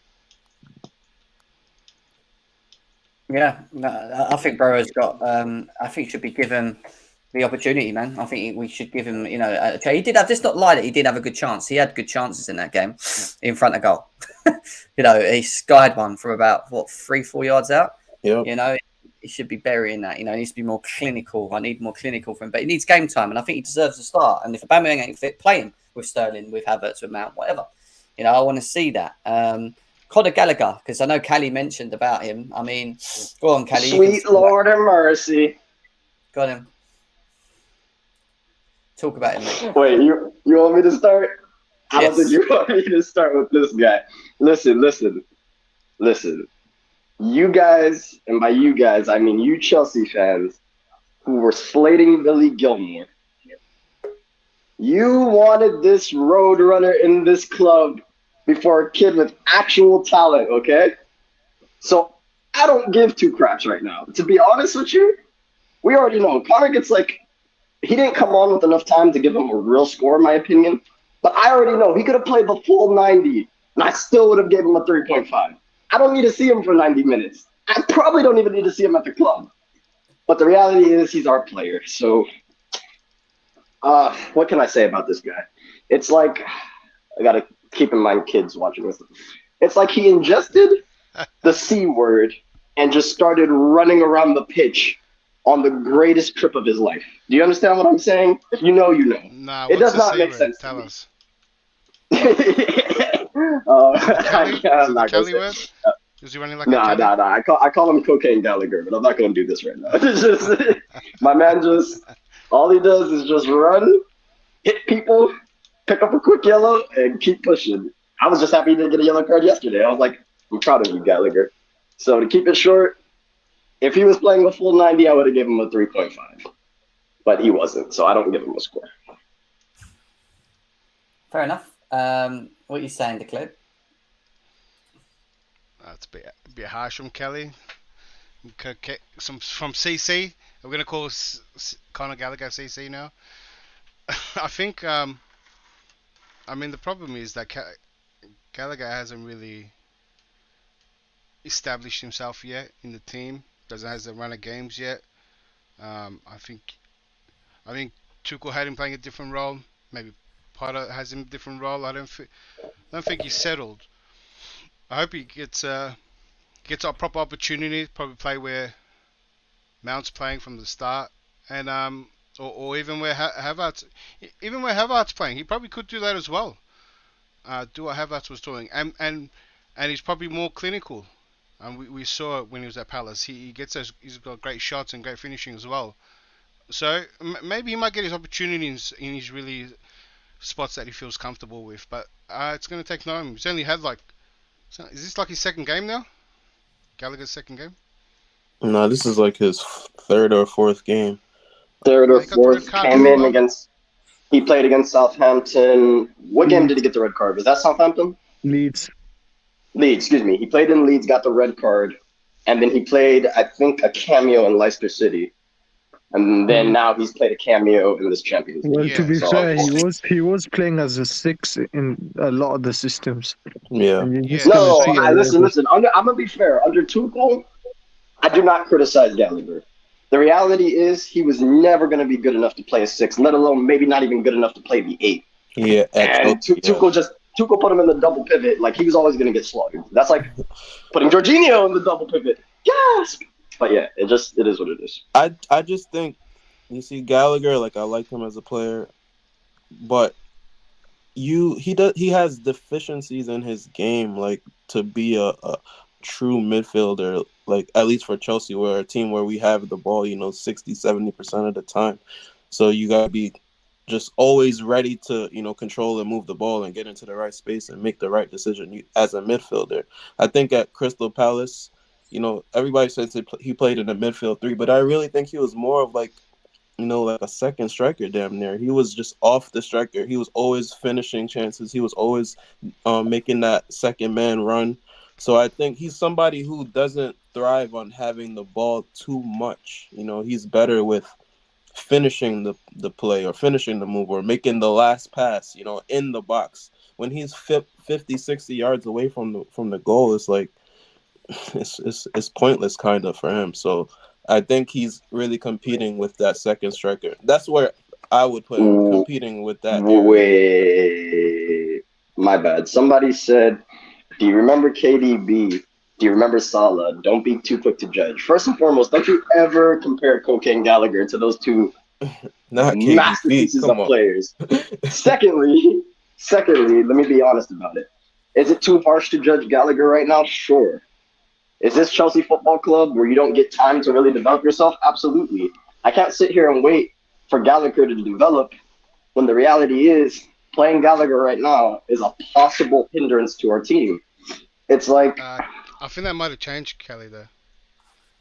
Yeah, I think Broja's got. I think he should be given the opportunity, man. I think we should give him. He did have. Just not lie that he did have a good chance. He had good chances in that game, in front of goal. He skied one from about 3-4 yards out. Yeah. He should be burying that. He needs to be more clinical. I need more clinical from him, but he needs game time, and I think he deserves to start. And if Aubameyang ain't fit, play him with Sterling, with Havertz, with Mount, whatever. I want to see that. Conor Gallagher, because I know Callie mentioned about him. I mean, go on, Callie. Sweet Lord of mercy. Got him. Talk about him, mate. Wait, you want me to start? I don't Yes. think you want me to start with this guy. Listen. You guys, and by you guys, I mean you Chelsea fans who were slating Billy Gilmore. You wanted this road runner in this club before a kid with actual talent, okay? So I don't give two craps right now. To be honest with you, we already know. Connor gets he didn't come on with enough time to give him a real score, in my opinion. But I already know he could have played the full 90, and I still would have gave him a 3.5. I don't need to see him for 90 minutes. I probably don't even need to see him at the club. But the reality is he's our player. So what can I say about this guy? It's like, I got to keep in mind kids watching this. It's like he ingested the C word and just started running around the pitch on the greatest trip of his life. Do you understand what I'm saying? If you know, you know. Nah, it does not C make word? sense. Tell us. I'm not gonna Kelly say. word? Is he running like Nah. a Kelly? I call him Cocaine Gallagher, but I'm not gonna do this right now. It's just my man. All he does is just run, hit people, pick up a quick yellow, and keep pushing. I was just happy he didn't get a yellow card yesterday. I was like, I'm proud of you, Gallagher. So to keep it short, if he was playing a full 90, I would have given him a 3.5. But he wasn't, so I don't give him a score. Fair enough. What are you saying, Declan? That's a bit harsh from Kelly. From CC. We're going to call Conor Gallagher CC now. I think, I mean, the problem is that Gallagher hasn't really established himself yet in the team. Doesn't have a run of games yet. I think Tuchel had him playing a different role. Maybe Potter has him a different role. I don't think he's settled. I hope he gets a proper opportunity. Probably play where Mount's playing from the start, and or even where Havertz playing. He probably could do that as well. Do what Havertz was doing, and he's probably more clinical. We saw it when he was at Palace. He's got great shots and great finishing as well. So maybe he might get his opportunities in his really spots that he feels comfortable with. But it's going to take time. He's only had is this like his second game now? Gallagher's second game? No, this is like his third or fourth game. Third or fourth. Came in against. He played against Southampton. What game did he get the red card? Was that Southampton? Leeds. Excuse me. He played in Leeds, got the red card, and then he played, I think, a cameo in Leicester City, and then now he's played a cameo in this Champions League. Well, to be fair, he was playing as a 6 in a lot of the systems. Yeah. Listen. I'm gonna be fair. Under Tuchel, I do not criticize Gallagher. The reality is he was never going to be good enough to play a 6, let alone maybe not even good enough to play the 8. Yeah. And Tuchel put him in the double pivot. Like, he was always going to get slaughtered. That's like putting Jorginho in the double pivot. Yes! But yeah, it is what it is. I just think, you see, Gallagher, like, I like him as a player, but he has deficiencies in his game, like, to be a true midfielder, like, at least for Chelsea, we're a team where we have the ball, 60-70% of the time. So you got to be just always ready to, control and move the ball and get into the right space and make the right decision as a midfielder. I think at Crystal Palace, everybody says he played in the midfield 3, but I really think he was more of like a second striker damn near. He was just off the striker. He was always finishing chances. He was always making that second man run. So I think he's somebody who doesn't thrive on having the ball too much. He's better with finishing the play or finishing the move or making the last pass, in the box. When he's 50, 60 yards away from the goal, it's like it's pointless kind of for him. So I think he's really competing with that second striker. That's where I would put him, competing with that. Wait, my bad. Somebody said, do you remember KDB? Do you remember Salah? Don't be too quick to judge. First and foremost, don't you ever compare Cocaine Gallagher to those two masterpieces of players. Secondly, let me be honest about it. Is it too harsh to judge Gallagher right now? Sure. Is this Chelsea Football Club where you don't get time to really develop yourself? Absolutely. I can't sit here and wait for Gallagher to develop when the reality is playing Gallagher right now is a possible hindrance to our team. It's like... I think that might have changed, Kelly, though.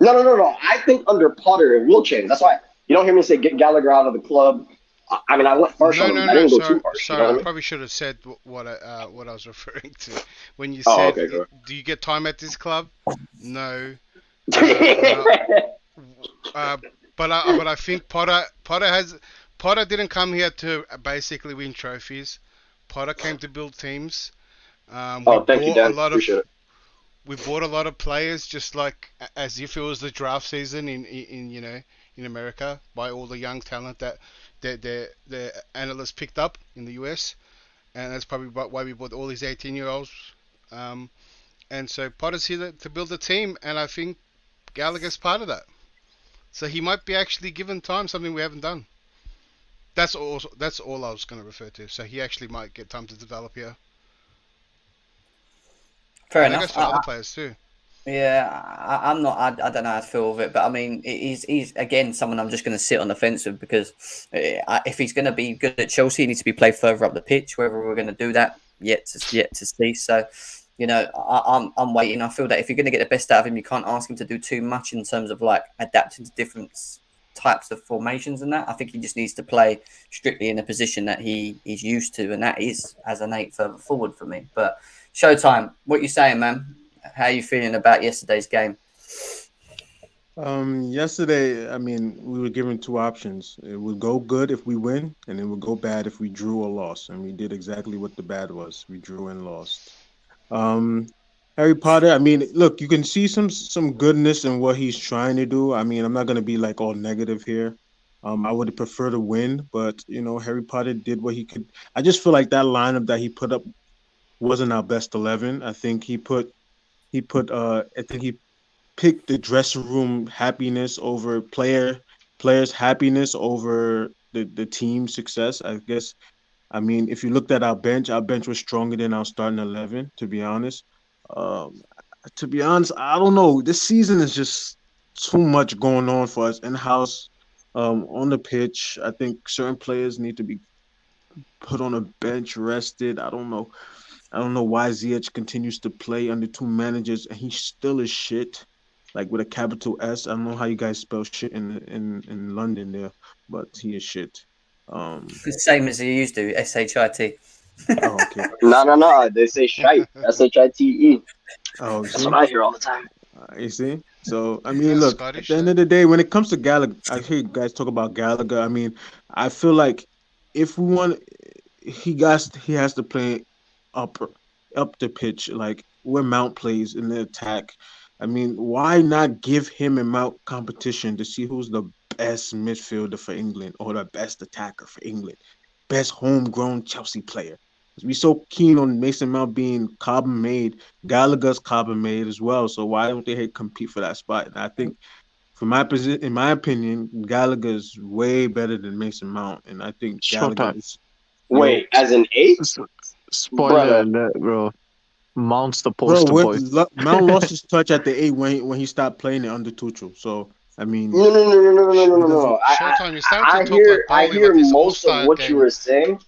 No. I think under Potter it will change. That's why you don't hear me say get Gallagher out of the club. I mean, I went harsh on him. I didn't go too harsh. Sorry, I probably should have said what I was referring to. When you said, do you get time at this club? No. But I think Potter didn't come here to basically win trophies. Potter came to build teams. Thank you, Dan. Appreciate it. We bought a lot of players just like as if it was the draft season in America by all the young talent that the analysts picked up in the US, and that's probably why we bought all these 18-year-olds. And so Potter's here to build a team, and I think Gallagher's part of that. So he might be actually given time, something we haven't done. That's all I was going to refer to. So he actually might get time to develop here. Fair and enough. I guess for other players too. Yeah, I'm not. I don't know how to feel with it, but I mean, he's again someone I'm just going to sit on the fence with because if he's going to be good at Chelsea, he needs to be played further up the pitch. Whether we're going to do that, yet to see. So, I'm waiting. I feel that if you're going to get the best out of him, you can't ask him to do too much in terms of like adapting to different types of formations and that. I think he just needs to play strictly in a position that he's used to, and that is as an 8 further forward for me. But Showtime, what you saying, man? How are you feeling about yesterday's game? Yesterday, I mean, we were given two options. It would go good if we win, and it would go bad if we drew or lost. And we did exactly what the bad was. We drew and lost. Harry Potter, I mean, look, you can see some goodness in what he's trying to do. I mean, I'm not gonna be like all negative here. I would prefer to win, but Harry Potter did what he could. I just feel like that lineup that he put up wasn't our best 11. I think he picked the dressing room happiness over players' happiness over the team's success. I guess. I mean, if you looked at our bench was stronger than our starting 11. To be honest, I don't know. This season is just too much going on for us in house, on the pitch. I think certain players need to be put on a bench, rested. I don't know why Ziyech continues to play under two managers and he still is shit, like with a capital S. I don't know how you guys spell shit in London there, but he is shit. The same as he used to, SHIT. Oh, okay. No. They say shite. SHITE. Oh, That's what I hear all the time. You see? So, I mean, look, at the end of the day, when it comes to Gallagher, I hear you guys talk about Gallagher. I mean, I feel like if we want, he has to play up the pitch, like where Mount plays in the attack. I mean, why not give him and Mount competition to see who's the best midfielder for England or the best attacker for England, best homegrown Chelsea player? We so keen on Mason Mount being carbon made. Gallagher's carbon made as well. So why don't they compete for that spot? And I think, in my opinion, Gallagher's way better than Mason Mount, and I think Gallagher is. Wait, as an 8? Spoiler alert, bro. Mount's the poster boy. Mount lost his touch at the 8 when he stopped playing it under Tuchel. So I mean, no. I hear most of what you were saying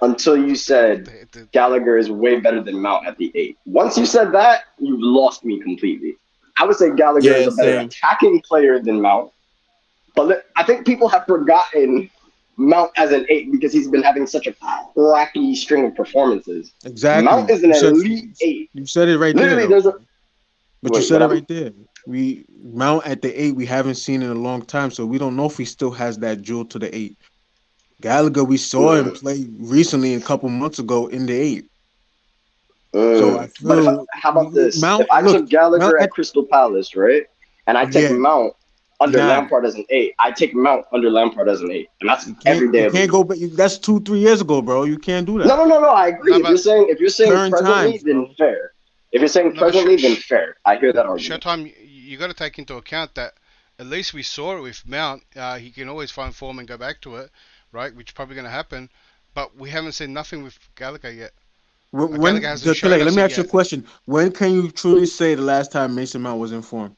until you said Gallagher is way better than Mount at the 8. Once you said that, you lost me completely. I would say Gallagher is a better attacking player than Mount, but I think people have forgotten Mount as an 8 because he's been having such a crappy string of performances. Exactly. Mount is an elite 8. You said it right there. You said it right there. Mount at the 8 we haven't seen in a long time, so we don't know if he still has that jewel to the 8. Gallagher, we saw him play recently a couple months ago in the 8. So I feel, how about this? Mount, if I took Gallagher at Crystal Palace, right, and I take Mount under Lampard as an 8, I take Mount under Lampard as an 8, and that's every day. You can't go back. That's 2-3 years ago, bro. You can't do that. No. I agree. If you're saying presently, then fair. If you're saying presently, then fair. I hear that argument. Showtime, you got to take into account that at least we saw it with Mount. He can always find form and go back to it, right? Which is probably going to happen. But we haven't seen nothing with Gallagher yet. Let me ask you a question. When can you truly say the last time Mason Mount was in form?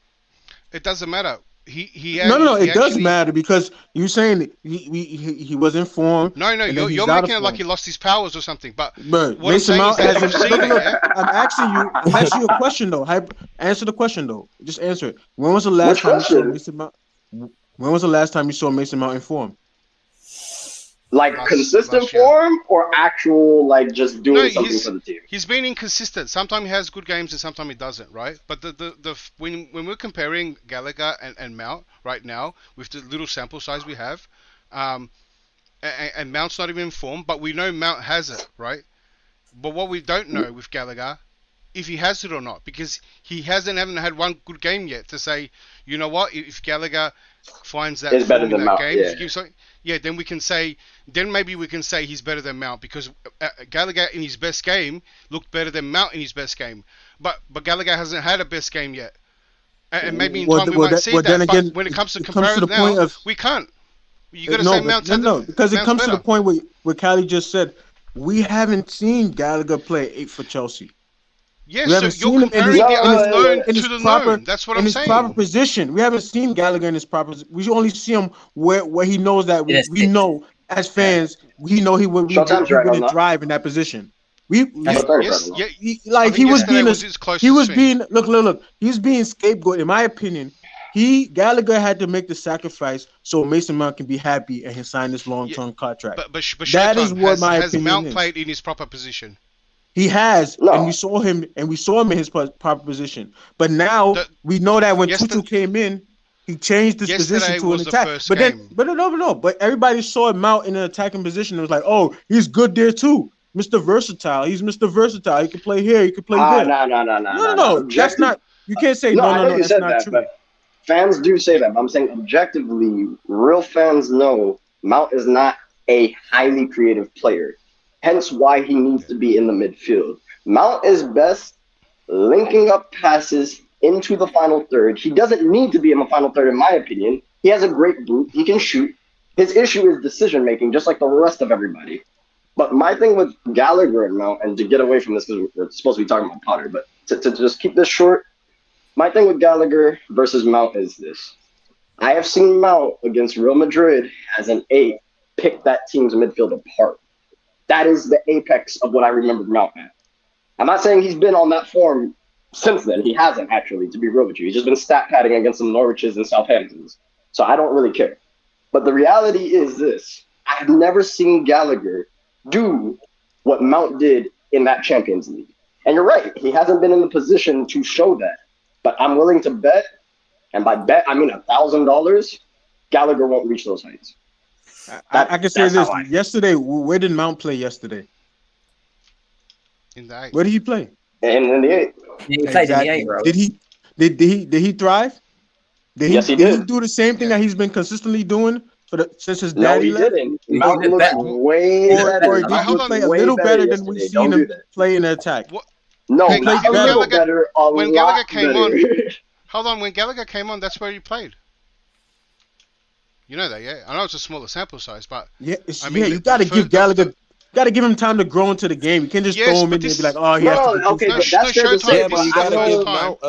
It doesn't matter. It does matter because you're saying he was in form. No, you're making it like he lost his powers or something. But Mason Mount I'm asking you a question though. Answer the question though. Just answer it. When was the last time you saw Mason Mount? When was the last time you saw Mason Mount in form? Like consistent form or actual just doing something for the team? He's been inconsistent. Sometimes he has good games and sometimes he doesn't, right? But when we're comparing Gallagher and Mount right now with the little sample size we have, and Mount's not even in form, but we know Mount has it, right? But what we don't know with Gallagher, if he has it or not, because he haven't had one good game yet to say, you know what, if Gallagher finds that form better than in that Mount, game, then maybe we can say he's better than Mount because Gallagher in his best game looked better than Mount in his best game. But Gallagher hasn't had a best game yet. And maybe in time we might see that. But when it comes to comparison now, we can't. You got to say Mount. No, because it comes to the point where Callie just said, we haven't seen Gallagher play 8 for Chelsea. Yes, We so haven't you're seen him comparing the unknown in to his the proper known. That's what in I'm his proper saying. position. We haven't seen Gallagher in his proper. We only see him where he knows that we know as fans. We know he would Showtime's right on wouldn't that. thrive in that position. He was being look. He was being scapegoat. In my opinion, Gallagher had to make the sacrifice so Mason Mount can be happy and he sign this long-term contract. But that is Showtime, what my has opinion Mount is. played in his proper position? He has, No. and we saw him in his proper position. But now we know that when Tuchel came in, he changed his position to an attack. But everybody saw Mount in an attacking position. It was like, oh, he's good there too. Mr. Versatile. He's Mr. Versatile. He can play here. He can play there. No. That's not. You can't say no. I know you That's said not that, true. but fans do say that. But I'm saying objectively, real fans know Mount is not a highly creative player. Hence why he needs to be in the midfield. Mount is best linking up passes into the final third. He doesn't need to be in the final third, in my opinion. He has a great boot. He can shoot. His issue is decision making, just like the rest of everybody. But my thing with Gallagher and Mount, and to get away from this because we're supposed to be talking about Potter, but to just keep this short, my thing with Gallagher versus Mount is this. I have seen Mount against Real Madrid as an 8 pick that team's midfield apart. That is the apex of what I remember Mount at. I'm not saying he's been on that form since then. He hasn't, actually, to be real with you. He's just been stat padding against some Norwiches and Southamptons. So I don't really care. But the reality is this. I've never seen Gallagher do what Mount did in that Champions League. And you're right. He hasn't been in the position to show that. But I'm willing to bet, and by bet, I mean $1,000, Gallagher won't reach those heights. I can say this. Yesterday, where did Mount play yesterday? In the 8. Where did he play? In the 8. He played in the 8, bro. Did he thrive? Yes, he did. did. He do the same thing that he's been consistently doing since his No, daddy he left? didn't. Mount looks way better. Or did he play a little better than we've seen him play in the attack? No, he played better. When Gallagher came on, hold on. When Gallagher came on, that's where he played. You know that, yeah? I know it's a smaller sample size, but you got to give Gallagher. Got to give him time to grow into the game. You can't just throw him in there and be like, "Oh, he has to." Okay, but that's fair to say. But you got to give Mount.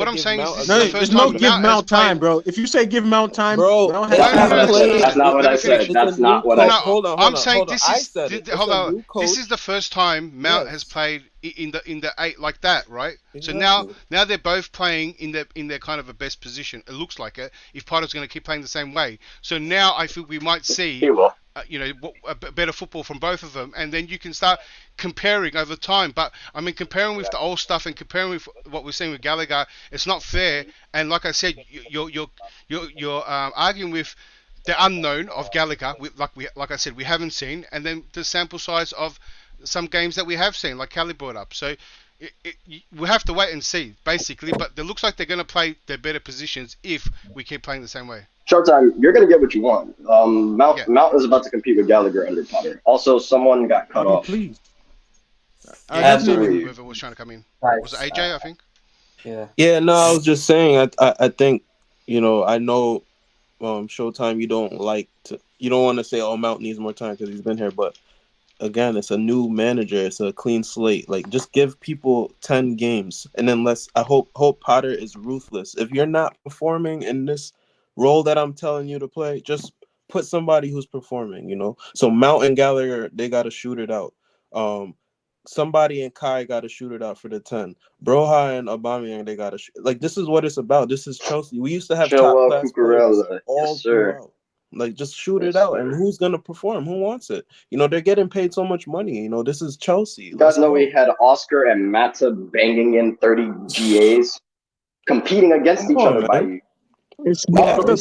What I'm saying is, there's no give Mount time, bro. If you say give Mount time, bro, that's not what I said. That's not what I said. Hold on. I'm saying this is. Hold on. This is the first time Mount has played in the 8 like that, right? Exactly. So now they're both playing in their kind of a best position. It looks like it. If Potter's going to keep playing the same way, so now I think we might see. A better football from both of them, and then you can start comparing over time. But I mean, comparing with the old stuff and comparing with what we're seeing with Gallagher, it's not fair. And like I said, you're arguing with the unknown of Gallagher, like I said, we haven't seen, and then the sample size of some games that we have seen, like Callie brought up. So we have to wait and see, basically. But it looks like they're going to play their better positions if we keep playing the same way. Showtime, you're going to get what you want. Mount is about to compete with Gallagher under Potter. Also, someone got cut off. Please. Absolutely. Whoever was trying to come in. Was it AJ, I think? Yeah. Yeah, no, I was just saying, I think, I know Showtime, you don't want to say, oh, Mount needs more time because he's been here. But again, it's a new manager. It's a clean slate. Like, just give people 10 games. And then I hope Potter is ruthless. If you're not performing in this role that I'm telling you to play, just put somebody who's performing, So Mount and Gallagher, they got to shoot it out. Somebody in Kai got to shoot it out for the 10. Broja and Aubameyang, they got to shoot. Like, this is what it's about. This is Chelsea. We used to have top-class players all throughout. Like, just shoot it out. And who's going to perform? Who wants it? They're getting paid so much money. This is Chelsea. You guys know we had Oscar and Mata banging in 30 GAs, competing against each other by you. This is why when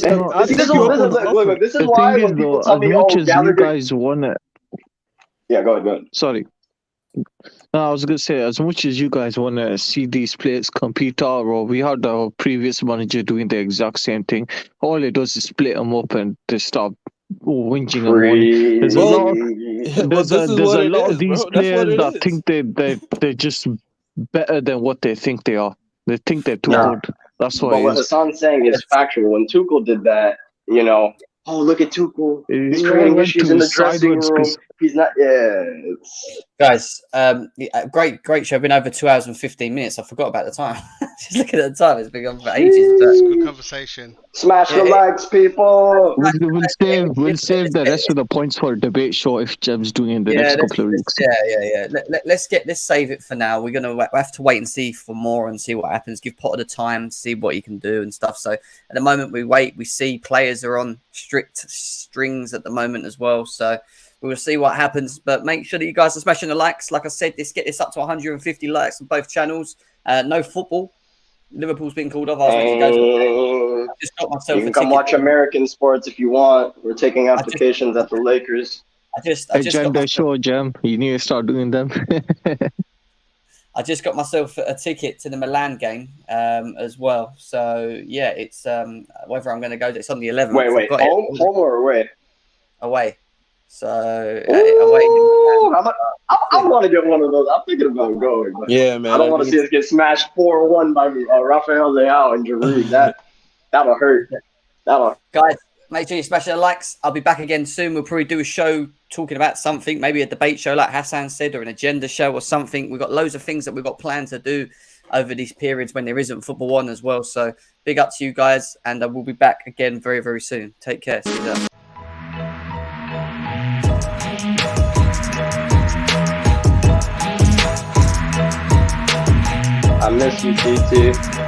people tell me, "Oh, Gallagher," you guys won it. Yeah, go ahead. Sorry. No, I was gonna say, as much as you guys want to see these players compete, we had our previous manager doing the exact same thing. All it does is split them up and they stop whinging and moaning. There's a lot of these players that think they're just better than what they think they are. They think they're too good. That's why. But what Hassan's saying is factual. When Tuchel did that, oh, look at Tuchel. He's creating issues in the dressing room. He's not. Yeah, Guys, great show. Been over 2 hours and 15 minutes. I forgot about the time. Just looking at the time, it's been on for ages. It's good conversation. Smash the likes, people. We'll save the rest of the points for a debate show if Jem's doing in the next couple of weeks. Let's save it for now. We're gonna have to wait and see for more and see what happens. Give Potter the time, see what he can do and stuff. So at the moment, we wait. We see players are on strict strings at the moment as well. So we will see what happens, but make sure that you guys are smashing the likes. Like I said, let's get this up to 150 likes on both channels. No football. Liverpool's been called off. I just got myself. You can come watch American sports if you want. We're taking applications at the Lakers. I just got myself, show, Jam. You need to start doing them. I just got myself a ticket to the Milan game as well. So yeah, it's whether I'm going to go. It's on the 11th. Wait, home or away? Away. So I want to get one of those. I'm thinking about going. But yeah, man. I don't want to see us get smashed 4-1 by Rafael Leao and Giroud. That'll hurt. Guys, make sure you smash the likes. I'll be back again soon. We'll probably do a show talking about something, maybe a debate show like Hassan said, or an agenda show or something. We've got loads of things that we've got planned to do over these periods when there isn't football on as well. So big up to you guys, and we'll be back again very, very soon. Take care. See you there. I miss you, GT.